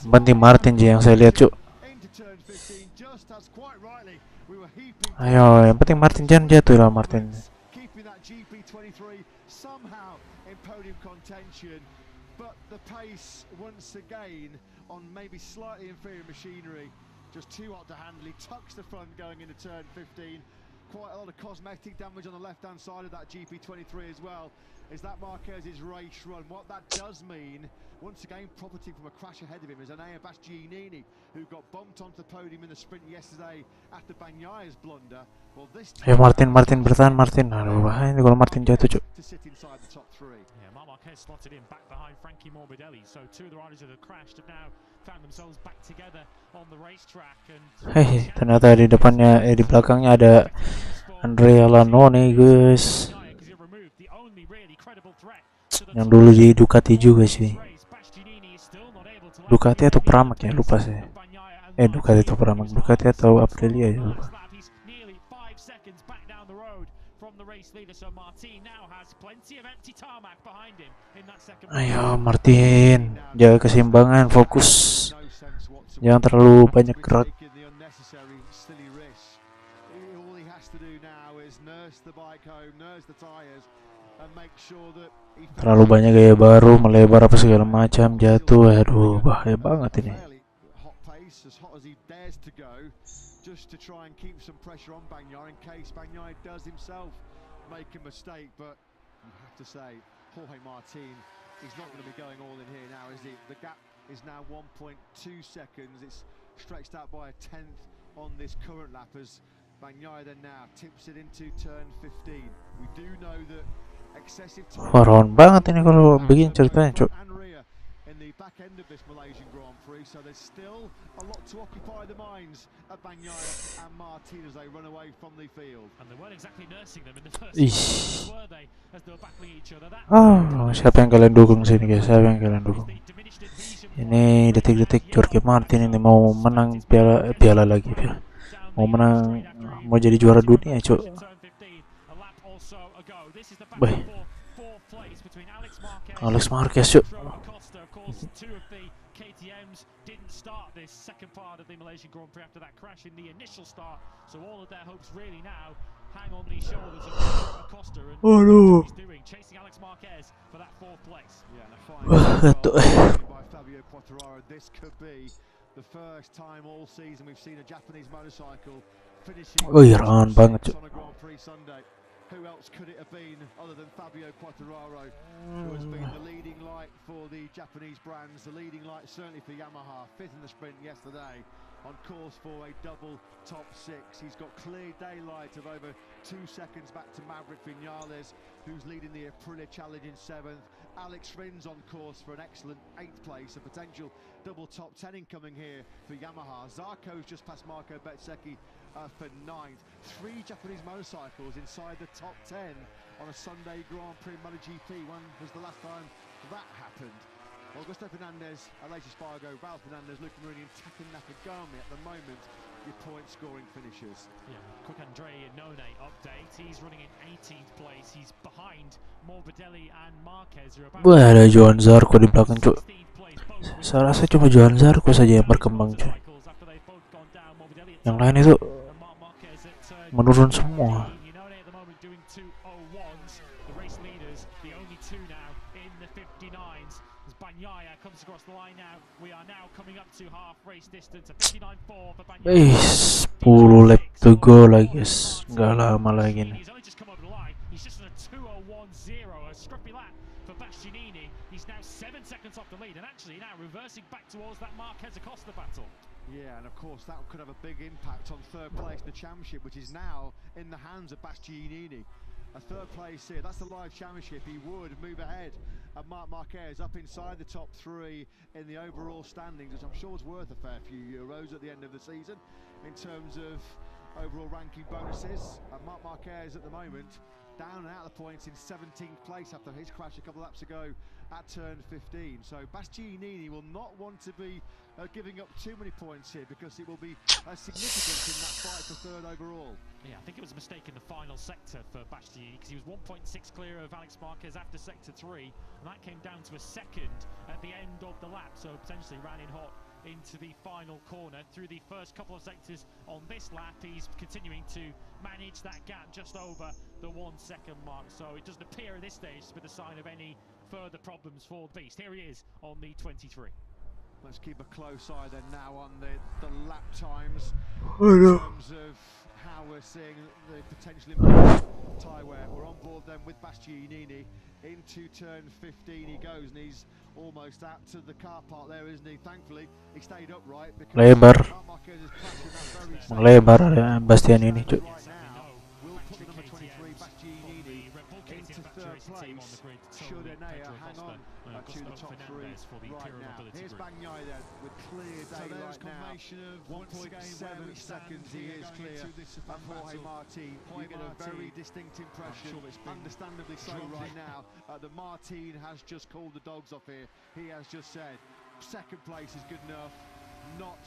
Penting Martin yang saya lihat cuk. Ayo, yang penting Martin jangan jatuh lah Martin. Quite a lot of cosmetic damage on the left-hand side of that GP23 as well. Is that Marquez's race run? What that does mean, once again, profiting from a crash ahead of him, is Enea Bastianini, who got bumped onto the podium in the sprint yesterday after Bagnaia's blunder. Well, this Ayo Martin bertahan Martin. Aduh bahaya kalau Martin jatuh cuk. to sit inside the top three. Yeah, Marc Marquez slotted in back behind Frankie Morbidelli. So two of the riders that have crashed have now found themselves back together on the racetrack. And Ternyata di depannya, di belakangnya ada Andrea Lanone guys. Yang dulu di Ducati juga sih. Ducati atau Pramac ya, lupa saya. Ducati atau Pramac, Ducati atau Aprilia ya, lupa. Ayo Martin, jaga keseimbangan, fokus. Jangan terlalu banyak gerak. Terlalu banyak gaya baru, melebar apa segala macam, jatuh. Aduh, bahaya banget ini. Just to try and keep some pressure on Bagnaia in case Bagnaia does himself make a mistake, but you have to say Jorge Martin is not going to be going all in here now, is he? The gap is now 1.2 seconds. It's stretched out by a tenth on this current lap as Bagnaia then now tips it into turn 15. We do know that excessive time Rawan banget ini kalau begini ceritanya, cuk. in the back end of this Malaysian Grand Prix, so there's still a lot to occupy the minds of Bagnaia and Martin as they run away from the field. And they weren't exactly nursing them in the first Ish. were they, as they were battling each other. Siapa yang kalian dukung sini guys? Siapa yang kalian dukung? Ini detik-detik Jorge Martin ini mau menang piala lagi ya. Mau menang, mau jadi juara dunia, cuk. Baik. Alex Marquez, cuk. Two of the KTMs didn't start this second part of the Malaysian Grand Prix after that crash in the initial start, so all of their hopes really now hang on the shoulders of Acosta and Aduh. he's doing, chasing Alex Marquez for that 4th place. Yeah, and a fine by Fabio Quartararo. This could be the first time all season we've seen a Japanese motorcycle finishing Iran banget on a Grand Prix Sunday. Who else could it have been other than Fabio Quartararo, who has been the leading light for the Japanese brands, the leading light certainly for Yamaha, 5th in the sprint yesterday, on course for a double top 6. He's got clear daylight of over 2 seconds back to Maverick Vinales, who's leading the Aprilia Challenge in 7th. Alex Rins on course for an excellent 8th place, a potential double top 10 incoming here for Yamaha. Zarco's just past Marco Bezzecchi for 9th. 3 Japanese motorcycles inside the top 10 on a Sunday Grand Prix MotoGP. When was the last time that happened? Augusto Fernandez, Aleix Espargo, Ralph Fernandez, Luca Marini and Taka Nakagami at the moment, your point scoring finishers. Yeah, quick Andre None update. He's running in 18th place. He's behind Morbidelli and Marquez. Wah, ada Johan Zarco di belakang, cuk. Saya rasa cuma Johan Zarco saja yang berkembang, cuk. Yang lain itu menurun semua. Comes across the line now. We are now coming up to half race distance. 59.4 for 10 lap to go lagi, guys. Nggak lama lagi nih. He's only just come over the line. He's just on a 2:01.0, a scruffy lap for Bastianini. He's now 7 seconds off the lead, and actually now reversing back towards that Marquez Acosta battle. Yeah, and of course that could have a big impact on 3rd place in the championship, which is now in the hands of Bastianini. A 3rd place here, that's the live championship. He would move ahead of Marc Marquez up inside the top 3 in the overall standings, which I'm sure is worth a fair few euros at the end of the season in terms of overall ranking bonuses. Marc Marquez at the moment down and out of the points in 17th place after his crash a couple of laps ago at turn 15. So Bastianini will not want to be giving up too many points here, because it will be significant in that fight for 3rd overall. Yeah, I think it was a mistake in the final sector for Bastianini, because he was 1.6 clear of Alex Marquez after sector 3, and that came down to a second at the end of the lap, so potentially ran in hot into the final corner. Through the first couple of sectors on this lap, he's continuing to manage that gap just over the 1 second mark, so it doesn't appear at this stage to be the sign of any further problems for the Beast. Here he is on the 23. Let's keep a close eye then now on the lap times in terms of how we're seeing the potential impact tyre wear. We're on board then with Bastianini. Into turn 15 he goes, and he's almost out to the car park there, isn't he? Thankfully he stayed upright because lebar Bastianini, cuk. We'll put the number 23 Bastianini into 3rd place. Should Enea hang on to the top 3 right now. Here's Bagnaia then with clear daylight now. 1.7 seconds he is clear of Jorge Martin. You get a very distinct impression, understandably so right now, that Martin has just called the dogs off here. He has just said 2nd place is good enough, not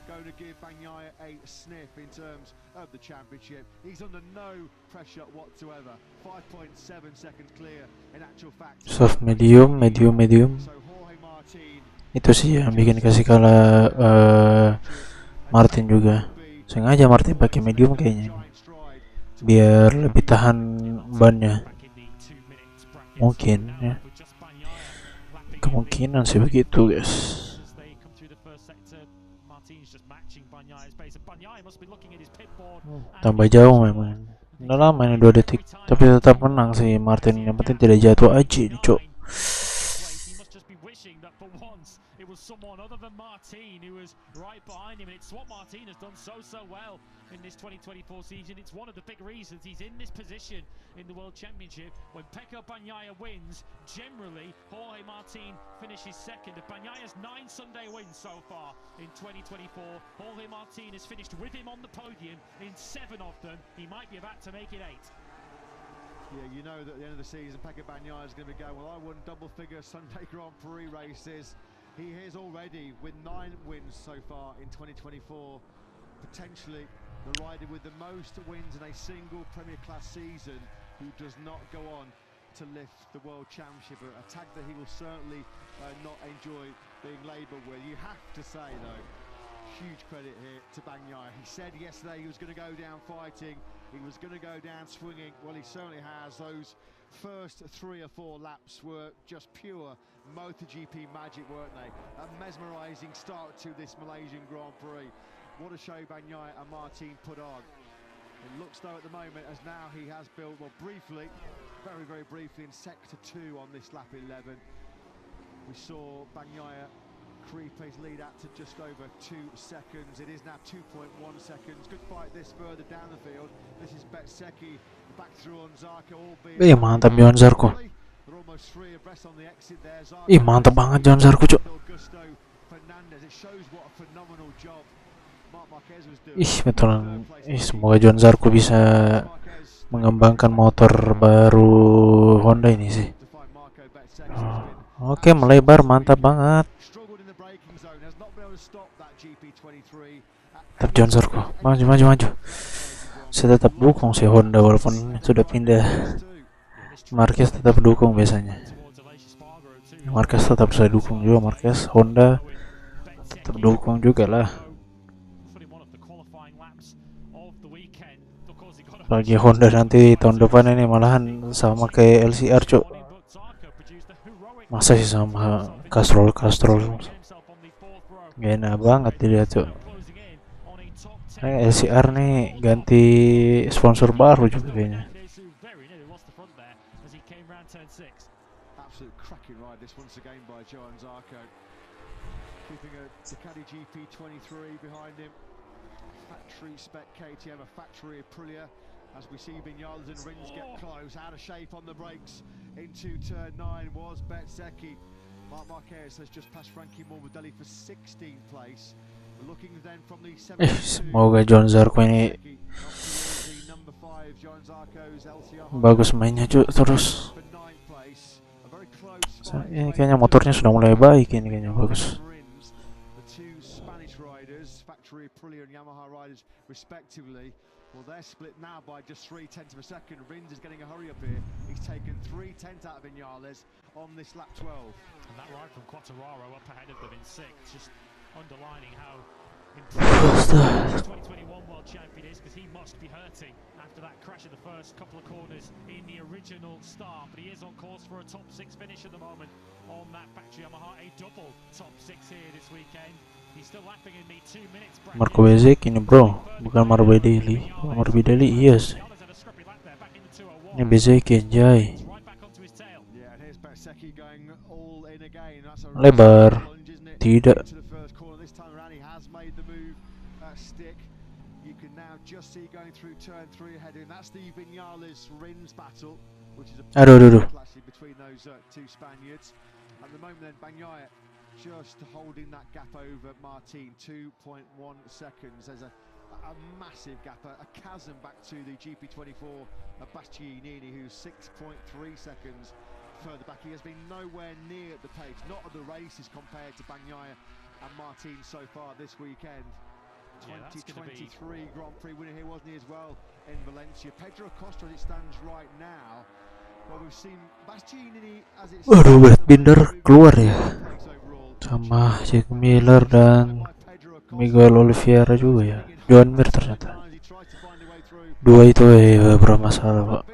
going to give Bagnaia a sniff in terms of the championship. He's under no pressure whatsoever. 5.7 seconds clear in actual fact. Soft medium. So Jorge Martin, Itu sih yang bikin kasih kalah Martin juga. Sengaja Martin pakai medium kayaknya, biar lebih tahan bannya. Mungkin ya. Kemungkinan sih begitu, guys. Tambah jauh memang. Udah lama ini 2 detik, tapi tetap menang sih Martin. Yang penting tidak jatuh aja nih, cok. It was someone other than Martin who was right behind him, and it's what Martin has done so well in this 2024 season. It's one of the big reasons he's in this position in the World Championship. When Pecco Bagnaia wins, generally Jorge Martin finishes 2nd. Bagnaia has 9 Sunday wins so far in 2024. Jorge Martin has finished with him on the podium in 7 of them. He might be about to make it 8. Yeah, you know that at the end of the season, Pecco Bagnaia is going to be going, well, I won double-figure Sunday Grand Prix races. He is already with 9 wins so far in 2024. Potentially the rider with the most wins in a single Premier Class season who does not go on to lift the World Championship. A tag that he will certainly not enjoy being labelled with. You have to say, though, huge credit here to Bagnaia. He said yesterday he was going to go down fighting, he was going to go down swinging. Well, he certainly has. Those first 3 or 4 laps were just pure MotoGP magic, weren't they? A mesmerising start to this Malaysian Grand Prix. What a show Bagnaia and Martin put on. It looks though at the moment as now he has built, well, briefly, very, very briefly in sector 2 on this lap 11. We saw Bagnaia creep his lead out to just over 2 seconds. It is now 2.1 seconds. Good fight this further down the field. This is Betseki back through on Zarco. Mantap Johan Zarco. Mantap banget Johan Zarco, Cuk. Betul. Semoga Johan Zarco bisa mengembangkan motor baru Honda ini sih. Oke, melebar, mantap banget. Tetap Johan Zarco, maju. Saya tetap dukung si Honda walaupun sudah pindah. Marquez tetap dukung biasanya. Marquez tetap saya dukung juga, Marquez. Honda tetap dukung juga lah. Apalagi Honda nanti tahun depan ini malahan sama kayak LCR, Cuk. Masa sih sama Castrol gak enak banget dilihat, Cuk. LCR nih ganti sponsor baru juga kayaknya. Absolute cracking ride this once again by Johan Zarco, keeping a Ducati GP23 behind him. Factory spec KTM, a factory Aprilia. As we see Vinales and Rins get close, out of shape on the brakes into turn 9 was Betseki. Marc Marquez has just passed Frankie Morbidelli for 16th place. Looking then from the semoga Johan Zarco ini bagus mainnya, Cuk, terus. Ini kayaknya motornya sudah mulai baik, ini kayaknya bagus. Well, they're split now by just 0.3 of a second. Rins is getting a hurry up here. He's taken 3/10 out of Vinales on this lap 12. And that ride from Quartararo up ahead of them in 6th, just underlining how impressive 2021 world champion is, because he must be hurting after that crash in the first couple of corners in the original start. But he is on course for a top 6 finish at the moment on that factory Yamaha, a double top 6 here this weekend. He's still lapping in the 2 minutes bracket. Marco Bezek ini, bro, bukan Morbidelli. Morbidelli iya sih. Ini Bezek anjay. Lebar. Tidak. You can now just see going through turn 3 ahead, and that's the Vinales Rins battle, which is a classic between those 2 Spaniards. At the moment then Bagnaia just holding that gap over Martin, 2.1 seconds. There's a massive gap, a chasm back to the GP24 Bastianini, who's 6.3 seconds further back. He has been nowhere near the pace, not at the races compared to Bagnaia and Martin so far this weekend. 2023 Grand Prix winner here, wasn't he, as well, in Valencia. Pedro Acosta as it stands right now. Well, we've seen Bastianini as it stands. Waduh, Brad Binder keluar ya. Sama Jack Miller dan Miguel Oliveira juga ya. Joan Mir ternyata. 2 itu bermasalah, Pak.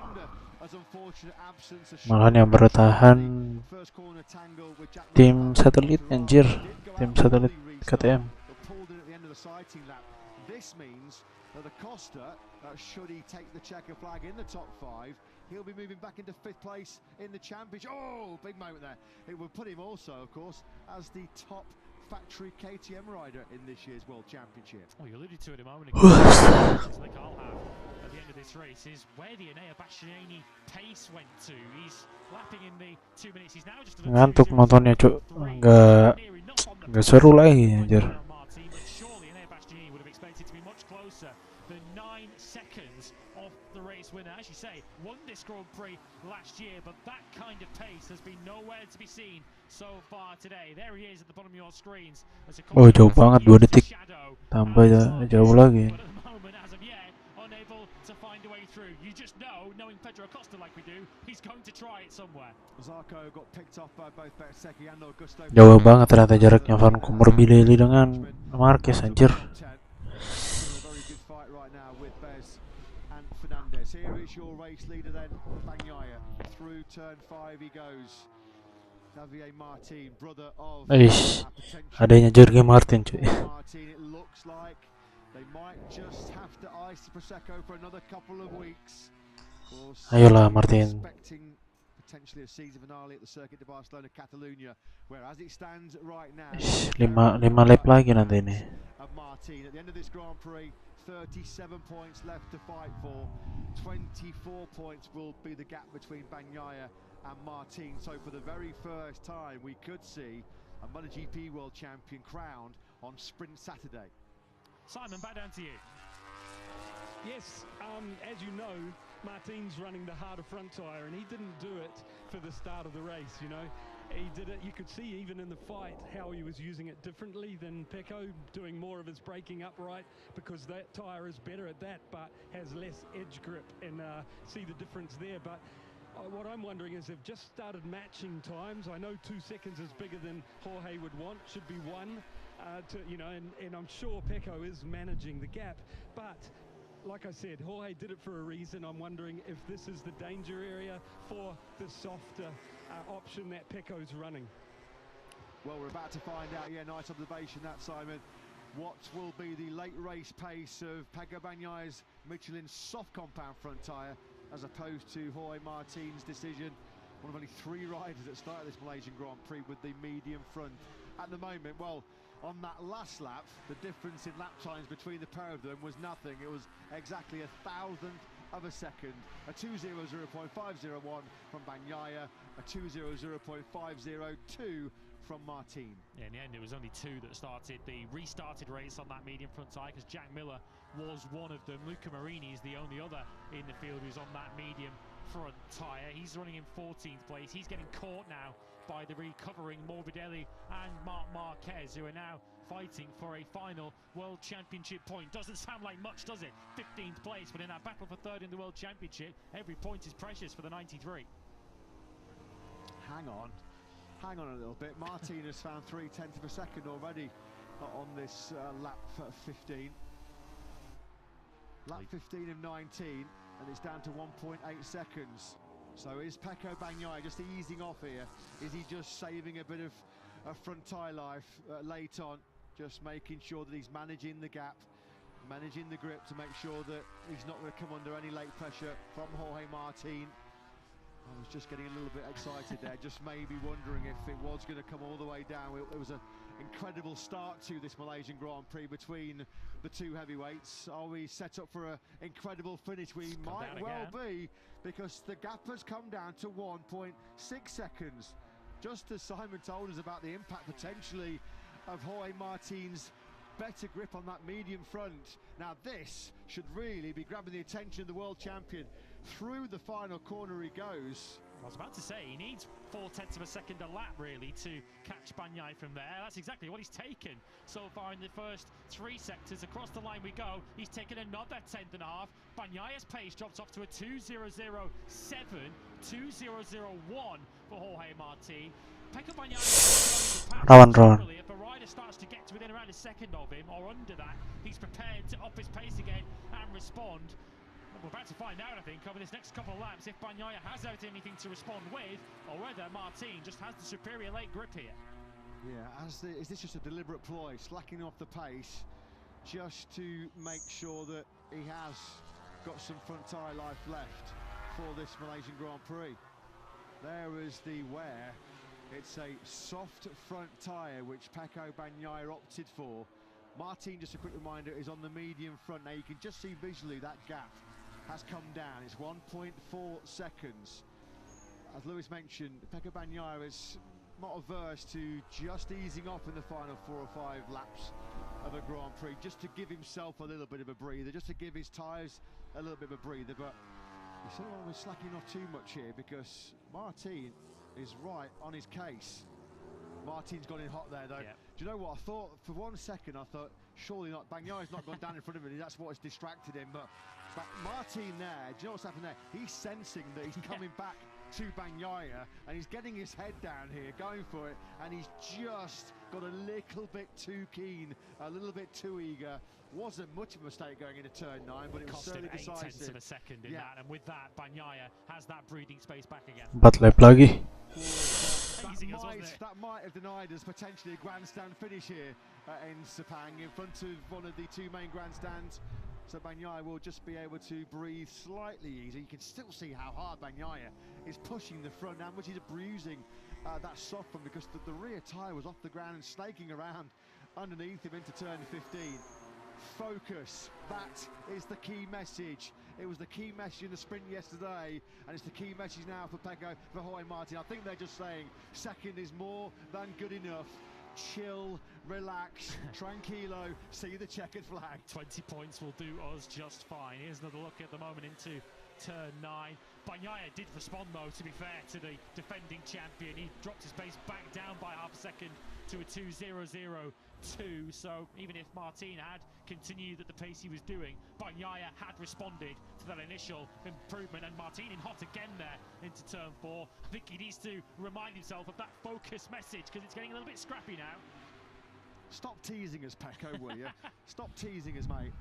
Malahan yang bertahan tim satelit, anjir. Tim satelit KTM. This means that Acosta, should he take the checker flag in the top 5, he'll be moving back into 5th place in the championship. Oh, big moment there. It will put him also, of course, as the top factory KTM rider in this year's World Championship. Oh, you alluded to it a moment ago. Like I'll have at the end of this race is where the Enea Bastianini pace went to. He's lapping in the 2 minutes. He's now just ngantuk nontonnya, Cuk. Enggak seru lagi anjir. The 9 seconds of the race winner, as you say, won this Grand Prix last year, but that kind of pace has been nowhere to be seen so far today. There he is at the bottom of your screens. Oh, jauh banget, 2 detik. Tambah jauh lagi. unable to find a way through. You just know, knowing Pedro Acosta like we do, he's going to try it somewhere. Zarco got picked off by both Bersecki and Augusto. Jauh banget ternyata jaraknya Van Morbidelli dengan Marquez, anjir. Very good fight right now with Bez and Fernandez. Here is your race leader then, Bagnaia. Through turn 5 he goes. Javier Martin, brother of adanya Jorge Martin, cuy. Martin, it looks like they might just have to ice the Prosecco for another couple of weeks. Ayolah Martin. Expecting potentially a season finale at the Circuit de Barcelona, Catalunya, where as it stands right now, 5 lap lagi nanti ini. Of Martin at the end of this Grand Prix, 37 points left to fight for. 24 points will be the gap between Bagnaia and Martin. So for the very first time, we could see a MotoGP World Champion crowned on Sprint Saturday. Simon, back down to you. Yes, as you know, Martin's running the harder front tyre, and he didn't do it for the start of the race, you know. He did it, you could see even in the fight how he was using it differently than Pecco, doing more of his braking upright, because that tyre is better at that, but has less edge grip, and see the difference there. But what I'm wondering is they've just started matching times. I know 2 seconds is bigger than Jorge would want, should be 1, you know, and I'm sure Pecco is managing the gap, but like I said, Jorge did it for a reason. I'm wondering if this is the danger area for the softer option that Pecco's running. Well, we're about to find out. Yeah, nice observation that, Simon. What will be the late race pace of Pecco Bagnaia's Michelin soft compound front tyre as opposed to Jorge Martin's decision? One of only 3 riders that started this Malaysian Grand Prix with the medium front. At the moment, well, on that last lap, the difference in lap times between the pair of them was nothing. It was exactly 1,000th of a second. A 2:00.501 from Bagnaia, a 2:00.502 from Martin. Yeah, in the end, it was only 2 that started the restarted race on that medium front tyre, because Jack Miller was one of them. Luca Marini is the only other in the field who's on that medium front tyre. He's running in 14th place. He's getting caught now by the recovering Morbidelli and Marc Marquez, who are now fighting for a final World Championship point. Doesn't sound like much, does it? 15th place, but in that battle for 3rd in the World Championship, every point is precious for the 93. Hang on a little bit. Martin has found 0.3 of a second already on this lap 15. Lap 15 of 19, and it's down to 1.8 seconds. So is Pecco Bagnaia just easing off here? Is he just saving a bit of front tyre life late on? Just making sure that he's managing the gap, managing the grip to make sure that he's not going to come under any late pressure from Jorge Martin. I was just getting a little bit excited there, just maybe wondering if it was going to come all the way down. It was an incredible start to this Malaysian Grand Prix between the 2 heavyweights. Are we set up for an incredible finish? We might well be, because the gap has come down to 1.6 seconds. Just as Simon told us about the impact potentially of Jorge Martin's better grip on that medium front. Now this should really be grabbing the attention of the world champion. Through the final corner he goes. I was about to say, he needs 0.4 of a second a lap, really, to catch Bagnaia from there. That's exactly what he's taken so far in the first 3 sectors. Across the line we go. He's taken another 10th and a half. Bagnaia's pace drops off to a 2:007, 2:001 for Jorge Martin. Pecco Bagnaia if a rider starts to get to within around a second of him or under that, he's prepared to up his pace again and respond. We're about to find out, I think, over this next couple of laps, if Bagnaia has anything to respond with, or whether Martin just has the superior late grip here. Yeah, is this just a deliberate ploy, slacking off the pace, just to make sure that he has got some front tyre life left for this Malaysian Grand Prix? There is the wear. It's a soft front tyre, which Pecco Bagnaia opted for. Martin, just a quick reminder, is on the medium front. Now you can just see visually that gap has come down. It's 1.4 seconds. As Lewis mentioned, Pecco Bagnaia is not averse to just easing off in the final 4 or 5 laps of a Grand Prix, just to give himself a little bit of a breather, just to give his tyres a little bit of a breather. But you said, well, we're slacking off too much here, because Martin is right on his case. Martin's gone in hot there, though. Yeah. Do you know what? I thought, for 1 second, I thought, surely not. Bagnaia's not gone down in front of him. That's what has distracted him. But But Martin there, do you know what's happening there? He's sensing that he's coming back to Bagnaia, and he's getting his head down here, going for it, and he's just got a little bit too keen, a little bit too eager. Wasn't much of a mistake going into turn 9, but it was certainly decisive. 0.8 of a second in that, and with that, Bagnaia has that breathing space back again. But lap lagi. That might have denied us potentially a grandstand finish here in Sepang in front of one of the two main grandstands. So Bagnaia will just be able to breathe slightly easier. You can still see how hard Bagnaia is pushing the front end, which is bruising that soft one, because the rear tyre was off the ground and snaking around underneath him into turn 15. Focus, that is the key message. It was the key message in the sprint yesterday, and it's the key message now for Jorge Martin. I think they're just saying second is more than good enough. Chill, relax, tranquilo, see the checkered flag. 20 points will do us just fine. Here's another look at the moment into turn 9. Bagnaia did respond though, to be fair to the defending champion. He dropped his pace back down by half a second to a 2.002. So even if Martin had continued at the pace he was doing, Bagnaia had responded to that initial improvement, and Martin in hot again there into turn 4. I think he needs to remind himself of that focus message, because it's getting a little bit scrappy now. Stop teasing us, Pecco, will you? Stop teasing us, mate.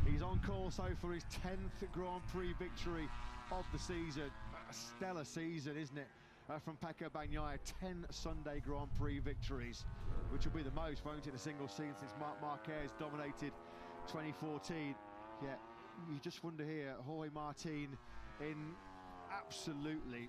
He's on course so for his 10th Grand Prix victory of the season. A stellar season, isn't it? From Pecco Bagnaia, 10 Sunday Grand Prix victories, which will be the most, won't it, in a single season since Marc Marquez dominated 2014. Yeah, you just wonder here, Jorge Martin in absolutely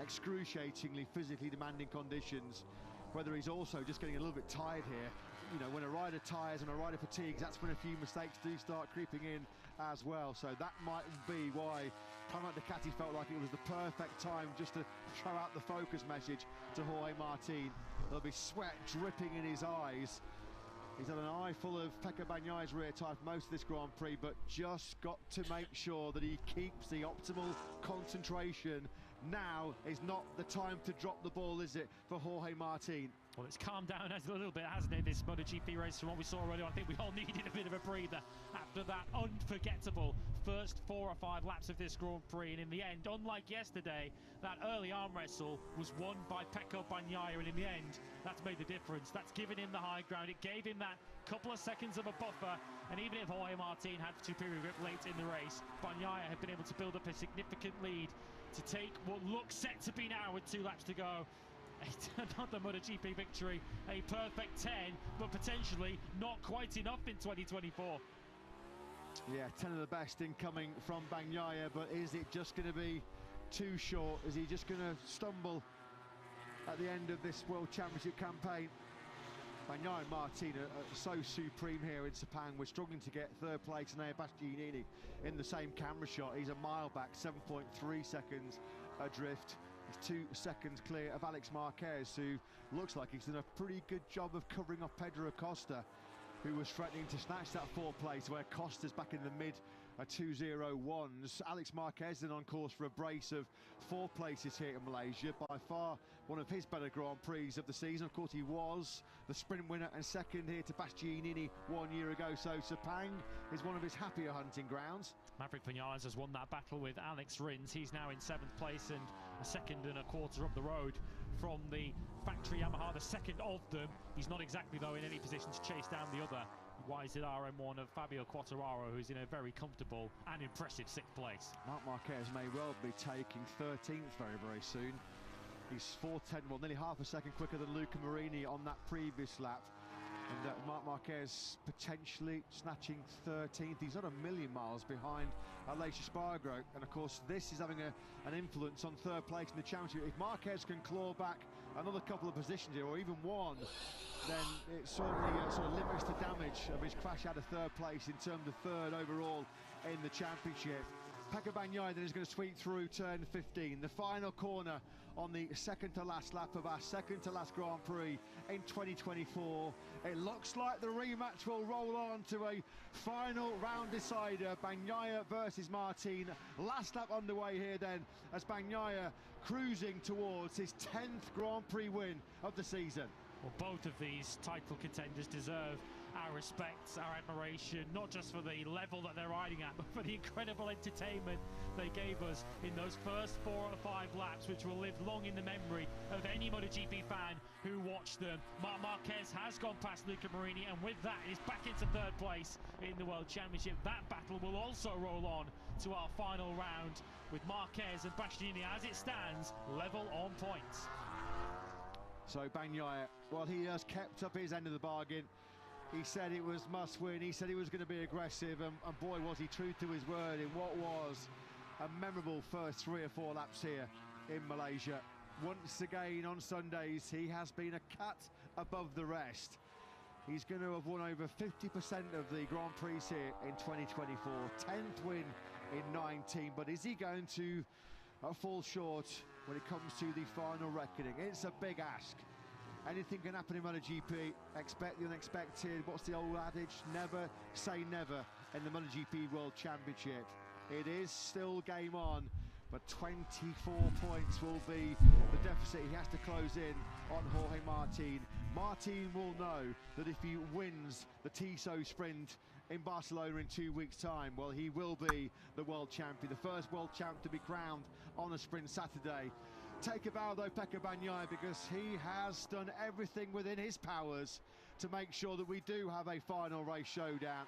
excruciatingly physically demanding conditions, whether he's also just getting a little bit tired here. You know, when a rider tires and a rider fatigues, that's when a few mistakes do start creeping in as well. So that might be why Ducati felt like it was the perfect time just to throw out the focus message to Jorge Martin. There'll be sweat dripping in his eyes. He's had an eye full of Pecco Bagnaia's rear tyre for most of this Grand Prix, but just got to make sure that he keeps the optimal concentration. Now is not the time to drop the ball, is it, for Jorge Martin? Well, it's calmed down a little bit, hasn't it, this MotoGP race from what we saw earlier. I think we all needed a bit of a breather after that unforgettable first 4 or 5 laps of this Grand Prix. And in the end, unlike yesterday, that early arm wrestle was won by Pecco Bagnaia, and in the end, that's made the difference. That's given him the high ground. It gave him that couple of seconds of a buffer, and even if Jorge Martin had superior grip late in the race, Bagnaia had been able to build up a significant lead to take what looks set to be now with 2 laps to go. Another MotoGP victory, a perfect 10, but potentially not quite enough in 2024. Yeah, 10 of the best incoming from Bagnaia, but is it just going to be too short? Is he just going to stumble at the end of this World Championship campaign? Bagnaia and Martin are so supreme here in Sepang. We're struggling to get third place and Bastianini in the same camera shot. He's a mile back, 7.3 seconds adrift. He's 2 seconds clear of Alex Marquez, who looks like he's done a pretty good job of covering off Pedro Acosta, who was threatening to snatch that 4th place, where Costa's back in the mid 2.01s. Alex Marquez then on course for a brace of 4 places here in Malaysia, by far one of his better Grand Prix of the season. Of course, he was the sprint winner and second here to Bastianini 1 year ago, so Sepang is one of his happier hunting grounds. Maverick Vinales has won that battle with Alex Rins. He's now in 7th place and a second and a quarter up the road from the factory Yamaha, the second of them. He's not exactly, though, in any position to chase down the other YZ RM1 of Fabio Quartararo, who's in a very comfortable and impressive 6th place. Marc Marquez may well be taking 13th very, very soon. He's 4.10, well, nearly half a second quicker than Luca Marini on that previous lap. And Marc Marquez potentially snatching 13th. He's not a million miles behind Aleix Espargaro. And of course, this is having an influence on 3rd place in the championship. If Marquez can claw back another couple of positions here, or even one, then it certainly sort of limits the damage of his crash out of 3rd place in terms of 3rd overall in the championship. Pecco Bagnaia then is going to sweep through turn 15, the final corner on the second to last lap of our second to last Grand Prix in 2024. It looks like the rematch will roll on to a final round decider, Bagnaia versus Martin. Last lap underway here then, as Bagnaia cruising towards his 10th Grand Prix win of the season. Well, both of these title contenders deserve our respect, our admiration, not just for the level that they're riding at, but for the incredible entertainment they gave us in those first 4 or 5 laps, which will live long in the memory of any MotoGP fan who watched them. Marc Marquez has gone past Luca Marini, and with that is back into 3rd place in the World Championship. That battle will also roll on to our final round, with Marquez and Bastianini, as it stands, level on points. So Bagnaia, well, he has kept up his end of the bargain. He said it was must win, he said he was going to be aggressive, and boy was he true to his word in what was a memorable first 3 or 4 laps here in Malaysia. Once again on Sundays, he has been a cut above the rest. He's going to have won over 50% of the Grand Prix here in 2024, 10th win in 19, but is he going to fall short when it comes to the final reckoning? It's a big ask. Anything can happen in MotoGP. Expect the unexpected. What's the old adage? Never say never in the MotoGP World Championship. It is still game on, but 24 points will be the deficit he has to close in on Jorge Martin. Martin will know that if he wins the Tissot Sprint in Barcelona in 2 weeks' time, well, he will be the world champion, the first world champ to be crowned on a sprint Saturday. Take a bow though, Pecco Bagnaia, because he has done everything within his powers to make sure that we do have a final race showdown.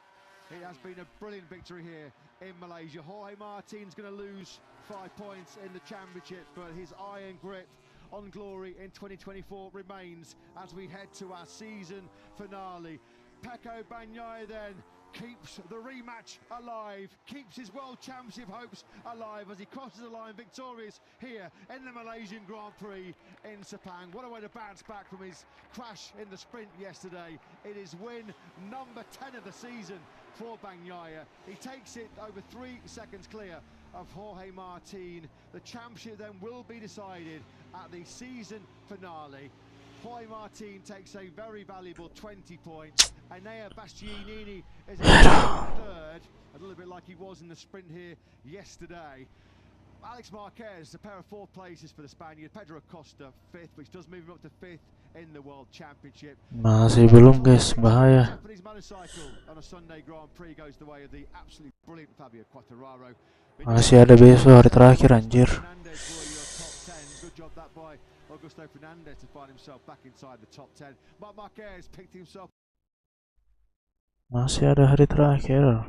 It has been a brilliant victory here in Malaysia. Jorge Martin's going to lose 5 points in the championship, but his iron grip on glory in 2024 remains as we head to our season finale. Pecco Bagnaia then keeps the rematch alive, keeps his World Championship hopes alive as he crosses the line victorious here in the Malaysian Grand Prix in Sepang. What a way to bounce back from his crash in the sprint yesterday. It is win number 10 of the season for Bagnaia. He takes it over 3 seconds clear of Jorge Martin. The championship then will be decided at the season finale. Jorge Martin takes a very valuable 20 points. Enea Bastianini is in 3rd, a little bit like he was in the sprint here yesterday. Alex Marquez, a pair of 4th places for the Spaniard. Pedro Acosta 5th, which does move him up to 5th in the World Championship. Masih belum guys, bahaya. Japanese motorcycle on a Sunday Grand Prix goes the way of the absolutely brilliant Fabio Quartararo. Masih ada besok hari terakhir anjir. Good job that by Augusto Fernandez to find himself back inside the top 10. Marc Marquez picked himself. Masih ada hari terakhir.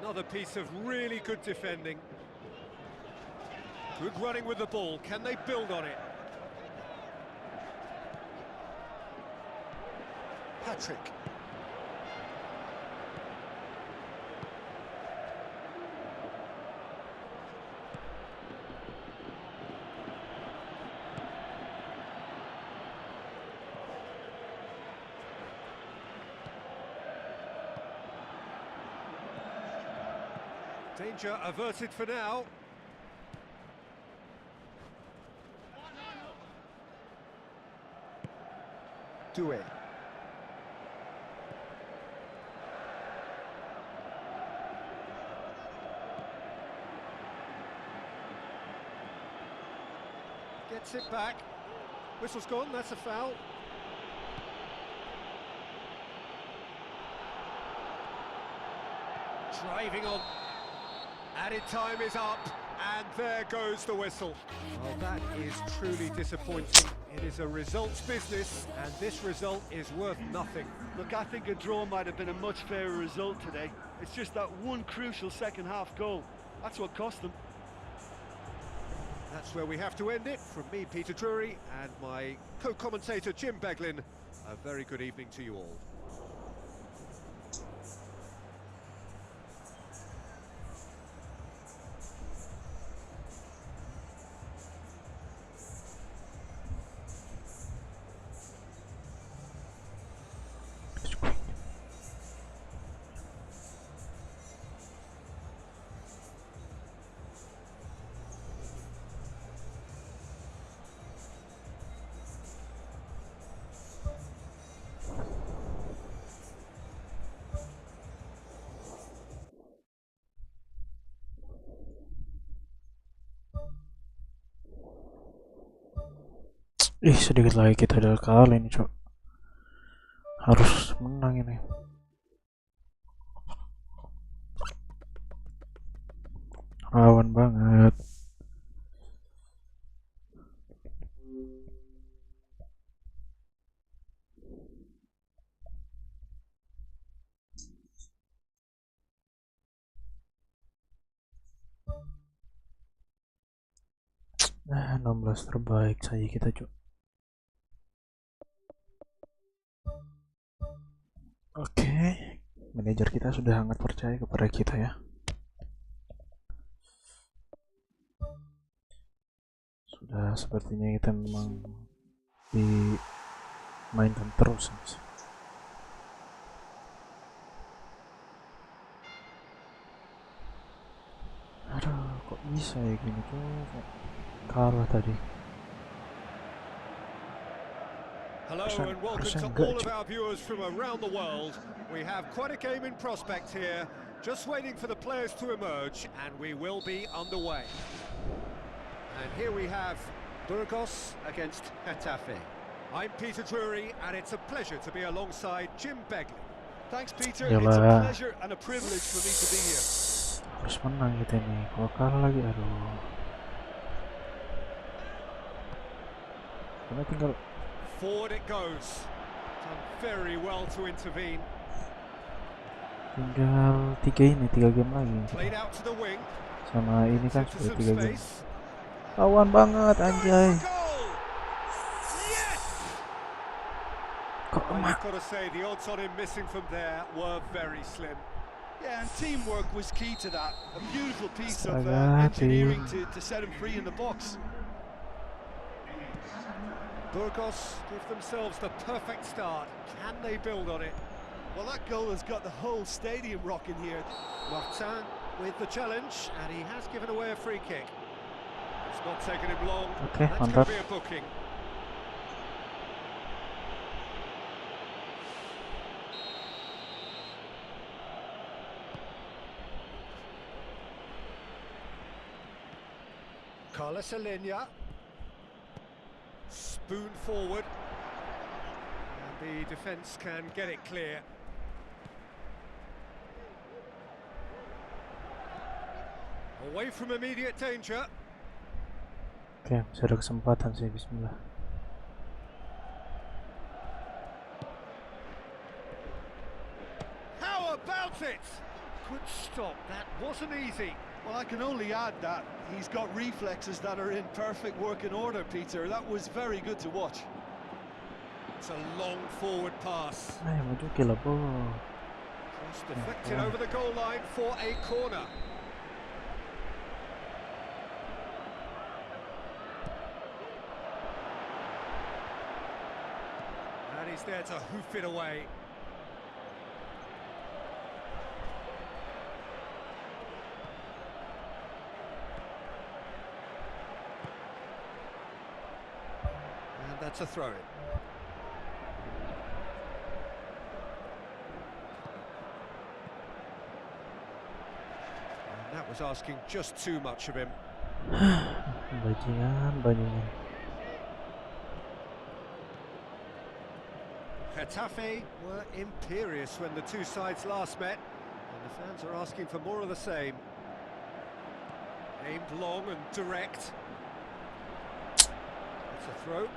Another piece of really good defending. Good running with the ball. Can they build on it? Patrick. Danger averted for now. Do it. Gets it back. Whistle's gone, that's a foul. Driving on. Added time is up, and there goes the whistle. Well, that is truly disappointing. It is a results business, and this result is worth nothing. Look, I think a draw might have been a much fairer result today. It's just that one crucial second half goal. That's what cost them. That's where we have to end it. From me, Peter Drury, and my co-commentator, Jim Beglin, a very good evening to you all. Sedikit lagi kita udah kalah ini, Cok. Harus menang ini. Rawan banget. Nah, 16 terbaik saja kita, Cok. Oke, manajer kita sudah sangat percaya kepada kita ya. Sudah sepertinya kita memang dimainkan terus. Aduh, kok bisa ya gini tuh, kalah tadi. Hello and welcome to all of our viewers from around the world. We have quite a game in prospect here, just waiting for the players to emerge, and we will be underway. And here we have Burgos against GETAFE. I'm Peter Drury, and it's a pleasure to be alongside Jim Beglin. Thanks, Peter. It's a pleasure and a privilege for me to be here. Harus menang kita nih, kalau kalah lagi, aduh. Karena tinggal forward it goes. Done very well to intervene. Tinggal 3 game lagi. Played out to the wing. Sama ini kan sudah 3 game. Lawan banget anjay. Yes. I've got to say the odds on him missing from there were very slim. Yeah, and teamwork was key to that. A beautiful piece of engineering to set him free in the box. Burgos give themselves the perfect start. Can they build on it? Well, that goal has got the whole stadium rocking here. Martin with the challenge, and he has given away a free kick. It's not taken him long. Okay, that's going to be a booking. Carlos Alenia. Spoon forward, and the defence can get it clear. Away from immediate danger. Oke, masih ada kesempatan sih, bismillah. How about it? Good stop, that wasn't easy. Well, I can only add that he's got reflexes that are in perfect working order, Peter. That was very good to watch. It's a long forward pass. Ayo maju gila, bro. Cross deflected over the goal line for a corner. And he's there to hoof it away. That's a throw-in. And that was asking just too much of him. Bajingan. Getafe were imperious when the two sides last met, and the fans are asking for more of the same. Aimed long and direct. That's a throw.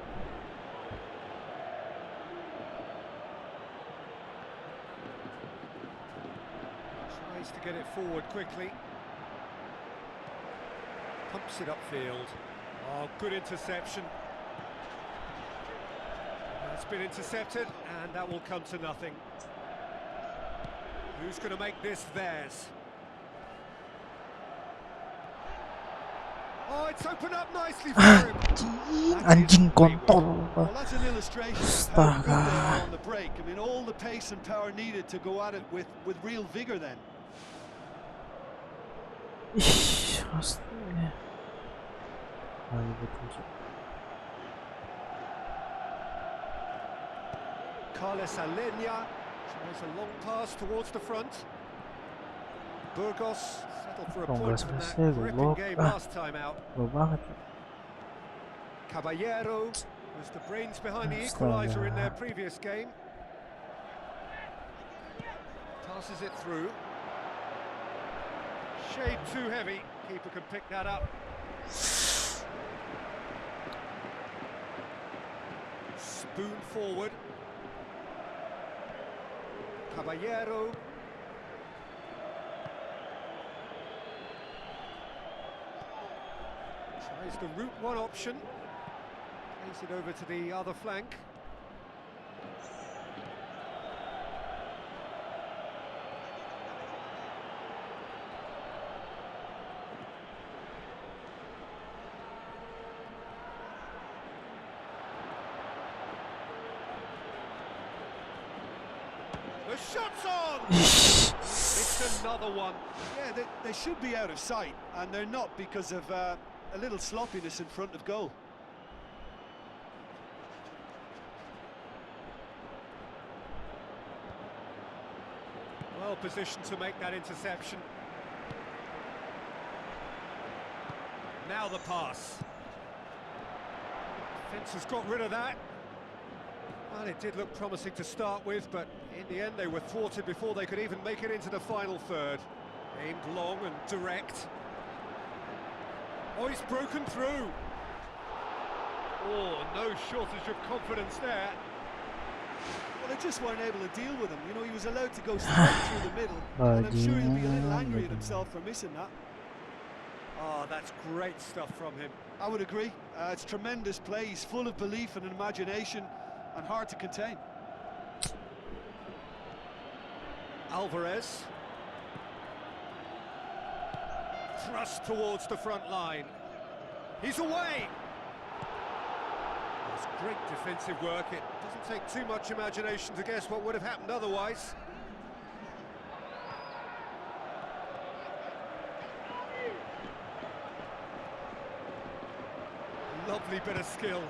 Tries to get it forward quickly. Pumps it upfield. Oh, good interception. That's been intercepted, and that will come to nothing. Who's going to make this theirs? Oh, it's opened up nicely for him. Anjing kontol. Well, that's an illustration of how good they are on the break. I mean, all the pace and power needed to go at it with real vigor then. Astaga. Carles Alenia tries a long pass towards the front. Burgos settled for a point from that gripping game last time out. Caballero was the brains behind the equaliser in their previous game. Passes it through. Shade too heavy. Keeper can pick that up. Spoon forward. Caballero. Tries the route one option. Plays it over to the other flank. The shot's on! It's another one. Yeah, they should be out of sight, and they're not because of a little sloppiness in front of goal. Well positioned to make that interception. Now the pass. Defence has got rid of that. Well, it did look promising to start with, but in the end they were thwarted before they could even make it into the final third. Aimed long and direct. Oh, he's broken through. Oh, no shortage of confidence there. Well, they just weren't able to deal with him. You know, he was allowed to go straight through the middle, and I'm sure he'll be a little angry at himself for missing that. Oh, that's great stuff from him. I would agree. It's tremendous play. He's full of belief and imagination, and hard to contain. Alvarez. Thrust towards the front line. He's away! That's great defensive work. It doesn't take too much imagination to guess what would have happened otherwise. Lovely bit of skill.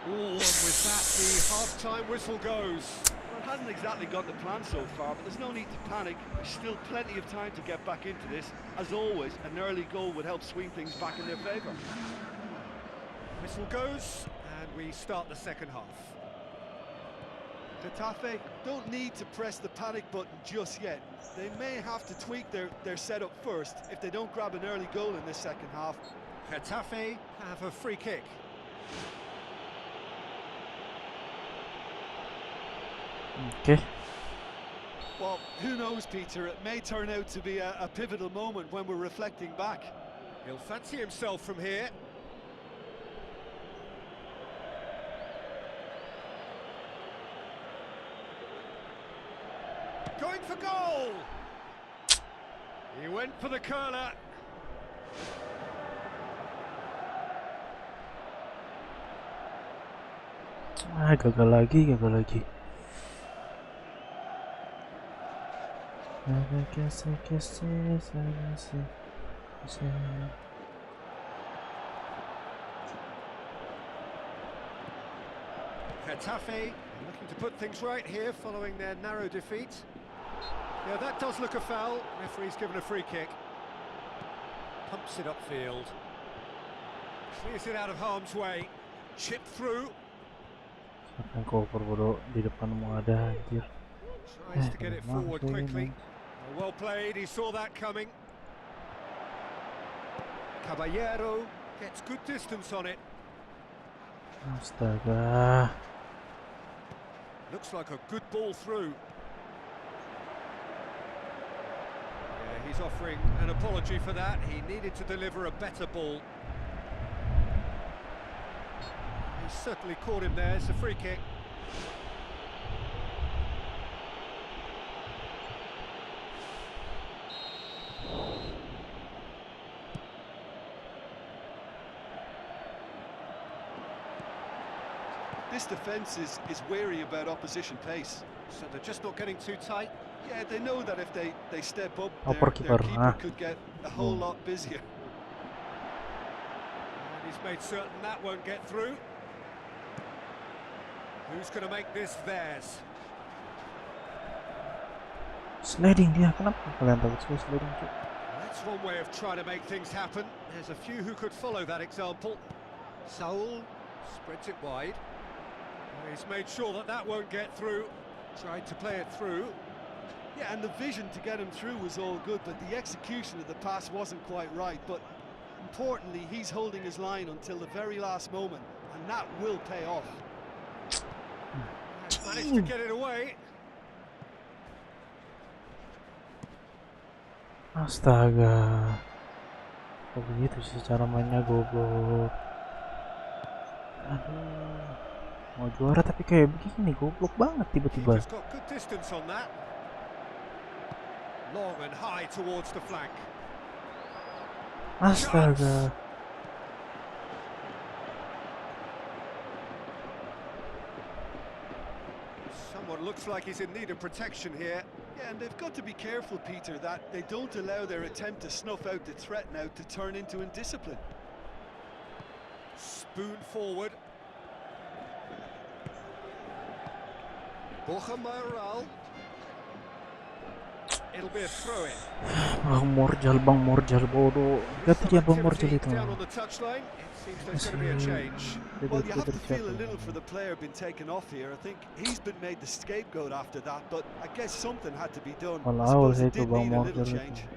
Ooh, and with that, the half-time whistle goes. Well, it hasn't exactly got the plan so far, but there's no need to panic. There's still plenty of time to get back into this. As always, an early goal would help swing things back in their favour. Whistle goes, and we start the second half. Getafe don't need to press the panic button just yet. They may have to tweak their setup first if they don't grab an early goal in this second half. Getafe have a free kick. Okay. Well, who knows, Peter? It may turn out to be a pivotal moment when we're reflecting back. He'll fancy himself from here. Going for goal! He went for the curler. Gagal lagi. Getafe looking to put things right here following their narrow defeat. Yeah, that does look a foul. Referee's given a free kick. Pumps it upfield. Clears it out of harm's way. Chip through. Cover bodoh di depan mau ada anjir. Tries to get it forward quickly. Well played, he saw that coming. Caballero gets good distance on it. Astaga. Looks like a good ball through. Yeah, he's offering an apology for that. He needed to deliver a better ball. He certainly caught him there. It's a free kick. This defence is wary about opposition pace. So they're just not getting too tight. Yeah, they know that if they step up, Oper their keeper, keeper could get a whole lot busier. And he's made certain that won't get through. Who's going to make this theirs? Sliding dia, kenapa kalian tahu saya sliding tuh? That's one way of trying to make things happen. There's a few who could follow that example. Saul spreads it wide. He's made sure that that won't get through. Tried to play it through. Yeah, and the vision to get him through was all good, but the execution of the pass wasn't quite right. But importantly, he's holding his line until the very last moment, and that will pay off. He's managed to get it away. Astaga. Kok begitu sih cara mainnya goblok. Aduh. Mau juara tapi kayak begini goblok banget tiba-tiba. He's got good distance on that. Long and high towards the flank. Astaga. Someone looks like he's in need of protection here. Yeah, and they've got to be careful, Peter, that they don't allow their attempt to snuff out the threat now to turn into indiscipline. Spoon forward. Mayoral. It'll be a throw-in. Bang Morjal bodoh. Lihat dia Bang Morjal itu. Well, you have to feel a little for the player being taken off here. I think he's been made the scapegoat after that, but I guess something had to be done. I suppose it did need a little change.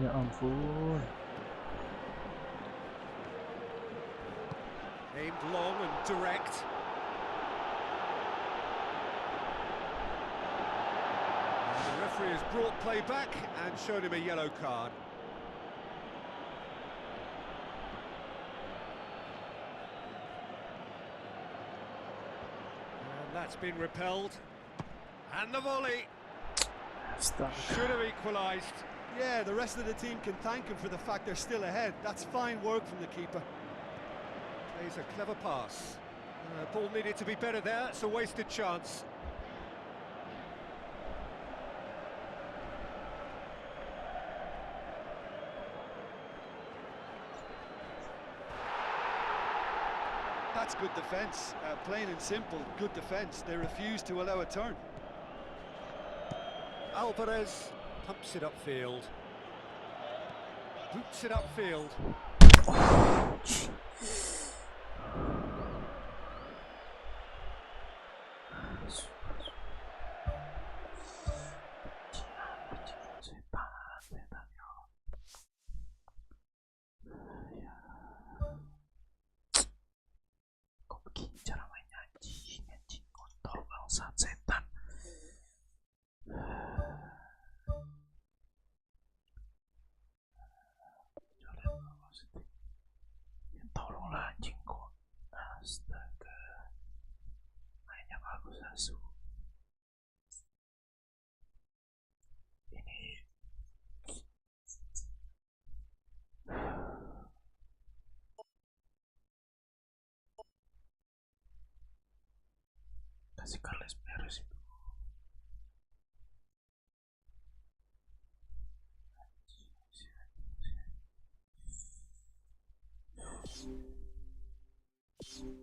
Ya ampun. Aimed long and direct. And the referee has brought play back and shown him a yellow card. And that's been repelled. And the volley. Should have equalised. Yeah, the rest of the team can thank him for the fact they're still ahead. That's fine work from the keeper. Plays a clever pass. Ball needed to be better there. It's a wasted chance. That's good defence. Plain and simple, good defence. They refuse to allow a turn. Alvarez pumps it upfield. Boots it upfield. Kasih Carles beres itu. Kurang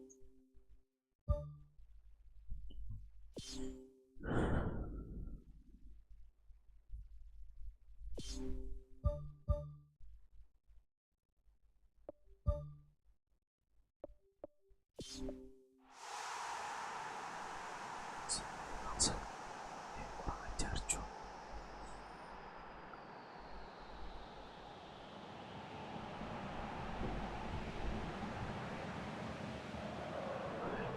ajar cuy.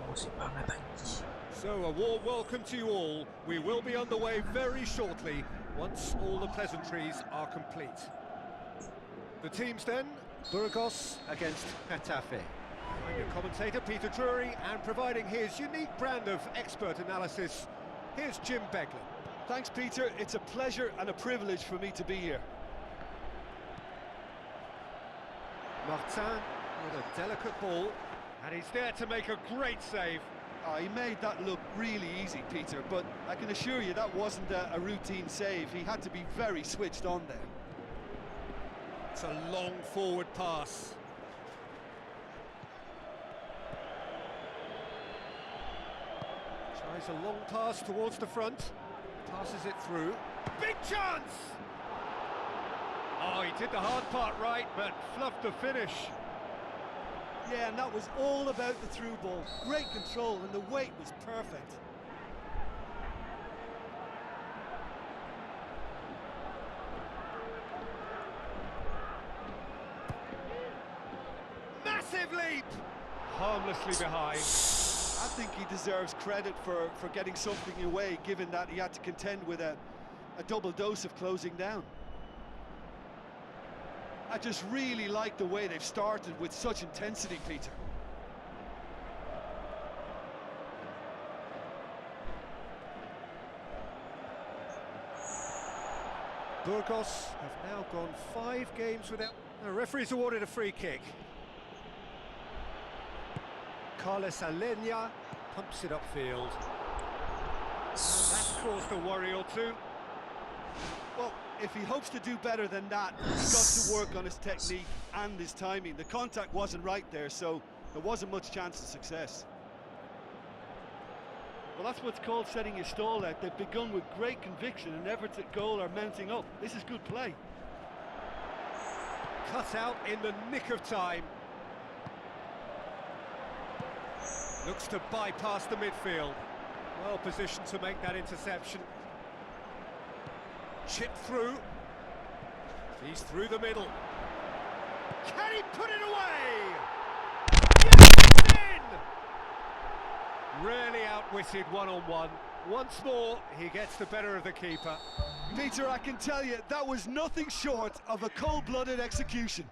Emosi banget anjing. So a warm welcome to you all. We will be on the way very shortly once all the pleasantries are complete. The teams then, Burgos against GETAFE. I'm your commentator Peter Drury, and providing his unique brand of expert analysis, here's Jim Beglin. Thanks, Peter. It's a pleasure and a privilege for me to be here. Martin with a delicate ball, and he's there to make a great save. Oh, he made that look really easy, Peter, but I can assure you that wasn't a routine save. He had to be very switched on there. It's a long forward pass. Tries a long pass towards the front, passes it through. Big chance! Oh, he did the hard part right, but fluffed the finish. Yeah, and that was all about the through ball. Great control, and the weight was perfect. Massive leap! Harmlessly behind. I think he deserves credit for getting something away, given that he had to contend with a double dose of closing down. I just really like the way they've started with such intensity, Peter. Burgos have now gone 5 games without... The referee's awarded a free kick. Carlos Alenia pumps it upfield. And that's caused a worry or two. Well, if he hopes to do better than that, he's got to work on his technique and his timing. The contact wasn't right there, so there wasn't much chance of success. Well, that's what's called setting your stall out. They've begun with great conviction, and efforts at goal are mounting up. This is good play. Cut out in the nick of time. Looks to bypass the midfield. Well positioned to make that interception. Chip through. He's through the middle. Can he put it away? Yes, in! Really outwitted one-on-one. Once more, he gets the better of the keeper. Peter, I can tell you, that was nothing short of a cold-blooded execution.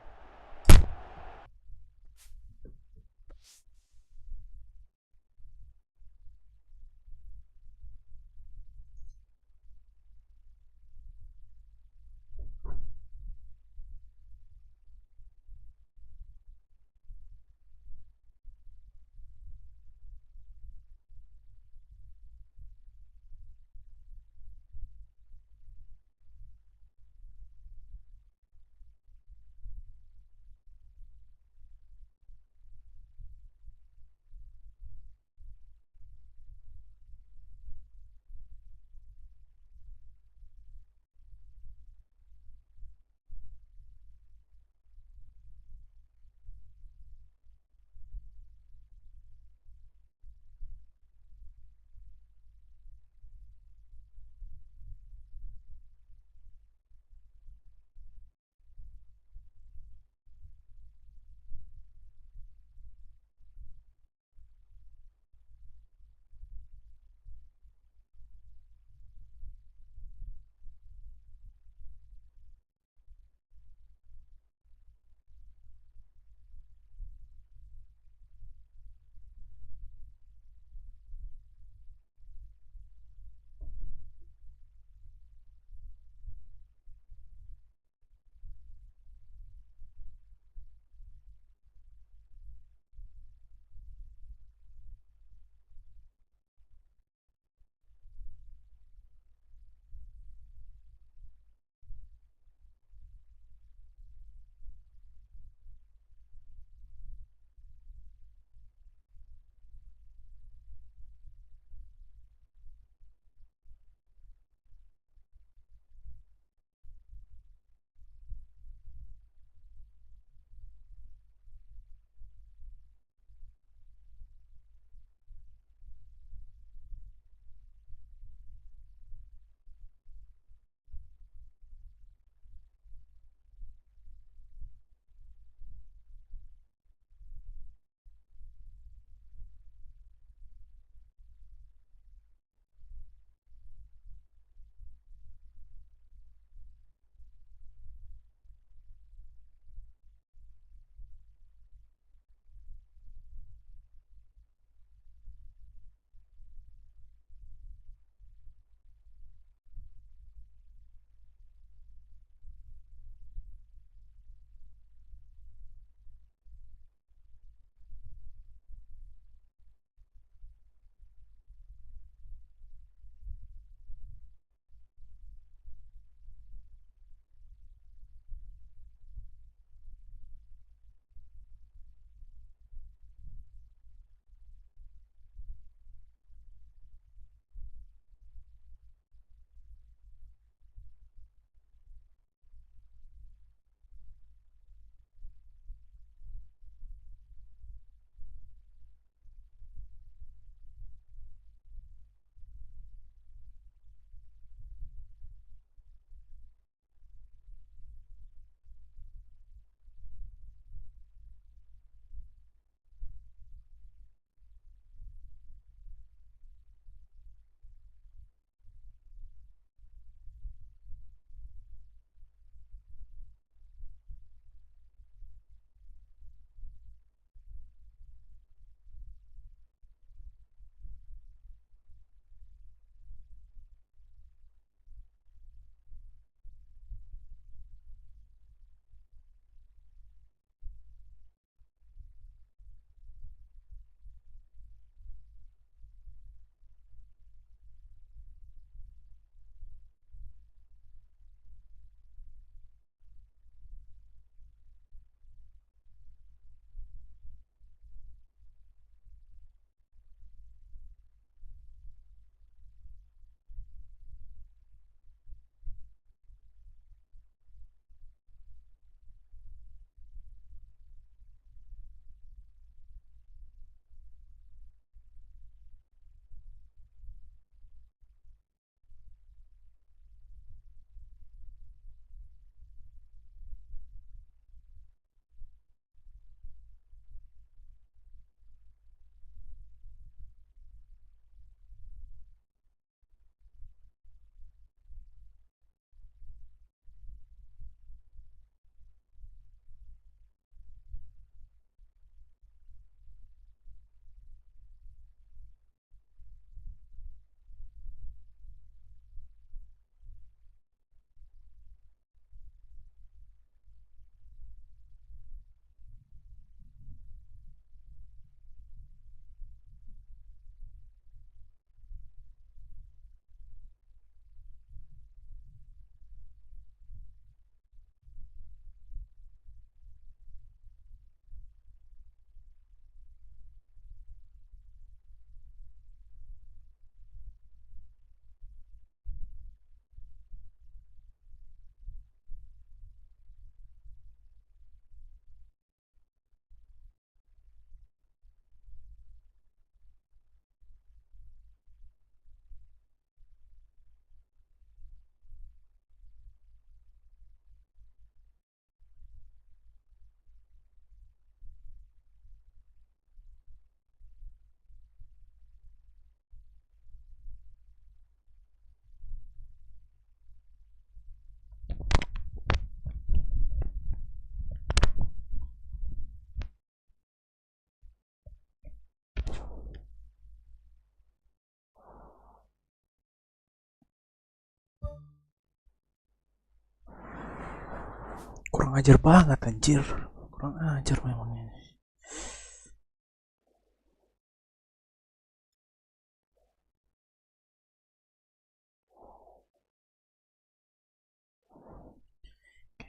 kurang ajar banget anjir. Kurang ajar memang ini.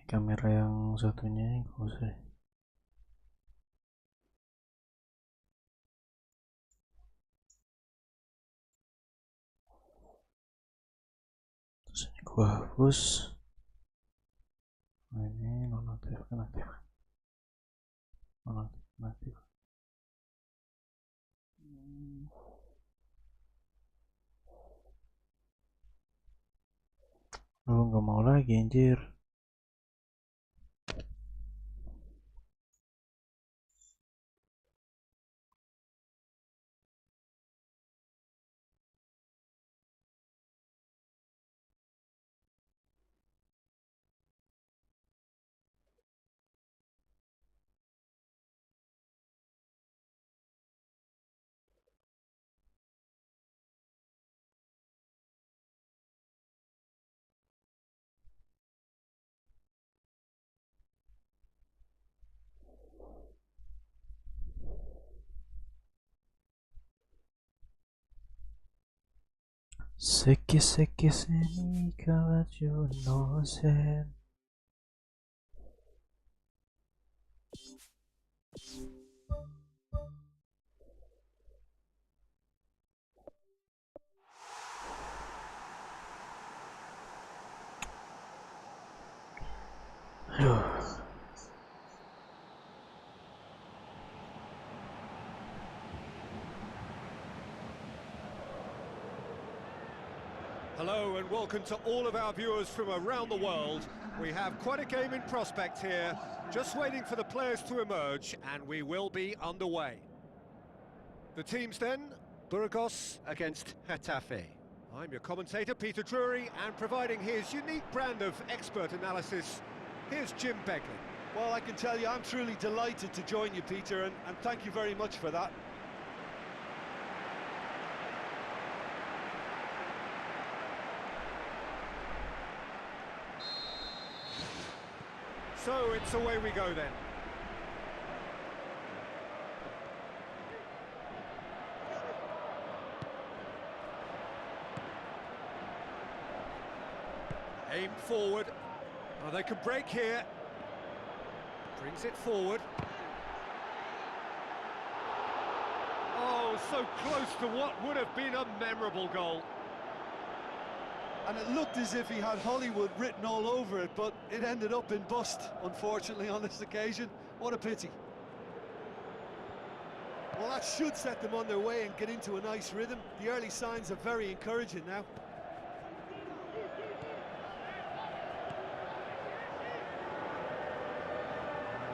Kamera yang satunya ini gak usah. Terus ini gua hapus. Nah, ini nonaktif kan aktif. Nonaktif. Lu nggak mau lagi anjir. Seki seni kawaju no sen. Aduh. Hello and welcome to all of our viewers from around the world. We have quite a game in prospect here, just waiting for the players to emerge, and we will be underway. The teams then, Burgos against Getafe. I'm your commentator, Peter Drury, and providing his unique brand of expert analysis, here's Jim Begley. Well, I can tell you, I'm truly delighted to join you, Peter, and thank you very much for that. So it's away we go then. Aim forward. Oh, they can break here. Brings it forward. Oh, so close to what would have been a memorable goal. And it looked as if he had Hollywood written all over it, but it ended up in bust, unfortunately, on this occasion. What a pity. Well, that should set them on their way and get into a nice rhythm. The early signs are very encouraging now.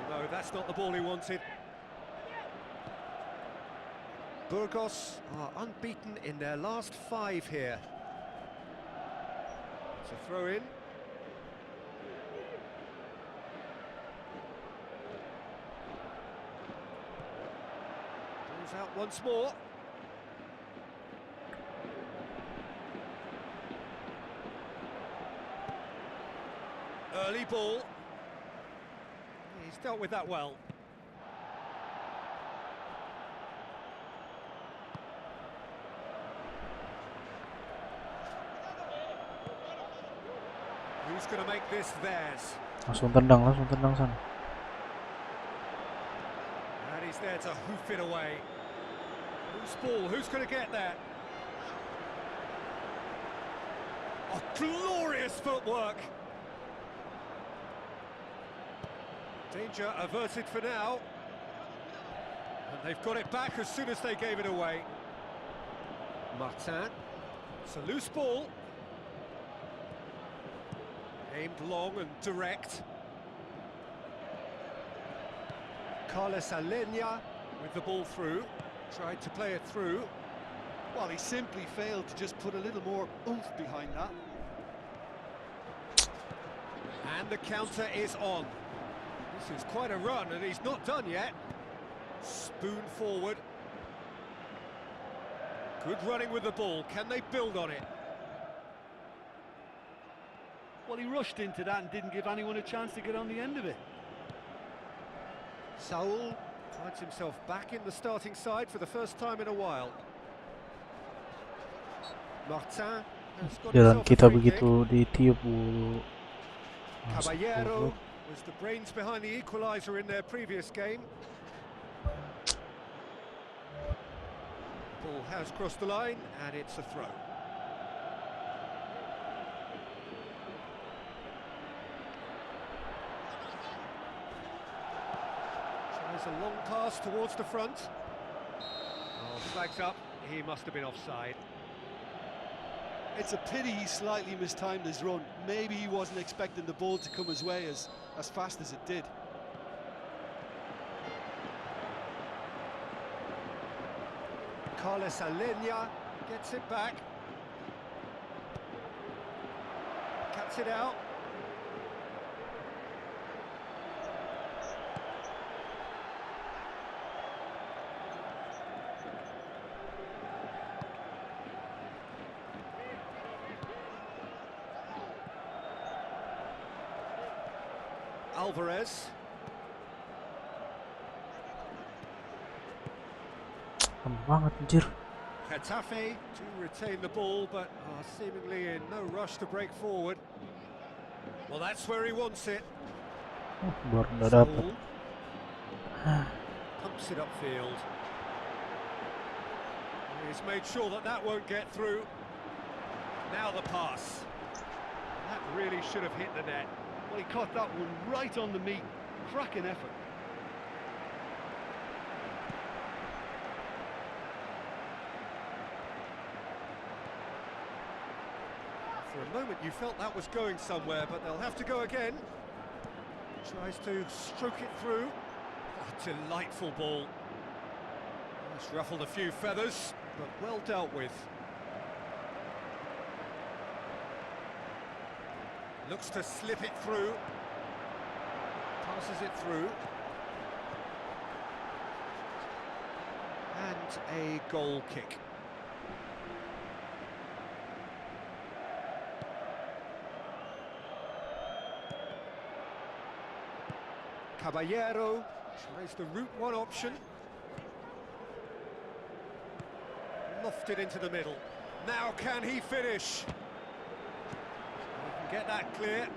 No, that's not the ball he wanted. Burgos are unbeaten in their last 5 here. It's a throw in. Ball's out once more. Early ball. He's dealt with that well. Who's going to make this theirs? Langsung tendang sana. And he's there to hoof it away. Loose ball, who's going to get there? Oh, glorious footwork! Danger averted for now. And they've got it back as soon as they gave it away. Martin. It's a loose ball. Aimed long and direct. Carlos Alenia with the ball through. Tried to play it through. Well, he simply failed to just put a little more oomph behind that. And the counter is on. This is quite a run, and he's not done yet. Spoon forward. Good running with the ball. Can they build on it? Well, he rushed into that and didn't give anyone a chance to get on the end of it. Saul finds himself back in the starting side for the first time in a while. Martin has got Jalan himself a kita free kick. begitu ditiup bulu. Masuk Caballero goblok. was the brains behind the equaliser in their previous game. Ball has crossed the line and it's a throw. Tries a long pass towards the front. Oh, flags up. He must have been offside. It's a pity he slightly mistimed his run. Maybe he wasn't expecting the ball to come his way as fast as it did. Carlos Alenia gets it back. Cuts it out. Alvarez. Lama banget anjir. Getafe to retain the ball, but are seemingly in no rush to break forward. Well, that's where he wants it. Baru udah dapet. Saul pumps it upfield. He's made sure that that won't get through. Now the pass. That really should have hit the net. Well, he caught that one right on the meat. Cracking effort. For a moment you felt that was going somewhere, but they'll have to go again. Tries to stroke it through. Oh, delightful ball. It's ruffled a few feathers, but well dealt with. Looks to slip it through. Passes it through. And a goal kick. Caballero tries the route one option. Lofted into the middle. Now can he finish? Get that clear. And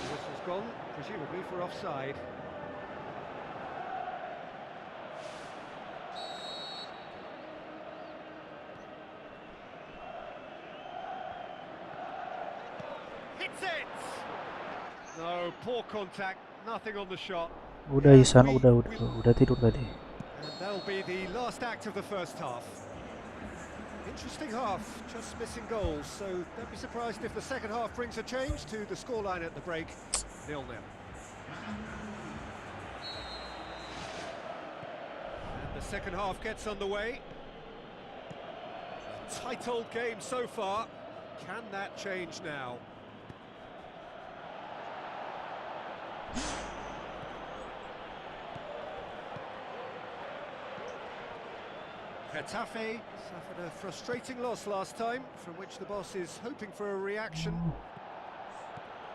the whistle's gone, presumably for offside. Hits it! No, poor contact, nothing on the shot. Udah Isan, udah tidur tadi. And that'll be the last act of the first half. Interesting half, just missing goals, so don't be surprised if the second half brings a change to the scoreline at the break, 0-0. And the second half gets underway. A tight old game so far. Can that change now? Getafe suffered a frustrating loss last time, from which the boss is hoping for a reaction.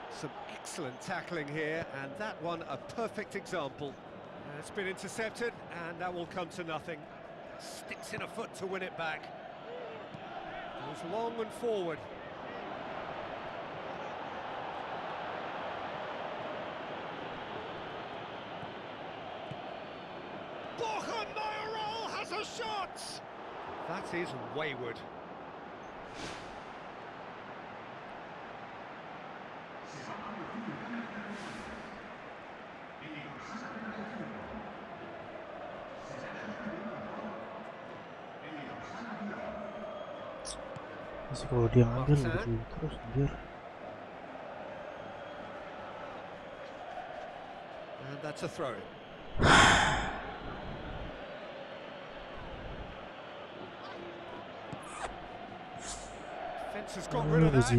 Some excellent tackling here, and that one a perfect example. It's been intercepted, and that will come to nothing. Sticks in a foot to win it back. Goes long and forward. Has a shot! That is wayward. Masih kalau dia ngambil gitu terus anjir. And that's a throw. Has got rid of that.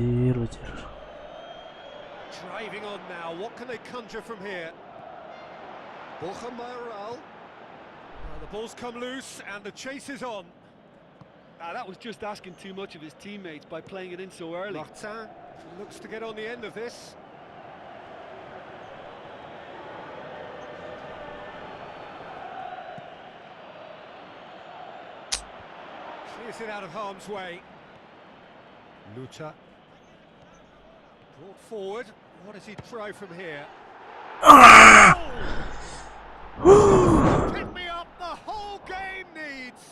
Driving on now, what can they conjure from here? The ball's come loose and the chase is on. That was just asking too much of his teammates by playing it in so early. Martin looks to get on the end of this. Clears it out of harm's way. Luta. Brought forward. What does he try from here? Pick me up, the whole game needs.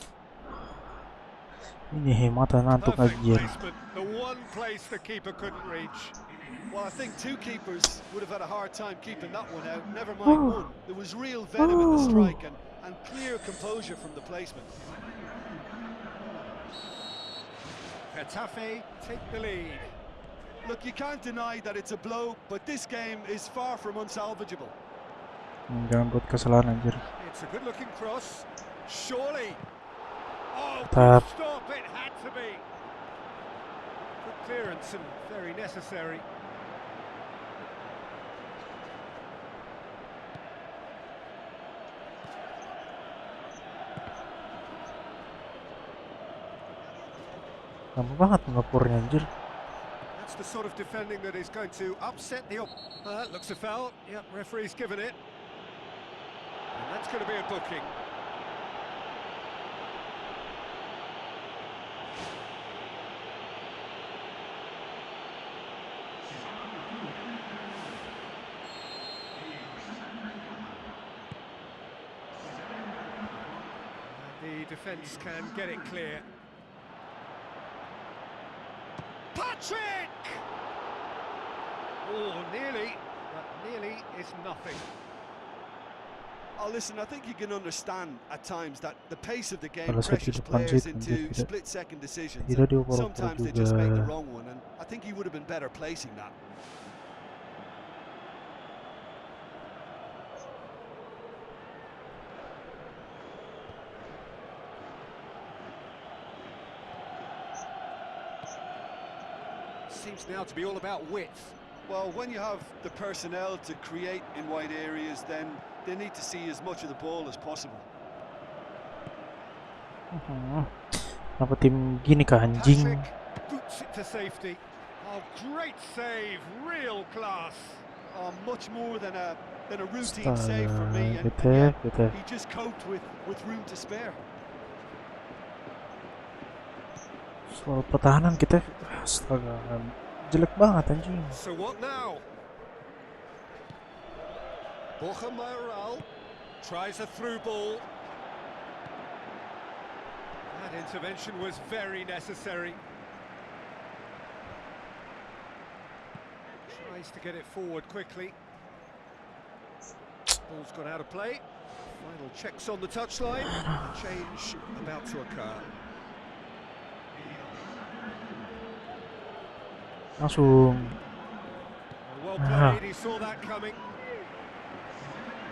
Ini hematan untuk anjir. The one place the keeper couldn't reach. Well, I think two keepers would have had a hard time keeping that one out. Never mind one. There was real venom in the strike and clear composure from the placement. Getafe take the lead. Look, you can't deny that it's a blow, but this game is far from unsalvageable. Jangan buat kesalahan anjir. It's a good-looking cross. Surely. Oh, Tap. stop! It had to be. Good clearance and very necessary. Lama banget ngapurnya anjir. That's the sort of defending that is going to upset the looks a foul. Yep, referee's given it. And that's going to be a booking. And the defence can get it clear. Patrick! Oh, nearly, but nearly is nothing. Oh, listen, I think you can understand at times that the pace of the game Kalau saya pressures di depan players sih, into tidak split-second decisions. dia And oper-oper sometimes they just make the juga. wrong one, and I think he would have been better placing that. Seems now to be all about width. Well, when you have the personnel to create in wide areas, then they need to see as much of the ball as possible. Kenapa tim gini kah anjing? Patrick boots it to safety. Oh, great save, real class. Oh, much more than a routine save for me, and GETAFE. he just coped with room to spare. Soal pertahanan kita astaga jelek banget anjing. So what now? Borja Mayoral tries a through ball. That intervention was very necessary. Tries to get it forward quickly. Ball's gone out of play. Final checks on the touchline. A change about to occur. Langsung Well played, he saw that coming.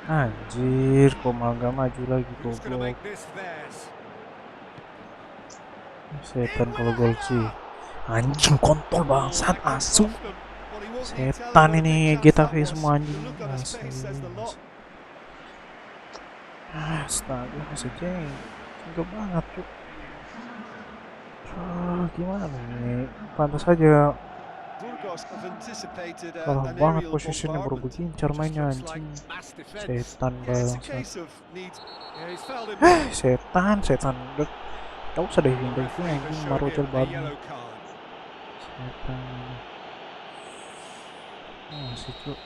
anjir, kok malah gak maju lagi Who's going to goblok. make this theirs? Setan kalau gol sih. Anjing kontol bangsat asu. Setan ini GETAFE semua anjing. Astaga, masih jeng. Enggak banget, Cuk. Gimana nih? Pantas aja kalah banget posisinya, baru bergincar mainnya anjing. Setan bangsat. Setan. Gak usah deh diving anjing, marocel babi. Setan. Masih Cuk.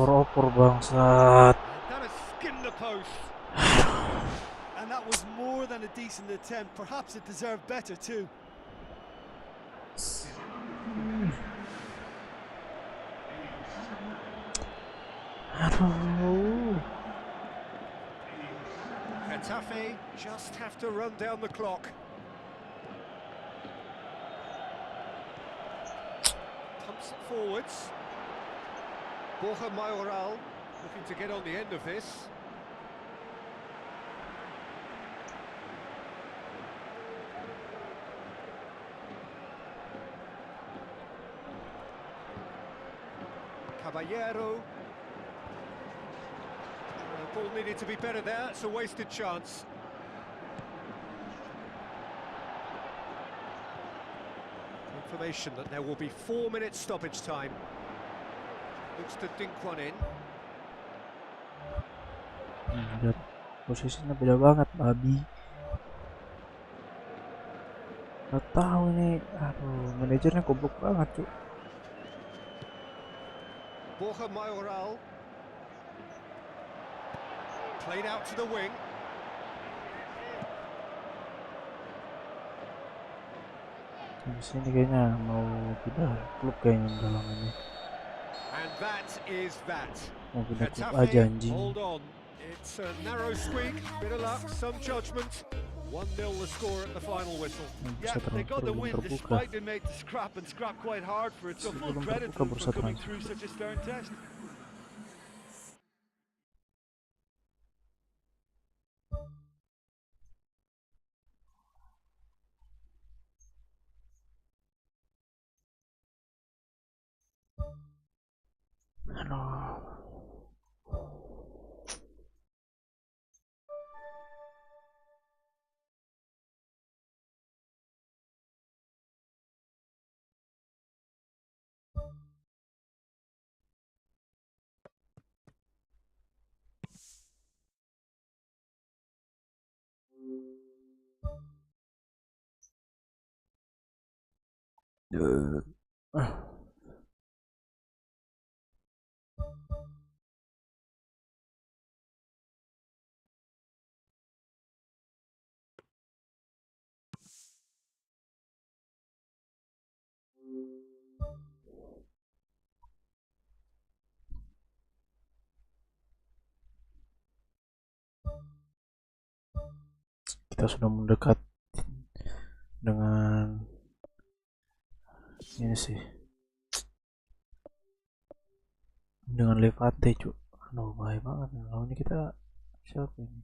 Opor bangsat. And that was more than a decent attempt. Perhaps it deserved better too. Aduh. Getafe just have to run down the clock. Pumps it forwards. Borja Mayoral looking to get on the end of this. Caballero. Ball needed to be better there. It's a wasted chance. Information that there will be 4 minutes stoppage time. Looks to dink one in. Posisinya beda banget, babi. Gak tahu ini, aduh, manajernya goblok banget, cuy. Borja Mayoral. Played out to the wing. Di sini kayaknya mau pindah klub kayaknya dalam ini. And that is that. Mau pindah klub aja anjing. Hold on. It's a narrow squeak, bit of luck, some judgment. 1-0 the score at the final whistle. Yeah, they got the win despite they made the scrap quite hard for it. So full credit to them for coming through such a stern test. Kita sudah mendekat dengan ini sih, dengan Levante, cu. Aduh, bahaya banget. Kalau ini kita siapa ini?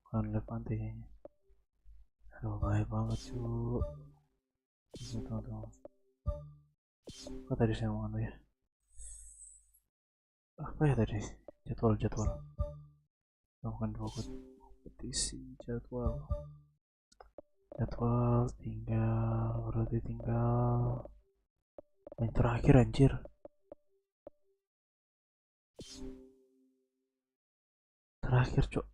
Bukan Levante kayaknya. Aduh, bahaya banget, cu. Tunggu. Apa tadi saya mau ya? Apa ya tadi? Jadwal. Bukan kompetisi, jadwal berarti tinggal yang terakhir, anjir. Terakhir, cok.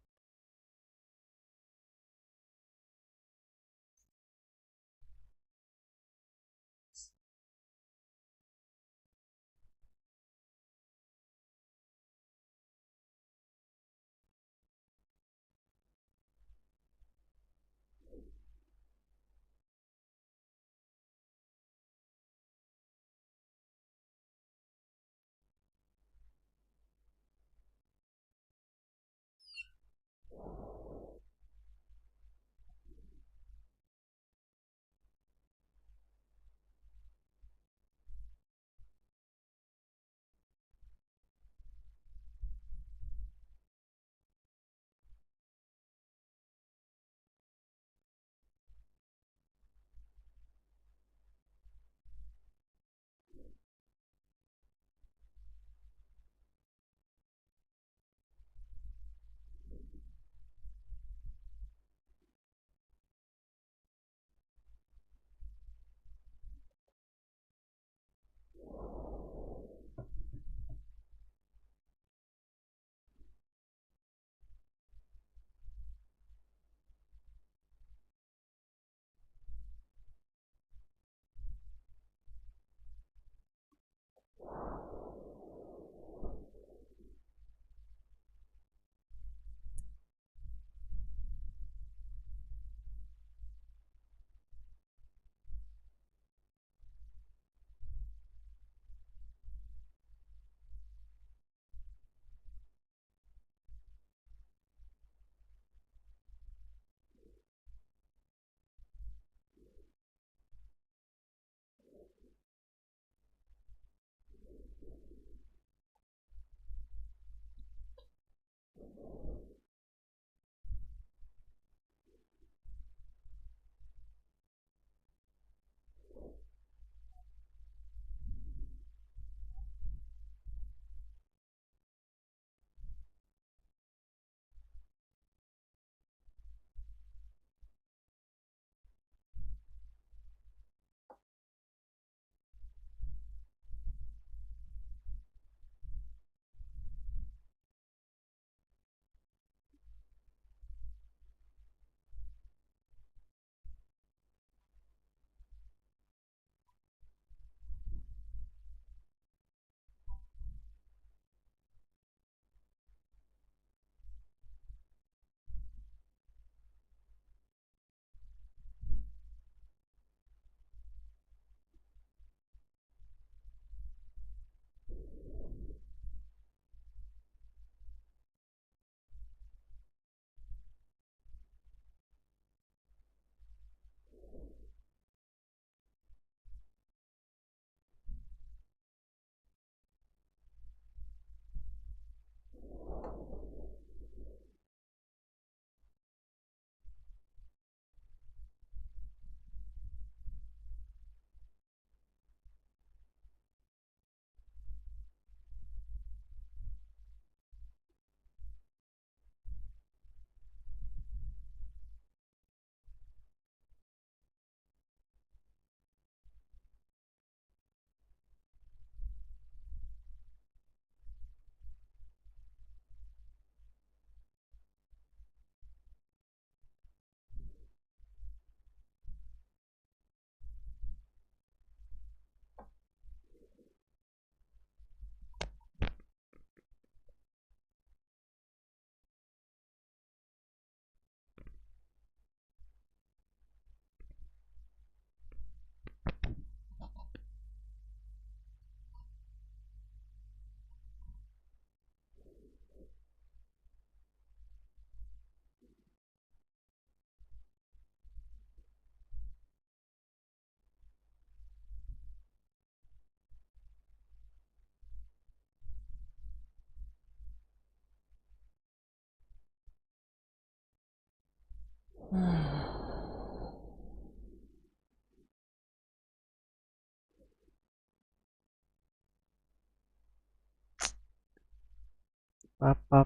Papa.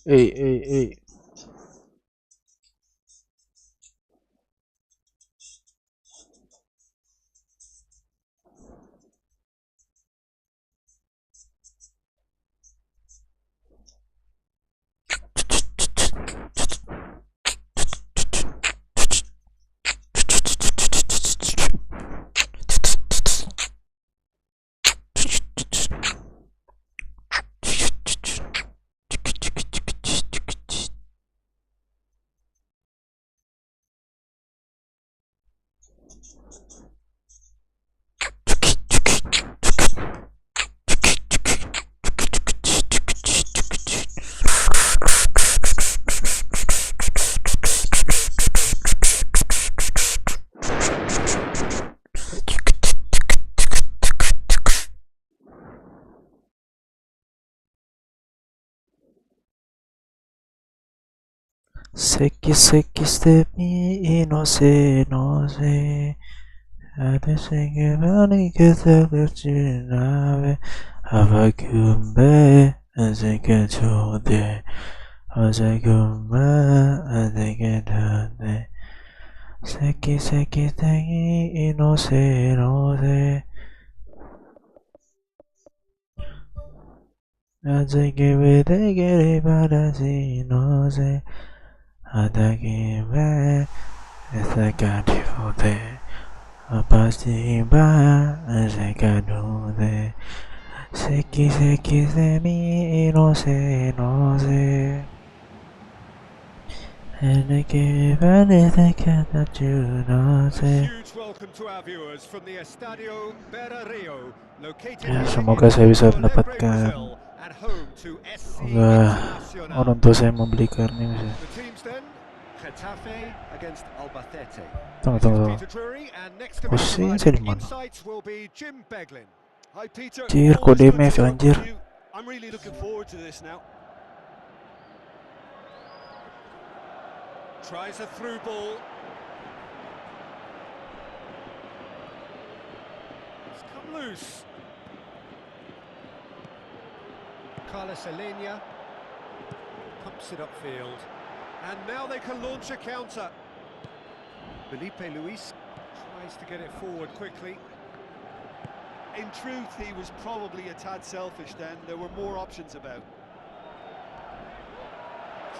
Hey. Seki stepmi no se adesso che mani che sta per girare avagumbe se che ciode avagumbe se che date seki stepmi no se adesso che vede che ripara si no se Adagime Esakadude Apasiba Esakadude Seki semi no se Huge welcome to our viewers from the Estadio Beira Rio, located Ya, here semoga in saya bisa Porto Alegre, mendapatkan Brazil, and home to SC orang Internacional. tua saya membeli karnis ya. The teams then, Getafe against Albacete. Tunggu. Peter Drury, and next to me Posisinya providing di mana? insights will be Jim Beglin. Hi Peter, Anjir, always kode good to MF hear anjir. from you. I'm really looking forward to this now. Tries a through ball. It's come loose. Carlos Elena pumps it upfield. And now they can launch a counter. Felipe Luis tries to get it forward quickly. In truth, he was probably a tad selfish then. There were more options about.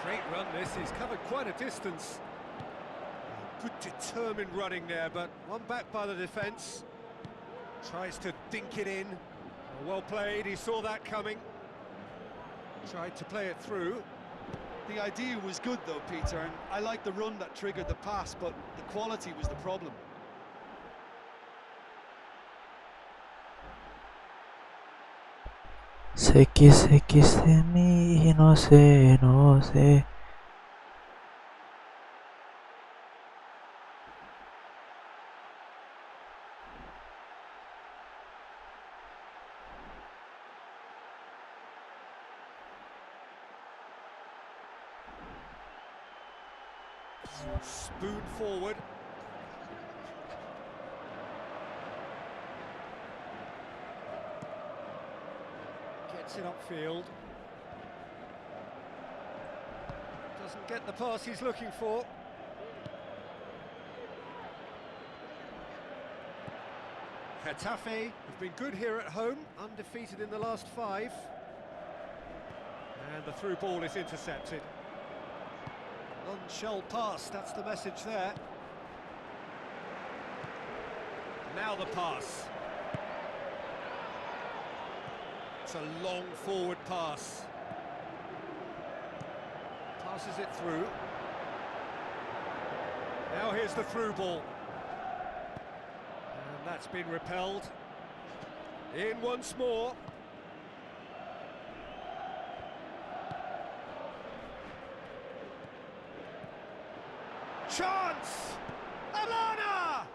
Great run this, he's covered quite a distance. Good determined running there, but one back by the defence. Tries to dink it in. Well played, he saw that coming. Tried to play it through. The idea was good though, Peter, and I like the run that triggered the pass, but the quality was the problem. Seki stemi no se. Spoon forward. Gets it upfield. Doesn't get the pass he's looking for. Getafe have been good here at home, undefeated in the last 5. And the through ball is intercepted. None shall pass, that's the message there. Now the pass. It's a long forward pass. Passes it through. Now here's the through ball. And that's been repelled. In once more. Chance! Alana!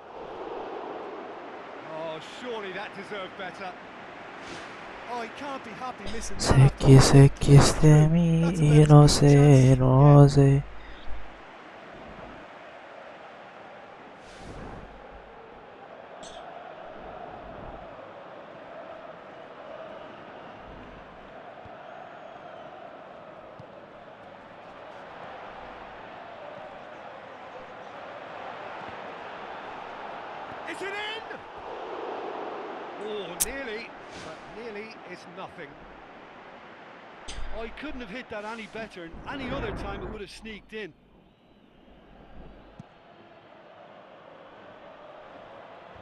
Oh, surely that deserved better. Oh, he can't be happy missing that. Se quiste mi y no sé, no sé. Is it in? Oh, nearly, but nearly is nothing. Oh, he couldn't have hit that any better, and any other time it would have sneaked in.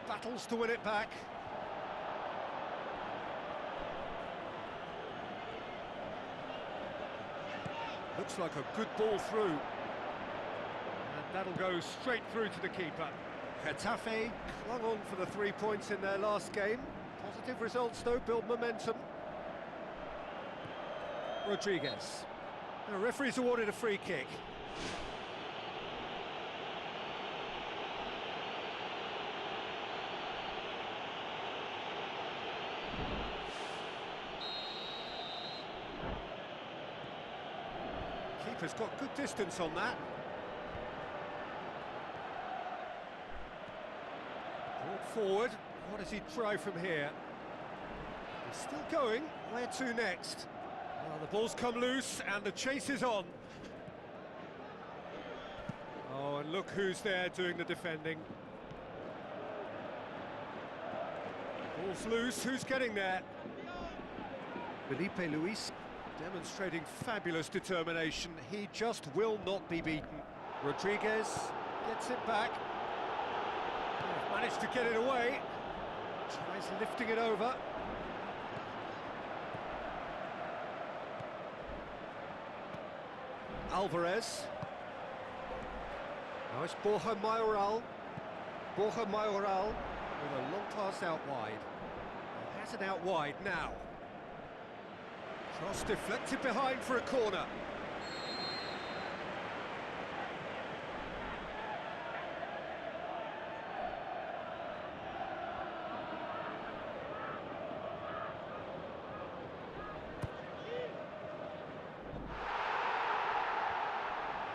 Battles to win it back. Looks like a good ball through. And that'll go straight through to the keeper. Getafe clung on for the 3 points in their last game. Positive results though, build momentum. Rodriguez. The referee's awarded a free kick. Keeper's got good distance on that. Brought forward. What does he try from here? He's still going. Where to next? Well, the ball's come loose and the chase is on. Oh, and look who's there doing the defending. Ball's loose. Who's getting there? Felipe Luis demonstrating fabulous determination. He just will not be beaten. Rodriguez gets it back. Managed to get it away. Tries lifting it over. Alvarez. Now it's Borja Mayoral. Borja Mayoral with a long pass out wide. He has it out wide now. Cross deflected behind for a corner.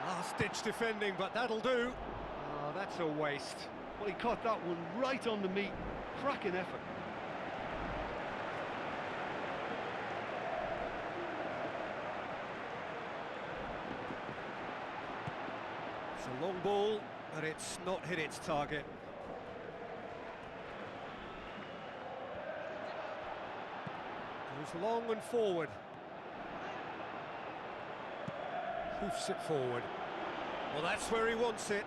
Last-ditch defending, but that'll do. Oh, that's a waste. Well, he caught that one right on the meat. Cracking effort. It's a long ball, but it's not hit its target. Goes long and forward. Hoofs it forward. Well, that's where he wants it.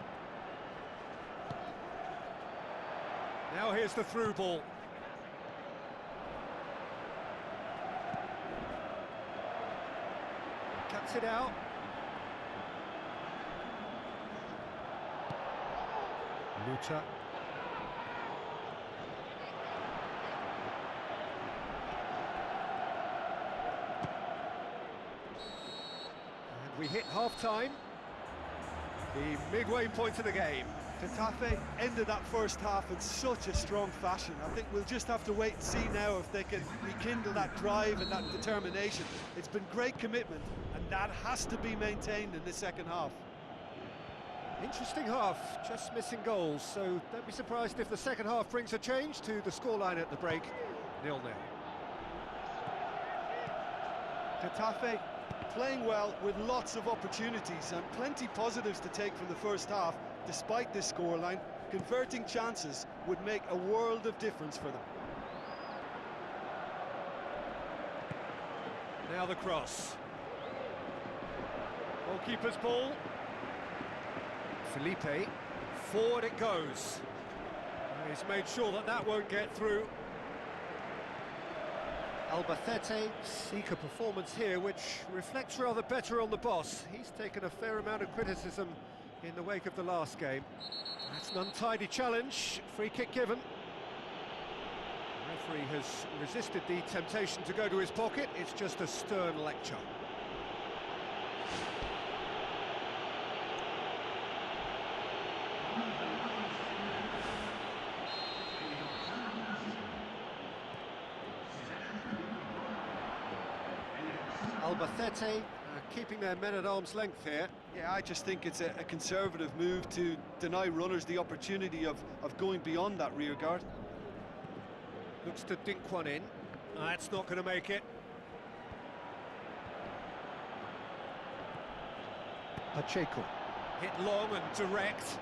Now here's the through ball. Cuts it out. Lucha. And we hit half-time. The midway point of the game. Getafe ended that first half in such a strong fashion. I think we'll just have to wait and see now if they can rekindle that drive and that determination. It's been great commitment, and that has to be maintained in the second half. Interesting half, just missing goals, so don't be surprised if the second half brings a change to the scoreline at the break, 0-0. Getafe playing well with lots of opportunities and plenty positives to take from the first half. Despite this scoreline, converting chances would make a world of difference for them. Now the cross. Goalkeeper's ball. Felipe, forward it goes. He's made sure that that won't get through. Albacete seek a performance here which reflects rather better on the boss. He's taken a fair amount of criticism in the wake of the last game. That's an untidy challenge, free kick given. The referee has resisted the temptation to go to his pocket. It's just a stern lecture. Albacete keeping their men at arm's length here. Yeah, I just think it's a conservative move to deny runners the opportunity of going beyond that rear guard. Looks to dink one in. That's not going to make it. Pacheco. Hit long and direct.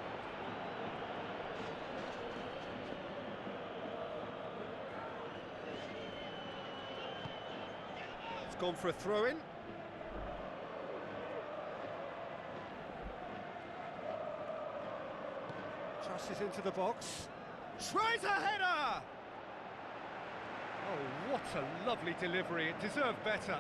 It's gone for a throw-in. Trusses into the box. Tries a header! Oh, what a lovely delivery. It deserved better.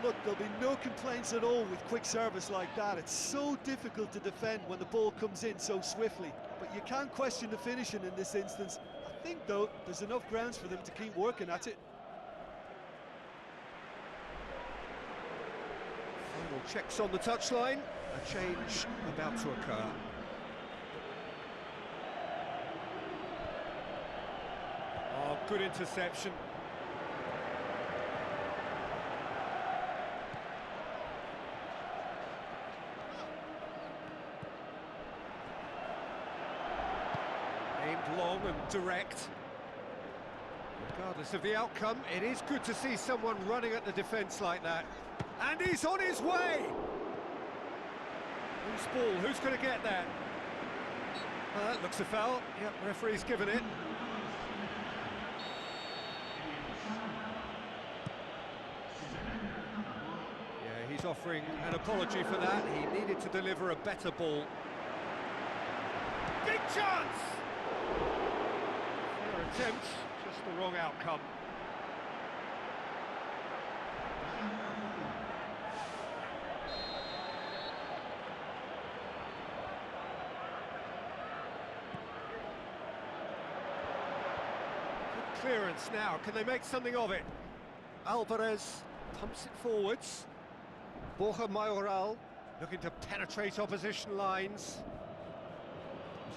Look, there'll be no complaints at all with quick service like that. It's so difficult to defend when the ball comes in so swiftly. But you can't question the finishing in this instance. I think, though, there's enough grounds for them to keep working at it. Final checks on the touchline. A change about to occur. Oh, good interception. Aimed long and direct. Regardless of the outcome, it is good to see someone running at the defence like that. And he's on his way! Loose ball, who's going to get that? That looks a foul. Yep, referee's given it. Yeah, he's offering an apology for that. He needed to deliver a better ball. Big chance! Fair attempt, just the wrong outcome. Clearance now, can they make something of it? Alvarez pumps it forwards. Borja Mayoral looking to penetrate opposition lines.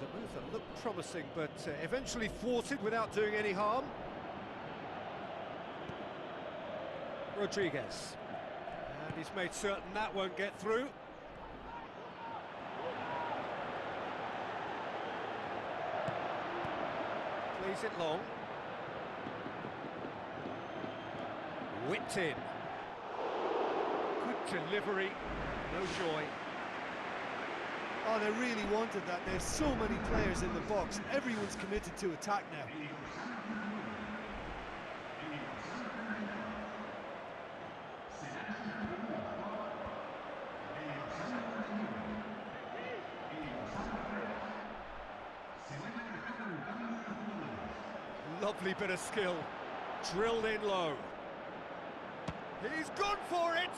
It was a move that looked promising, but eventually thwarted without doing any harm. Rodriguez. And he's made certain that won't get through. Plays it long. Whipped in. Good delivery, no joy. Oh, they really wanted that. There's so many players in the box. Everyone's committed to attack now. Lovely bit of skill. Drilled in low. He's gone for it!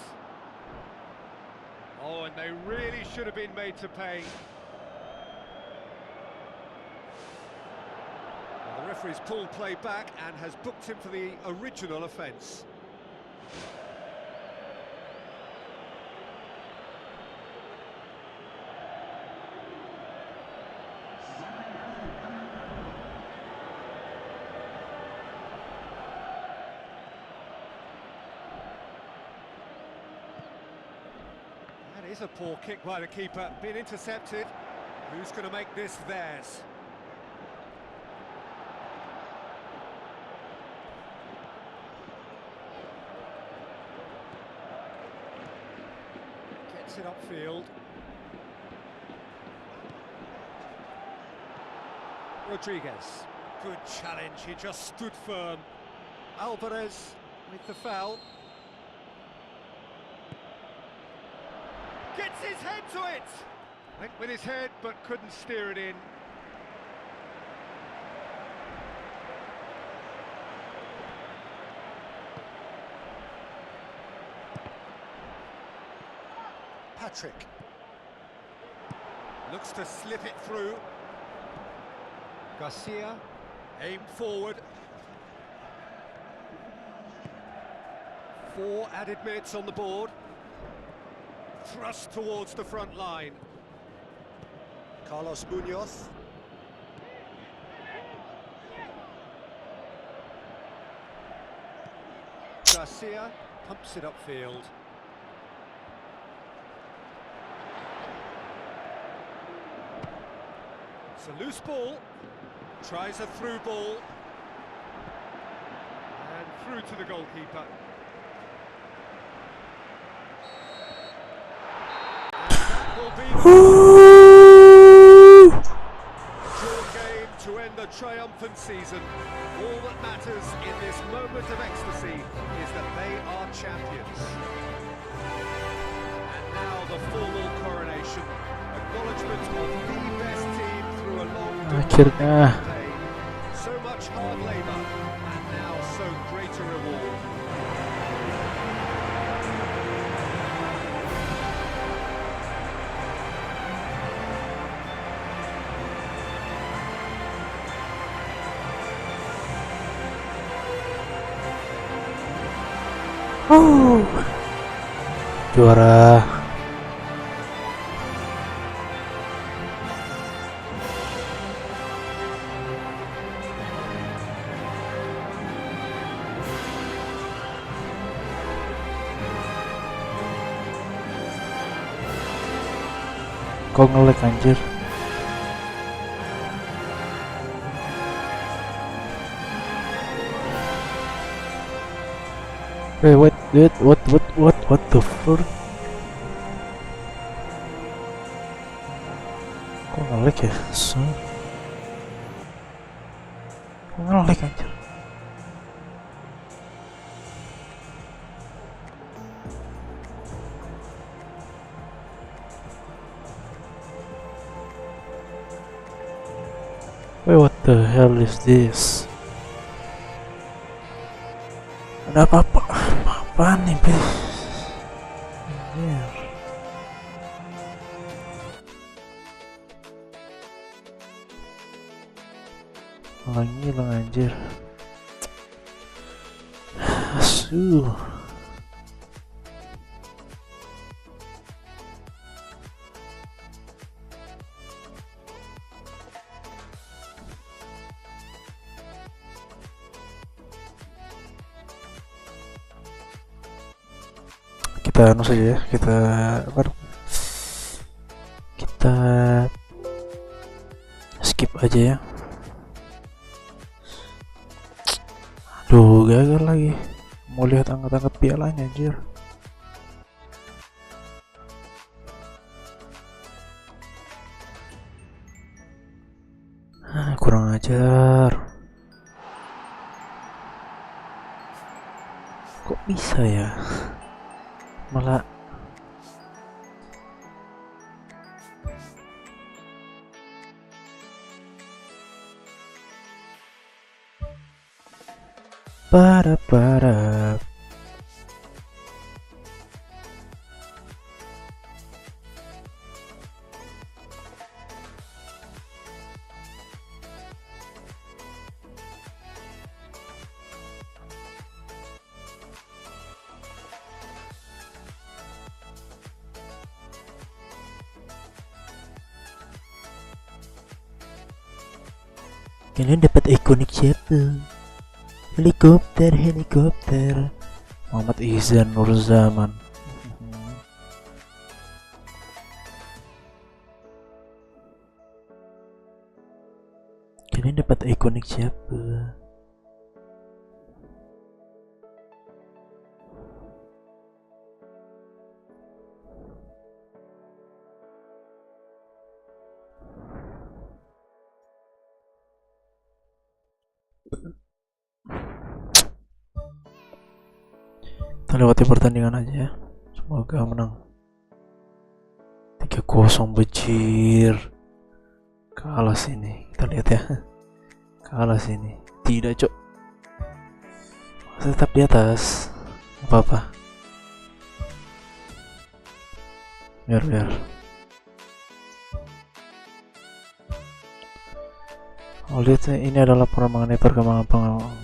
Oh, and they really should have been made to pay. Well, the referee's pulled play back and has booked him for the original offence. Here's a poor kick by the keeper, being intercepted. Who's going to make this theirs? Gets it upfield. Rodriguez. Good challenge, he just stood firm. Alvarez with the foul. Gets his head to it! Went with his head but couldn't steer it in. Patrick. Looks to slip it through. Garcia, aimed forward. 4 added minutes on the board. Thrust towards the front line. Carlos Munoz. Garcia pumps it upfield. It's a loose ball. Tries a through ball. And through to the goalkeeper. Draw game to end the triumphant season. All that matters in this moment of ecstasy is that they are champions. And now the formal coronation. Acknowledgement of the best team through a long Akhirnya. campaign. So much hard labour and now so great a reward. Juara. Kok nge-lag anjir? Wait, what the fuck? Kok nge-lag ya? Kok nge-lag anjir? Wait, what the hell is this? Ada apa-apaan nih, please? Hilang anjir. Asuh. Kita saja ya, kita skip aja ya. Aduh, gagal lagi. Mau lihat angkat-angkat pialanya anjir. Kurang ajar. Kok bisa ya? Malah para kalian dapat ikonik siapa? Helikopter Muhammad Ihsan Nur Zaman. Kalian dapat ikonik siapa? Kita lewati pertandingan aja ya. Semoga menang. 3-0 bejir. Kalah sini. Kita lihat ya. Kalah sini. Tidak, Cok. Masih tetap di atas. Apa-apa. Biar. Oh, lihat ini adalah laporan mengenai perkembangan pengalaman.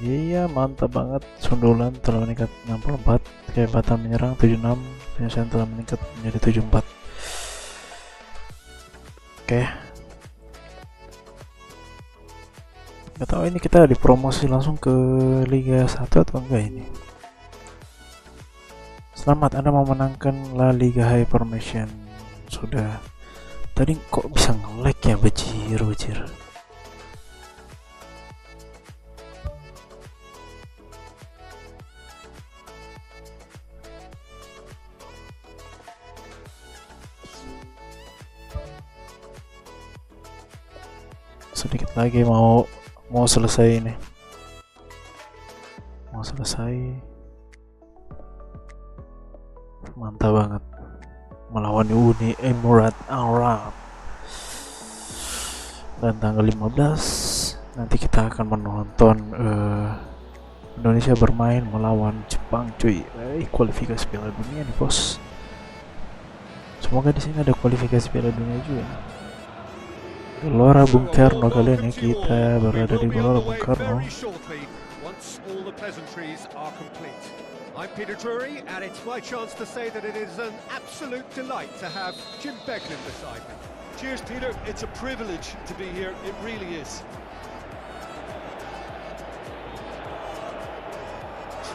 Iya, mantap banget. Sundulan telah meningkat 64, kehebatan menyerang 76, penyelesaian telah meningkat menjadi 74. Oke. Gak tahu ini kita dipromosi langsung ke Liga 1 atau enggak ini. Selamat, Anda memenangkan La Liga Hypermission. Sudah. Tadi kok bisa nge-lag ya, bejir. Sedikit lagi mau selesai ini. Mau selesai. Mantap banget. Melawan Uni Emirat Arab. Dan tanggal 15 nanti kita akan menonton Indonesia bermain melawan Jepang, cuy. Kualifikasi Piala Dunia nih, bos. Semoga di sini ada kualifikasi Piala Dunia juga. Gelora Bung Karno kalian ya, kita berada di Gelora Bung Karno. I'm Peter Drury, and it's my chance to say that it is an absolute delight to have Jim Beglin beside me. Cheers, Peter. It's a privilege to be here. It really is.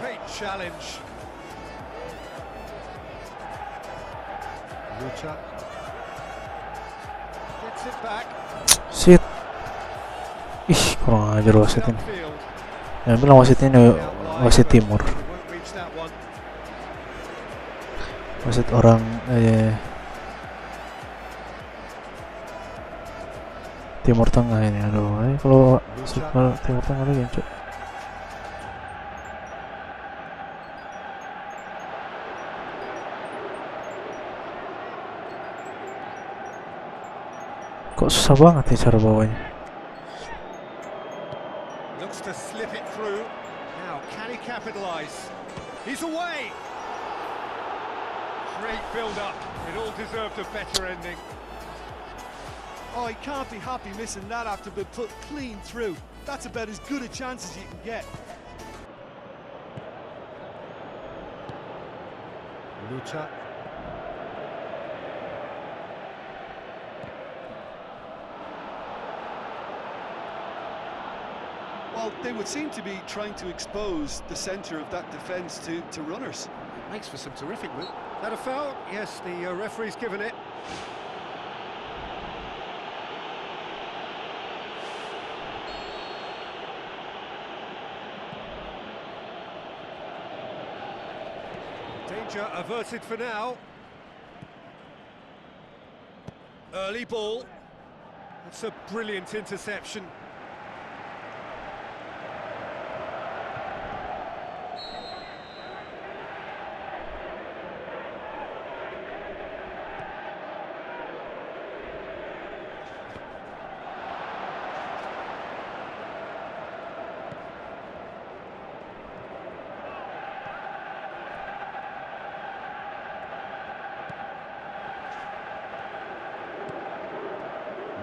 Great challenge. Lucha gets it back. Sit. Ih, kurang ajar wasit ini. Yang bilang wasit ini wasit timur. Wasit orang Timur Tengah ini. Aduh, kalau Timur Tengah lagi ya, Cuk. Kok susah banget nih cara bawanya. Looks to slip it through. Now can he capitalize? He's away. Great build up. It all deserved a better ending. Oh, he can't be happy missing that after being put clean through. That's about as good a chance as you can get. Lucha. Well, they would seem to be trying to expose the centre of that defence to runners. Makes for some terrific move. That a foul? Yes, the referee's given it. Danger averted for now. Early ball. That's a brilliant interception.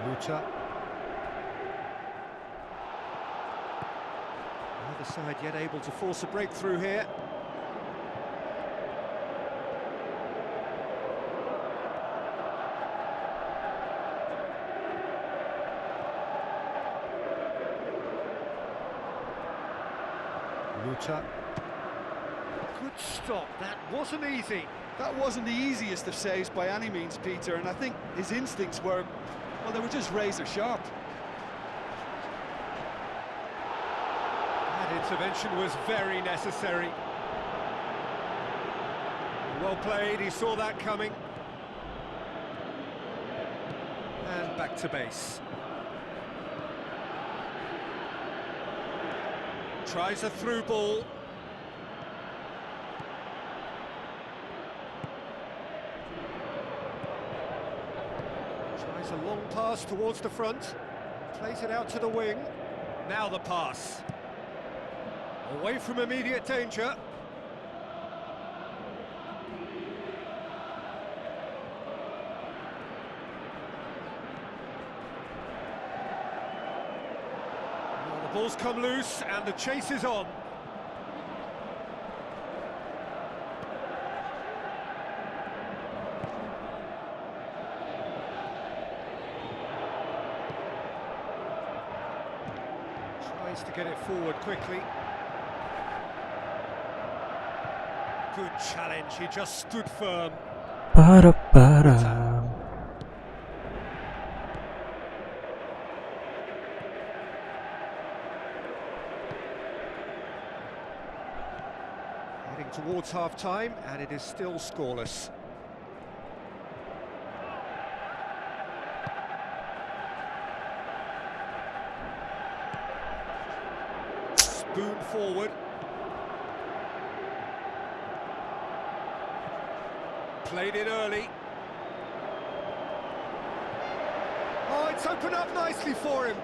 Lucha. Neither side yet able to force a breakthrough here. Lucha. Good stop, that wasn't easy. That wasn't the easiest of saves by any means, Peter, and I think his instincts were, well, they were just razor sharp. That intervention was very necessary. Well played, he saw that coming. And back to base. Tries a through ball. Tries a long pass towards the front. Plays it out to the wing. Now the pass. Away from immediate danger. Now the ball's come loose and the chase is on. Tries to get it forward quickly. Good challenge, he just stood firm. Para. Heading towards half-time, and it is still scoreless. Spoon forward. Played it early. Oh, it's opened up nicely for him.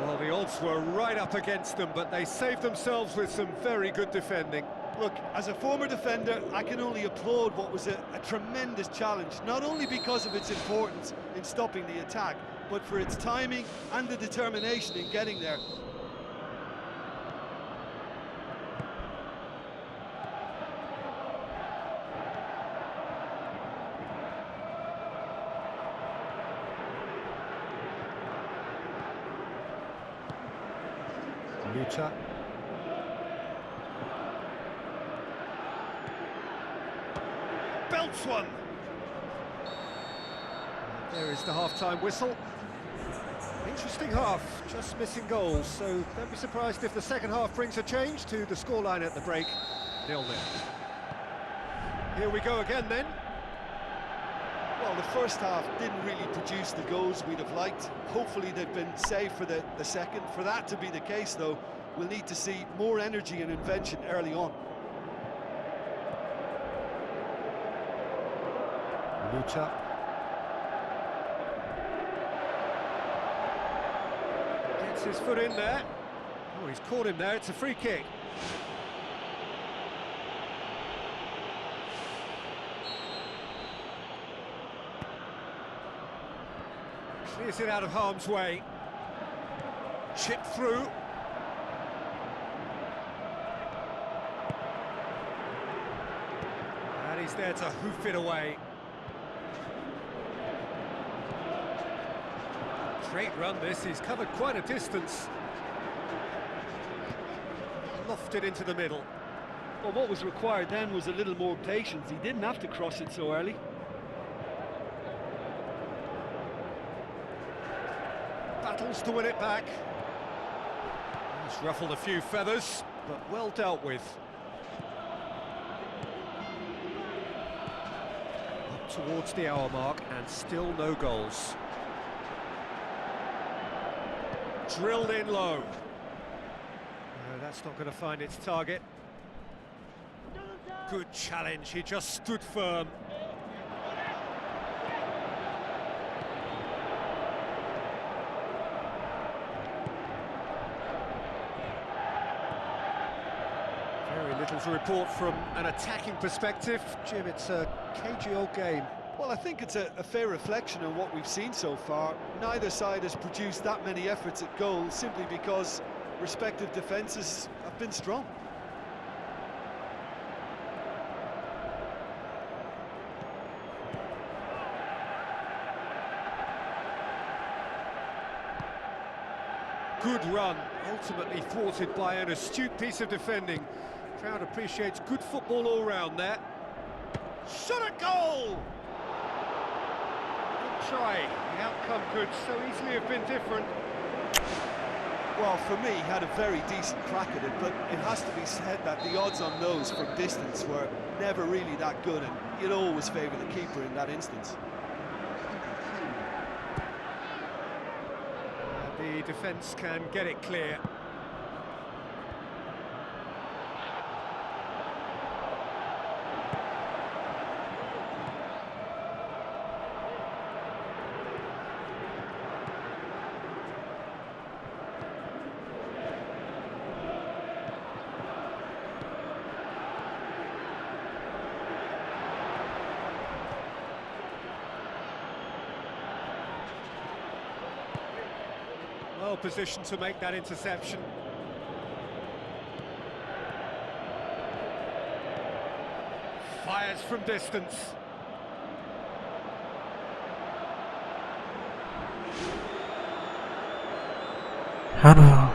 Well, the odds were right up against them, but they saved themselves with some very good defending. Look, as a former defender, I can only applaud what was a tremendous challenge, not only because of its importance in stopping the attack, but for its timing and the determination in getting there. Udah. Belts one. There is the half-time whistle. Interesting half, just missing goals, so don't be surprised if the second half brings a change to the scoreline at the break. 0-0. Here we go again then. Well, the first half didn't really produce the goals we'd have liked. Hopefully they've been saved for the second. For that to be the case, though, we'll need to see more energy and invention early on. Udah. Gets his foot in there. Oh, he's caught him there, it's a free kick. Clears it out of harm's way. Chip through. And he's there to hoof it away. Great run this, he's covered quite a distance. Lofted into the middle. Well, what was required then was a little more patience. He didn't have to cross it so early. Battles to win it back. He's ruffled a few feathers, but well dealt with. Up towards the hour mark and still no goals. Drilled in low. No, that's not going to find its target. Good challenge, he just stood firm. Very little to report from an attacking perspective. Jim, it's a cagey old game. Well, I think it's a fair reflection on what we've seen so far. Neither side has produced that many efforts at goal simply because respective defences have been strong. Good run, ultimately thwarted by an astute piece of defending. Crowd appreciates good football all round there. Shot at goal! Good try. The outcome could so easily have been different. Well, for me, he had a very decent crack at it, but it has to be said that the odds on those from distance were never really that good, and you'd always favour the keeper in that instance. The defence can get it clear. Well positioned to make that interception. Fires from distance. Aduh.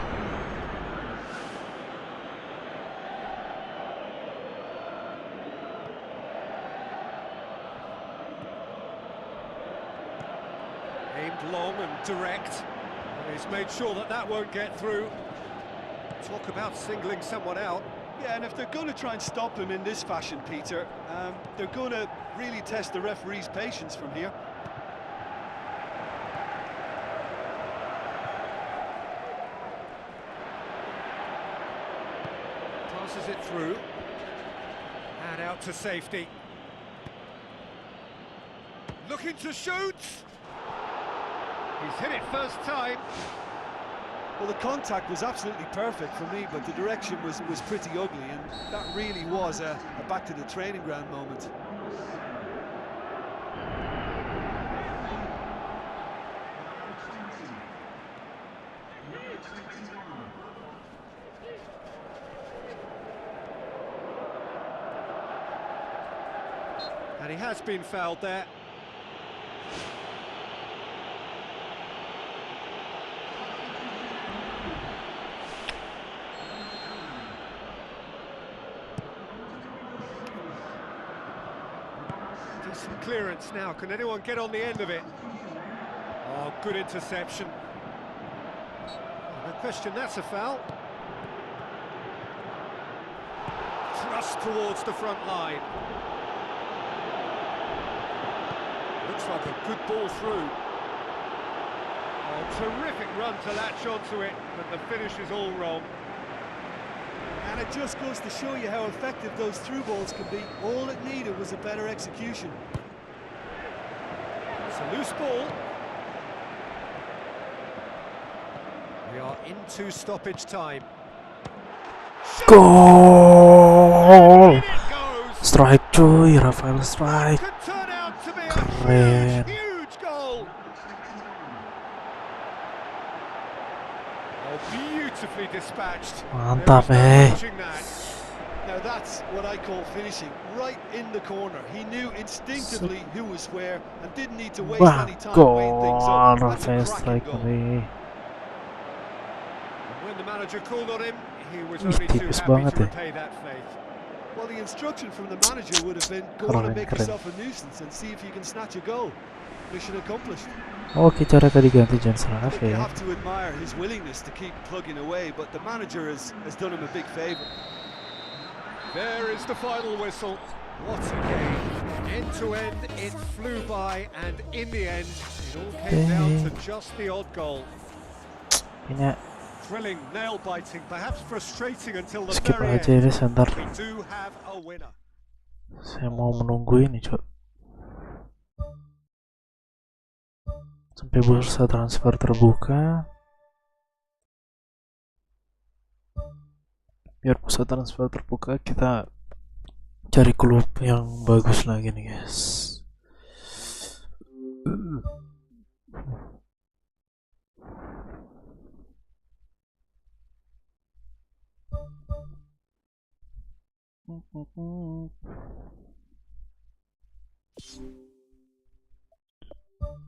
Aimed long and direct. He's made sure that that won't get through. Talk about singling someone out. Yeah, and if they're going to try and stop him in this fashion, Peter, they're going to really test the referee's patience from here. Passes it through. And out to safety. Looking to shoot. He's hit it first time. Well, the contact was absolutely perfect for me, but the direction was pretty ugly, and that really was a back to the training ground moment. And he has been fouled there. Decent clearance now. Can anyone get on the end of it? Oh, good interception. No question, that's a foul. Thrust towards the front line. Looks like a good ball through. Oh, terrific run to latch onto it, but the finish is all wrong. And it just goes to show you how effective those through balls can be. All it needed was a better execution. It's a loose ball. We are into stoppage time. Goal! In it goes. Strike cuy, Rafael strike. Could turn out to be a Keren. huge goal. Oh, beautifully dispatched. Mantap There was no touching that. Now that's what I call finishing, right in the corner. He knew instinctively who was where and didn't need to waste Wah, any time weighing things goal! up. That's Rafael a strike cracking goal. nih. When the manager called on him, he was Ih, only too tipis happy banget to ya. repay that faith. Well, the instruction from the manager would have been, go on and Keren, make keren. yourself a nuisance and see if you can snatch a goal. Mission accomplished. Oke, cara tadi ganti Johnson I think you ya. have to admire his willingness to keep plugging away, but the manager has done him a big favour. There is the final whistle. What a game. End to end, it flew by, and in the end, it all came down to just the odd goal. Kayaknya Thrilling, nail-biting, perhaps frustrating until the skip very aja end. deh, sebentar. We do have a winner. Saya mau menunggu ini, Cok. Sampai bursa transfer terbuka. Biar bursa transfer terbuka, kita cari klub yang bagus lagi nih, guys.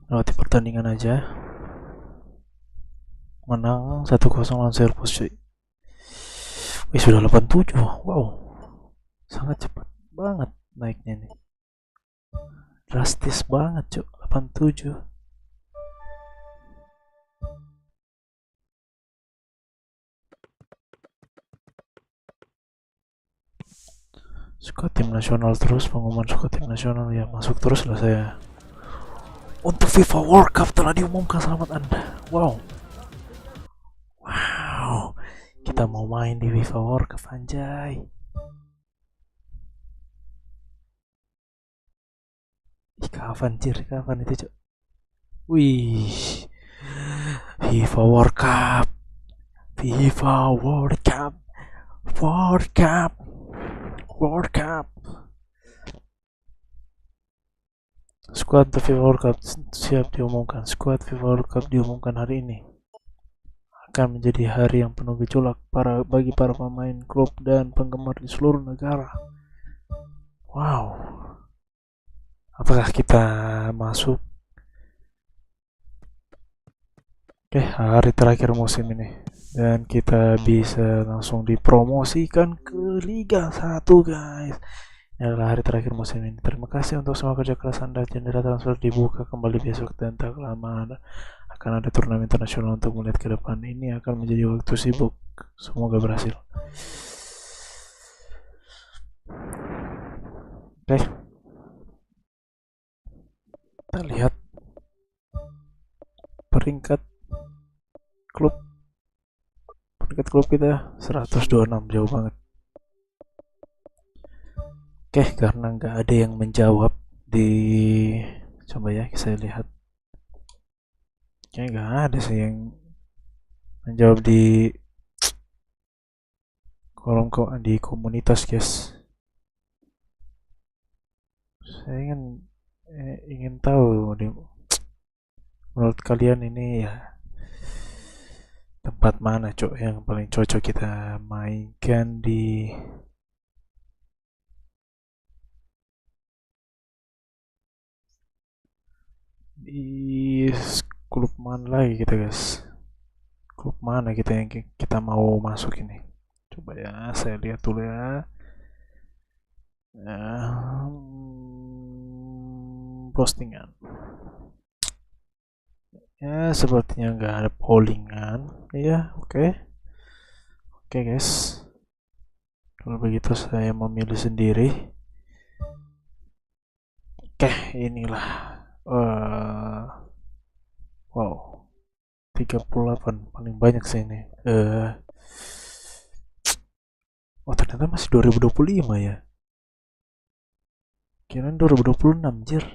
Lewati pertandingan aja. Menang 1-0 lawan Serpus, cuy. Wih, sudah 87. Wow. Sangat cepat banget naiknya nih. Drastis banget, cuy. 87. Skuad tim nasional terus, pengumuman skuad tim nasional ya, masuk terus lah saya. Untuk FIFA World Cup telah diumumkan, selamat Anda. Wow, kita mau main di FIFA World Cup, anjay. Kapan itu cok? Wih, FIFA World Cup, FIFA World Cup, World Cup, World Cup. Skuad FIFA World Cup siap diumumkan. Skuad FIFA World Cup diumumkan hari ini. Akan menjadi hari yang penuh gejolak bagi para pemain, klub, dan penggemar di seluruh negara. Wow. Apakah kita masuk? Oke, hari terakhir musim ini. Dan kita bisa langsung dipromosikan ke Liga 1, guys. Ini adalah hari terakhir musim ini. Terima kasih untuk semua kerja keras Anda. Jendela transfer dibuka kembali besok dan tak lama akan ada turnamen internasional untuk melihat ke depan. Ini akan menjadi waktu sibuk. Semoga berhasil. Oke. Kita lihat peringkat klub kita 126, jauh banget. Oke, karena nggak ada yang menjawab di, coba ya saya lihat, kayaknya nggak ada sih yang menjawab di kolom di komunitas, guys. Saya ingin tahu menurut kalian ini ya tempat mana cok yang paling cocok kita mainkan di klub mana lagi kita, guys. Klub mana kita yang kita mau masuk ini? Coba ya saya lihat dulu ya. Postingan ya, sepertinya nggak ada pollingan ya. Oke, guys, kalau begitu saya memilih sendiri. Oke, inilah wow, 38 paling banyak sih ini. Oh, ternyata masih 2025 ya. Kirain 2026, jir.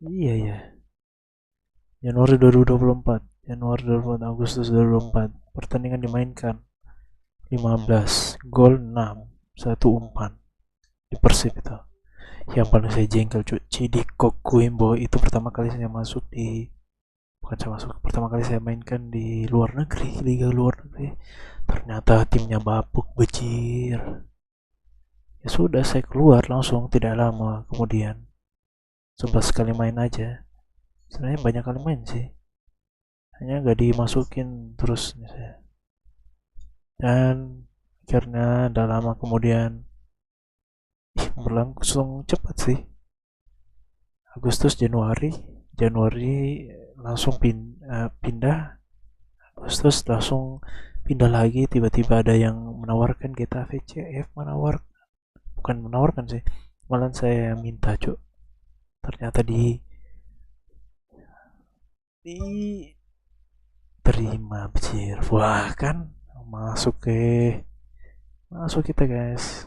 Iya ya. Januari 2024, Agustus 2024. Pertandingan dimainkan 15, gol 6, 1 umpan di Persib itu. Yang paling saya jengkel cuy, Cidi Kokuimbo itu pertama kali saya masuk di, pertama kali saya mainkan di luar negeri, liga luar negeri. Ternyata timnya bapuk, becir. Ya sudah, saya keluar langsung tidak lama kemudian. 11 kali main aja. Sebenarnya banyak kali main sih, hanya gak dimasukin terus nih saya. Dan akhirnya udah lama kemudian, berlangsung cepat sih. Agustus, Januari langsung pindah. Agustus langsung pindah lagi. Tiba-tiba ada yang menawarkan GETAFE CF, bukan menawarkan sih, malah saya minta cuk. Ternyata terima, becir. Wah, kan masuk kita, guys.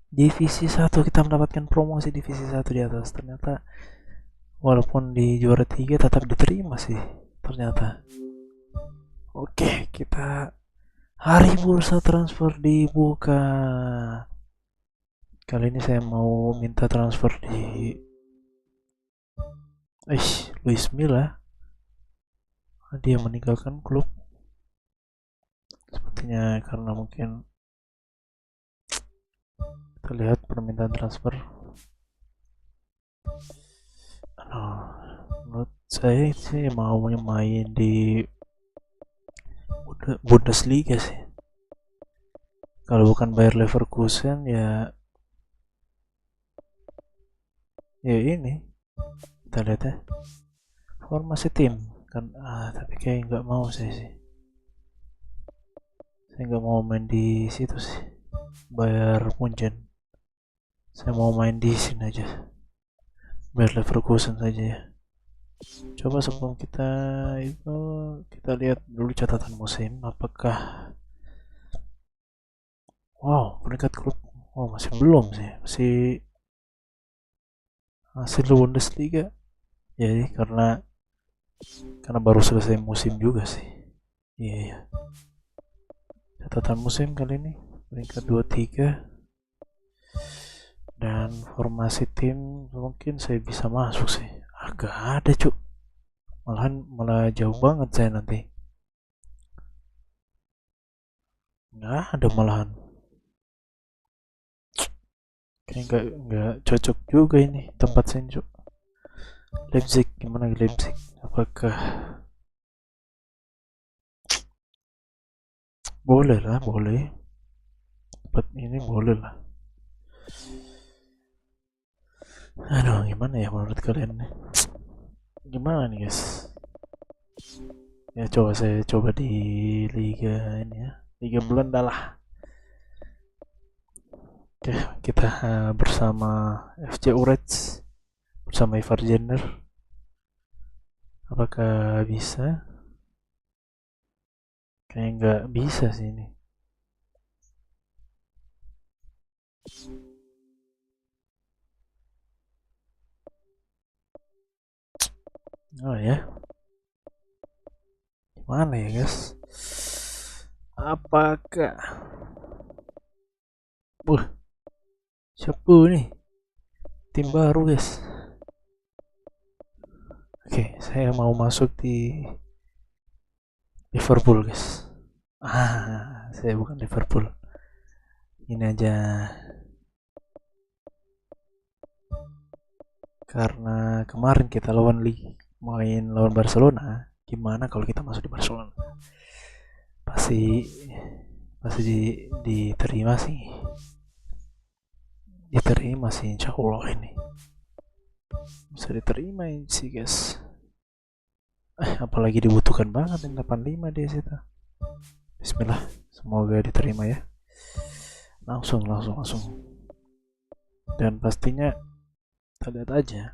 Divisi 1 kita mendapatkan promosi divisi 1 di atas. Ternyata walaupun di juara 3 tetap diterima sih ternyata. Oke, kita hari bursa transfer dibuka. Kali ini saya mau minta transfer di Luis Milla. Dia meninggalkan klub sepertinya karena mungkin, kita lihat permintaan transfer. Menurut saya sih mau main di Bundesliga sih. Kalau bukan Bayer Leverkusen ya ini. Kita lihat ya formasi tim kan, tapi kayak nggak mau saya Saya nggak mau main di situ sih, bayar Munchen. Saya mau main di sini aja, bayar Leverkusen saja ya. Coba sebelum kita itu, kita lihat dulu catatan musim. Apakah peringkat klub? Masih belum sih, masih hasil Bundesliga. Jadi karena baru selesai musim juga sih. Iya. Catatan musim kali ini peringkat 23, dan formasi tim mungkin saya bisa masuk sih. Agak ada cuk, malah jauh banget saya nanti. Nggak ada malahan. Kayak nggak cocok juga ini tempat saya cuk. Leipzig, gimana Leipzig? Apakah boleh lah, boleh. Tempat ini boleh lah. Aduh, gimana ya menurut kalian nih? Gimana nih guys? Ya saya coba di Liga ini ya, Liga Belanda lah. Oke, kita bersama FC Utrecht, bersama Ivar Jenner. Apakah bisa? Kayak nggak bisa sih ini. Oh ya, gimana ya guys? Apakah siapa nih tim baru guys? Oke, saya mau masuk di Liverpool guys. Saya bukan Liverpool. Ini aja karena kemarin kita main lawan Barcelona. Gimana kalau kita masuk di Barcelona? Pasti diterima sih. Diterima sih, insya Allah ini bisa diterima sih guys. Apalagi dibutuhkan banget yang 85 di situ. Bismillah, semoga diterima ya. Langsung. Dan pastinya kita lihat aja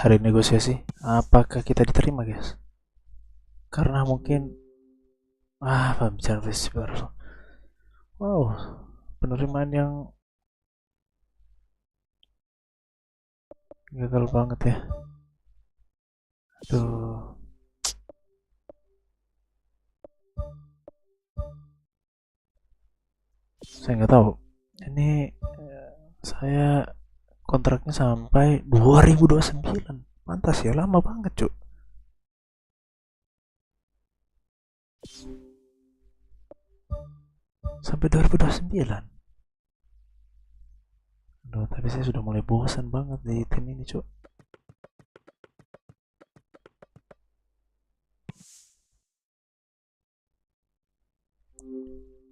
hari negosiasi apakah kita diterima guys, karena mungkin bicara festival. Penerimaan yang gagal banget ya. Aduh, saya nggak tahu ini. Saya kontraknya sampai 2029. Pantas ya, lama banget cuk. Sampai 2029. Aduh, tapi saya sudah mulai bosan banget di tim ini cuk.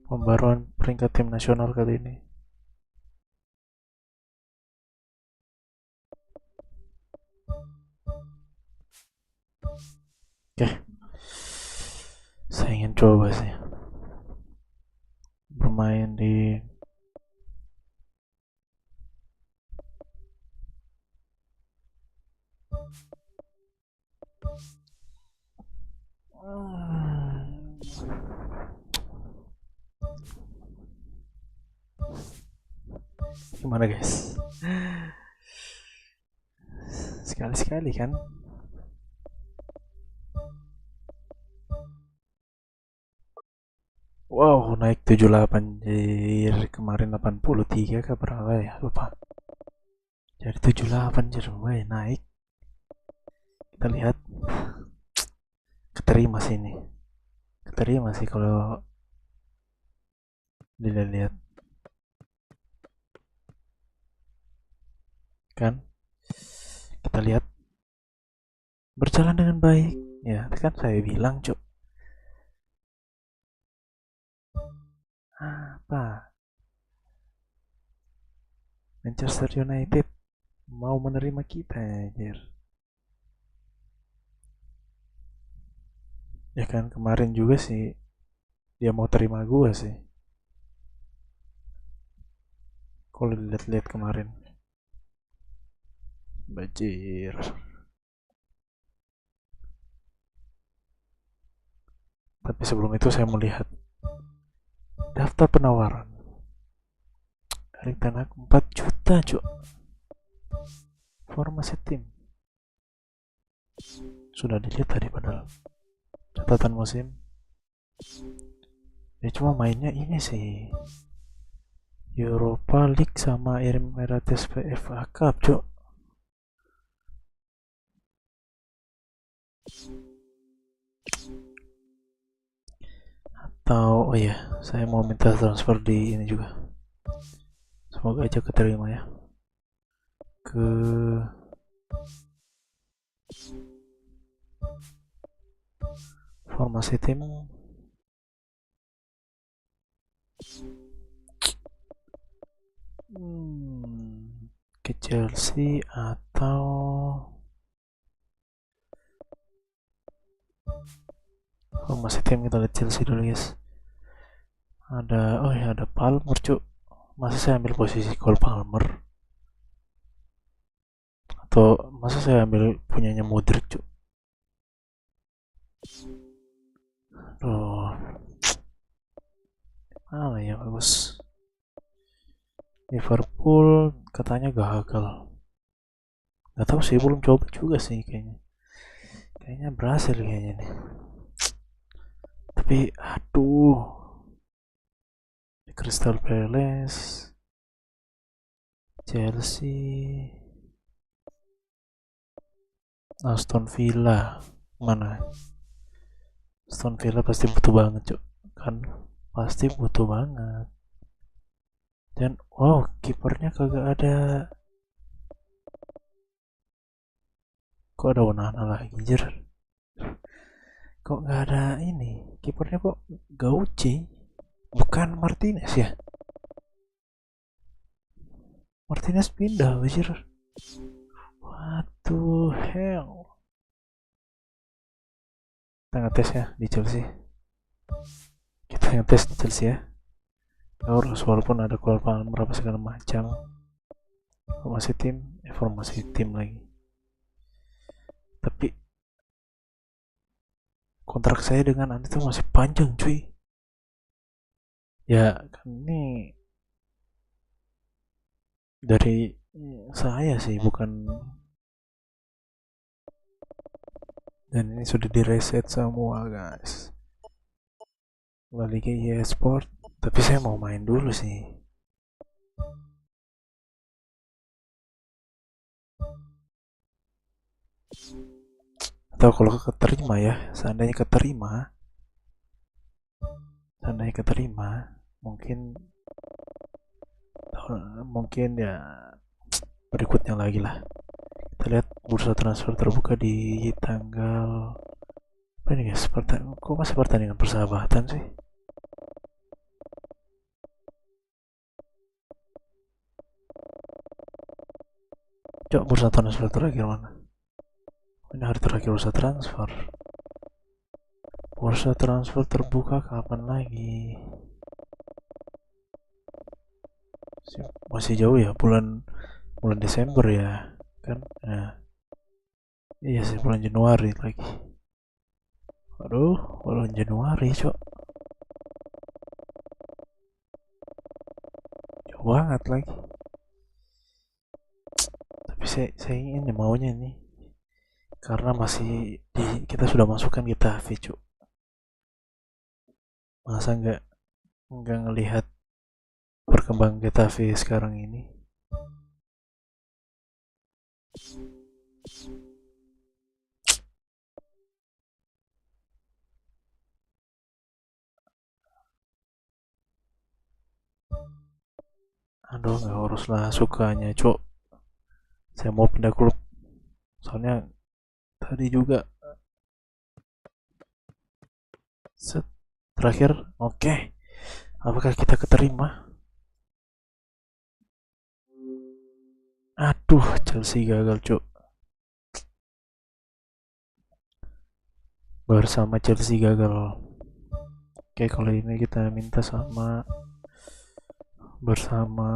Pembaruan peringkat tim nasional kali ini. Oke, saya ingin coba sih bermain di gimana guys? Sekali-sekali kan. Naik 78 jadi kemarin 83 ke berapa ya, lupa. Jadi 78 jadi naik. Kita lihat. Keterima sih ini. Keterima sih kalau dilihat. Kan? Kita lihat berjalan dengan baik. Ya, kan saya bilang, cuk. Apa? Manchester United mau menerima kita, anjir. Ya kan kemarin juga sih dia mau terima gua sih. Kalau dilihat-lihat kemarin. Bajir. Tapi sebelum itu saya melihat daftar penawaran dari tanah 4 juta cuk. Formasi tim sudah dilihat tadi padahal catatan musim. Ya cuma mainnya ini sih Europa League sama Emirates FA Cup cuk. Atau oh iya, saya mau minta transfer di ini juga. Semoga aja keterima ya. Ke formasi tim ke Chelsea atau formasi tim. Kita lihat Chelsea dulu guys. Ada oh ya ada Palmer cuk. Masa saya ambil posisi Cole Palmer? Atau masa saya ambil punyanya Modric cuk? Aduh, mana ya bagus. Liverpool katanya gagal. Gak tahu sih, belum coba juga sih kayaknya. Kayaknya berhasil kayaknya nih. Tapi aduh, Crystal Palace, Chelsea, Aston Villa mana? Aston Villa pasti butuh banget cuk, kan pasti butuh banget. Dan wow, kipernya kagak ada. Kok ada Onana lagi anjir? Kok nggak ada ini? Kipernya kok Gauci, bukan Martinez ya? Martinez pindah anjir. What the hell? Kita ngetes ya di Chelsea. Kita ngetes di Chelsea ya. Harus walaupun ada keluar berapa segala macam. Formasi tim lagi. Tapi kontrak saya dengan Andi itu masih panjang cuy. Ya kan ini dari saya sih bukan. Dan ini sudah direset semua guys. LIGA Sport. Tapi saya mau main dulu sih. Atau kalau keterima ya, seandainya keterima, mungkin ya berikutnya lagi lah. Kita lihat bursa transfer terbuka di tanggal apa ini guys? Kok masih pertandingan persahabatan sih? Coba bursa transfer terakhir mana? Ini hari terakhir bursa transfer. Bursa transfer terbuka kapan lagi? Masih jauh ya, bulan Desember ya kan? Nah, iya sih bulan Januari lagi. Aduh, bulan Januari cok. Jauh banget lagi. Tapi saya ingin maunya nih, karena masih kita sudah masukkan GETAFE cok. Masa nggak ngelihat perkembangan GETAFE sekarang ini. Aduh, nggak harus lah sukanya cok. Saya mau pindah klub. Soalnya tadi juga terakhir oke. Apakah kita keterima? Aduh, Chelsea gagal cok. bersama Chelsea gagal. Oke, kalau ini kita minta sama bersama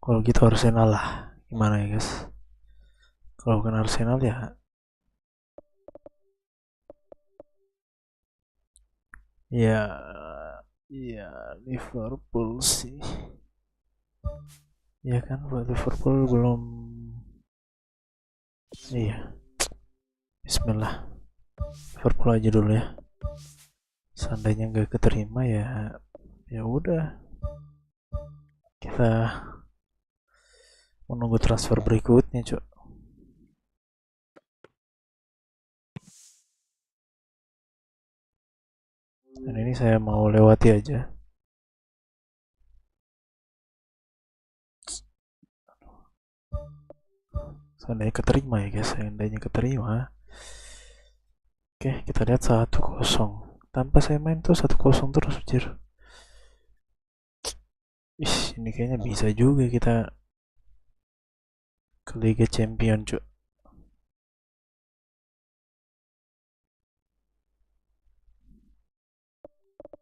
kalau gitu Arsenal lah. Gimana ya guys? Kalau bukan Arsenal ya ya Liverpool sih. Ya kan, buat Liverpool belum. Iya. Bismillah. Liverpool aja dulu ya. Seandainya nggak keterima ya udah. Kita menunggu transfer berikutnya, Cuk. Dan ini saya mau lewati aja. Seandainya keterima ya guys, seandainya keterima. Oke, kita lihat 1-0. Tanpa saya main tuh 1-0 terus, anjir. Ini kayaknya bisa juga kita ke Liga Champion, Cuk.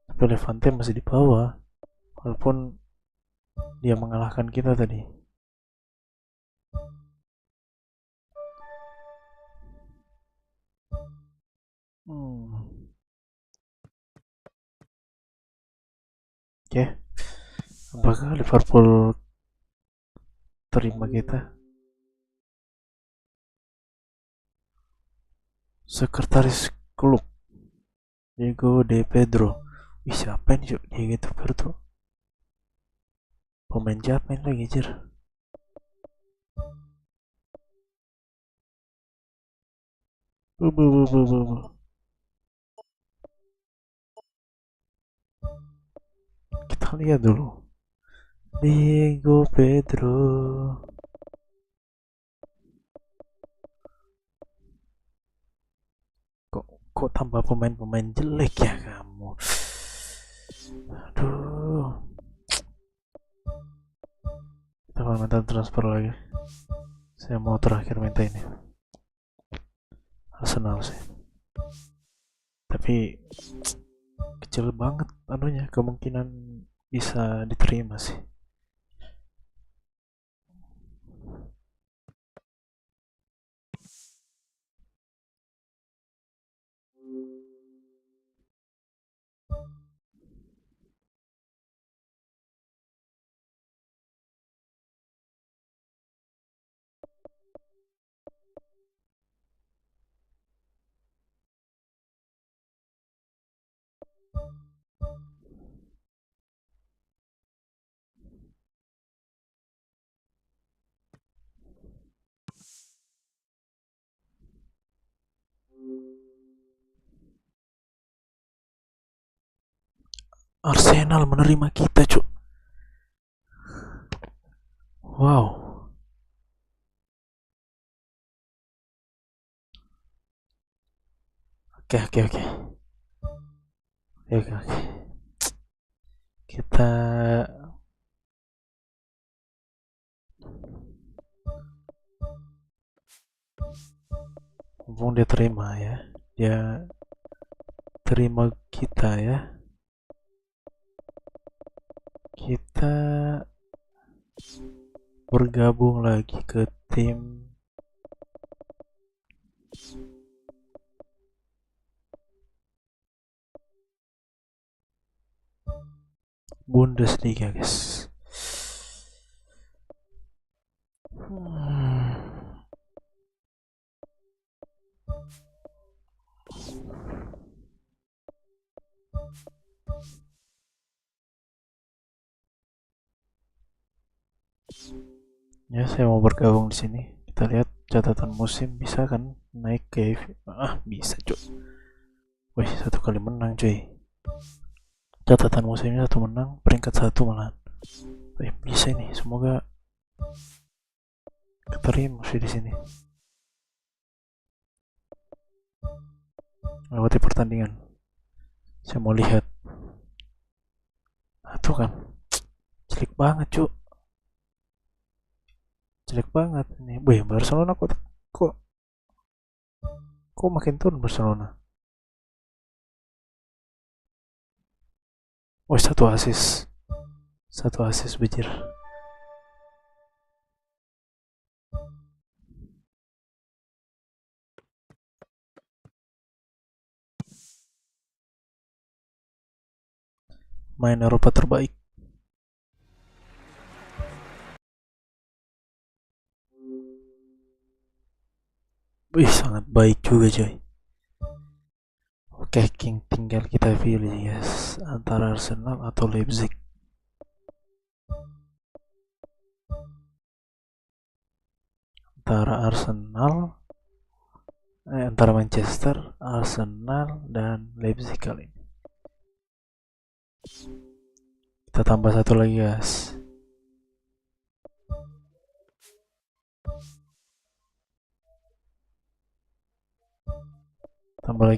Tapi Levante masih di bawah, walaupun dia mengalahkan kita tadi. Oke, apakah Liverpool terima kita? Sekretaris klub Diego de Pedro. Wih, siapa ini, Cuk? Diego de Pedro. Pemain Japan lagi, jir. Kita lihat dulu. Diego Pedro. Kok tambah pemain-pemain jelek ya kamu? Aduh. Kita mau minta transfer lagi. Saya mau terakhir minta ini. Arsenal sih. Tapi kecil banget anunya, kemungkinan bisa diterima sih. Arsenal menerima kita, Cuk. Wow. Oke. Kita mumpung dia terima ya. Dia terima kita ya. Kita bergabung lagi ke tim Bundesliga, guys. Ya, saya mau bergabung di sini. Kita lihat catatan musim, bisa kan naik ke bisa, Cuk. Wih, 1 kali menang, cuy. Catatan musimnya 1 menang, peringkat 1 malah. Bisa ini, semoga keterima sih di sini. Lewati pertandingan. Saya mau lihat. Tuh kan. jelek banget cuk, jelek banget ini. Wih, Barcelona kok makin turun Barcelona. Oh, satu asis bejir. Main Eropa terbaik. Wih, sangat baik juga coy. Oke, tinggal kita pilih guys, antara Arsenal atau Leipzig. Antara Manchester, Arsenal, dan Leipzig kali ini. Kita tambah satu lagi guys. Tambah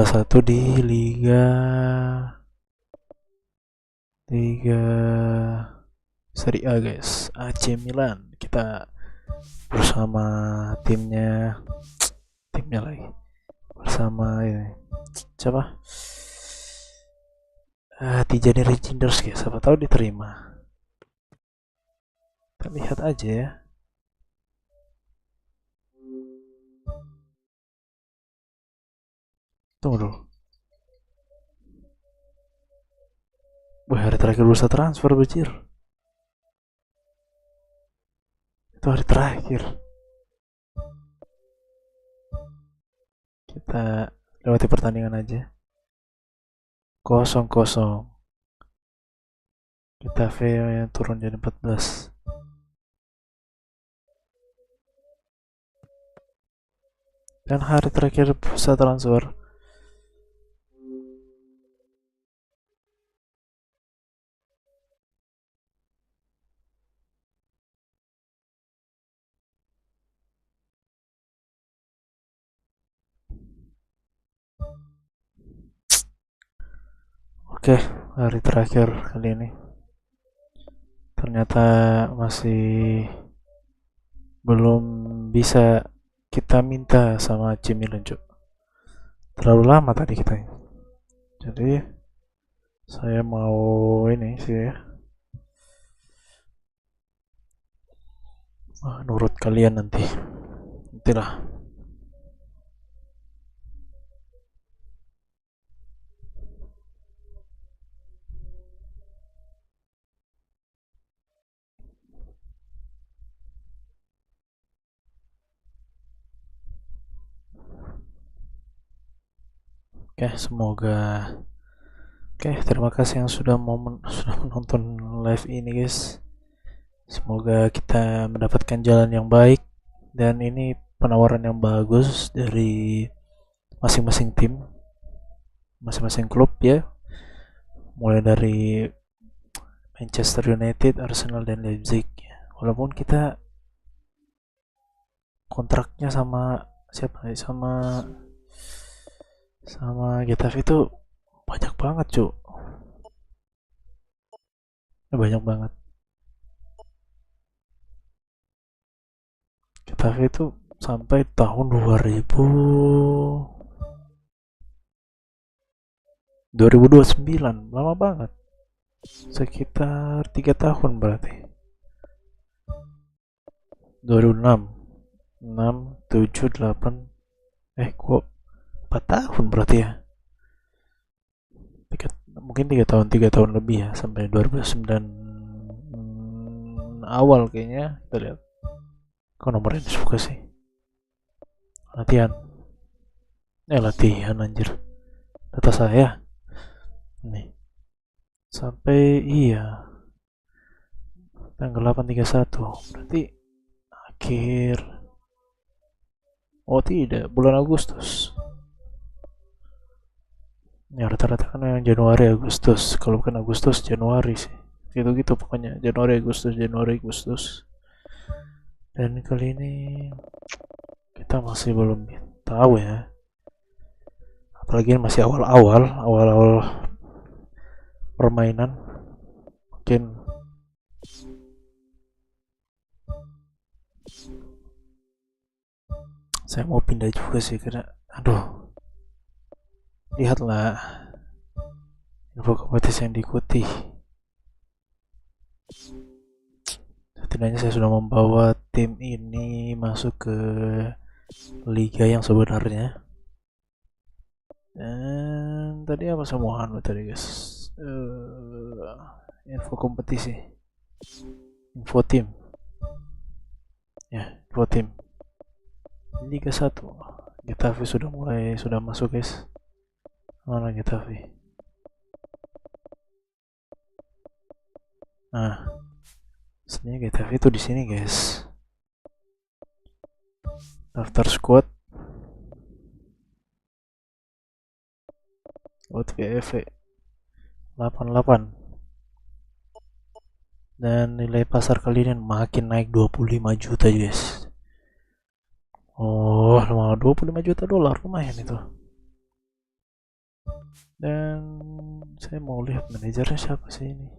satu di Liga Serie A guys, AC Milan. Kita bersama timnya lagi, bersama ini siapa, Tijani Rangers guys. Siapa tahu diterima, kita lihat aja ya. Tunggu dulu. Wah, hari terakhir bursa transfer bajir. Itu hari terakhir. Kita lewati pertandingan aja. 0-0. GETAFE yang turun jadi 14. Dan hari terakhir bursa transfer. Oke, hari terakhir kali ini ternyata masih belum bisa kita minta sama AC Milan cuk. Terlalu lama tadi kita. Jadi saya mau ini sih ya, nurut kalian nantilah. Oke, semoga. Oke, terima kasih yang sudah menonton live ini guys. Semoga kita mendapatkan jalan yang baik, dan ini penawaran yang bagus dari masing-masing tim, masing-masing klub ya. Mulai dari Manchester United, Arsenal, dan Leipzig. Walaupun kita kontraknya sama siapa? Sama GETAFE itu banyak banget cuk. Banyak banget. GETAFE itu sampai tahun 2029, lama banget. Sekitar 3 tahun berarti. 2006, 7, 8, kok 4 tahun berarti ya. Mungkin 3 tahun lebih ya, sampai 2009 awal kayaknya. Kita lihat. Kok nomornya disuka sih? Latihan anjir. Data saya nih sampai tanggal 8/31, berarti akhir. Oh tidak, bulan Agustus ya. Rata-rata kan yang Januari Agustus, kalau bukan Agustus Januari sih, gitu pokoknya. Januari Agustus. Dan kali ini kita masih belum tahu ya, apalagi masih awal-awal permainan. Saya mau pindah juga sih karena aduh, lihatlah info kompetisi yang diikuti. Setidaknya saya sudah membawa tim ini masuk ke liga yang sebenarnya. Dan tadi apa semua tadi guys? Info kompetisi, info tim, ya info tim. Liga 1 GETAFE sudah masuk guys. Mana GETAFE? Nah, sebenarnya GETAFE itu di sini guys. Daftar squad. VF 88. Dan nilai pasar kali ini makin naik 25 juta guys. Oh, 25 juta dolar, lumayan itu. Dan saya mau lihat manajernya siapa sih ini.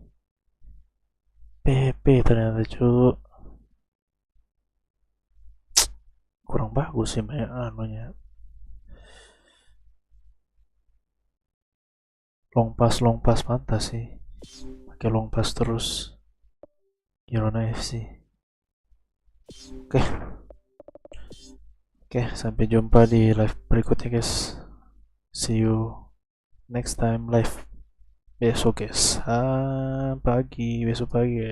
PP ternyata cu. Kurang bagus sih anunya. Long pass pantas sih. Pakai long pass terus. Girona FC. Oke, sampai jumpa di live berikutnya guys. See you next time live besok guys. Besok pagi ya.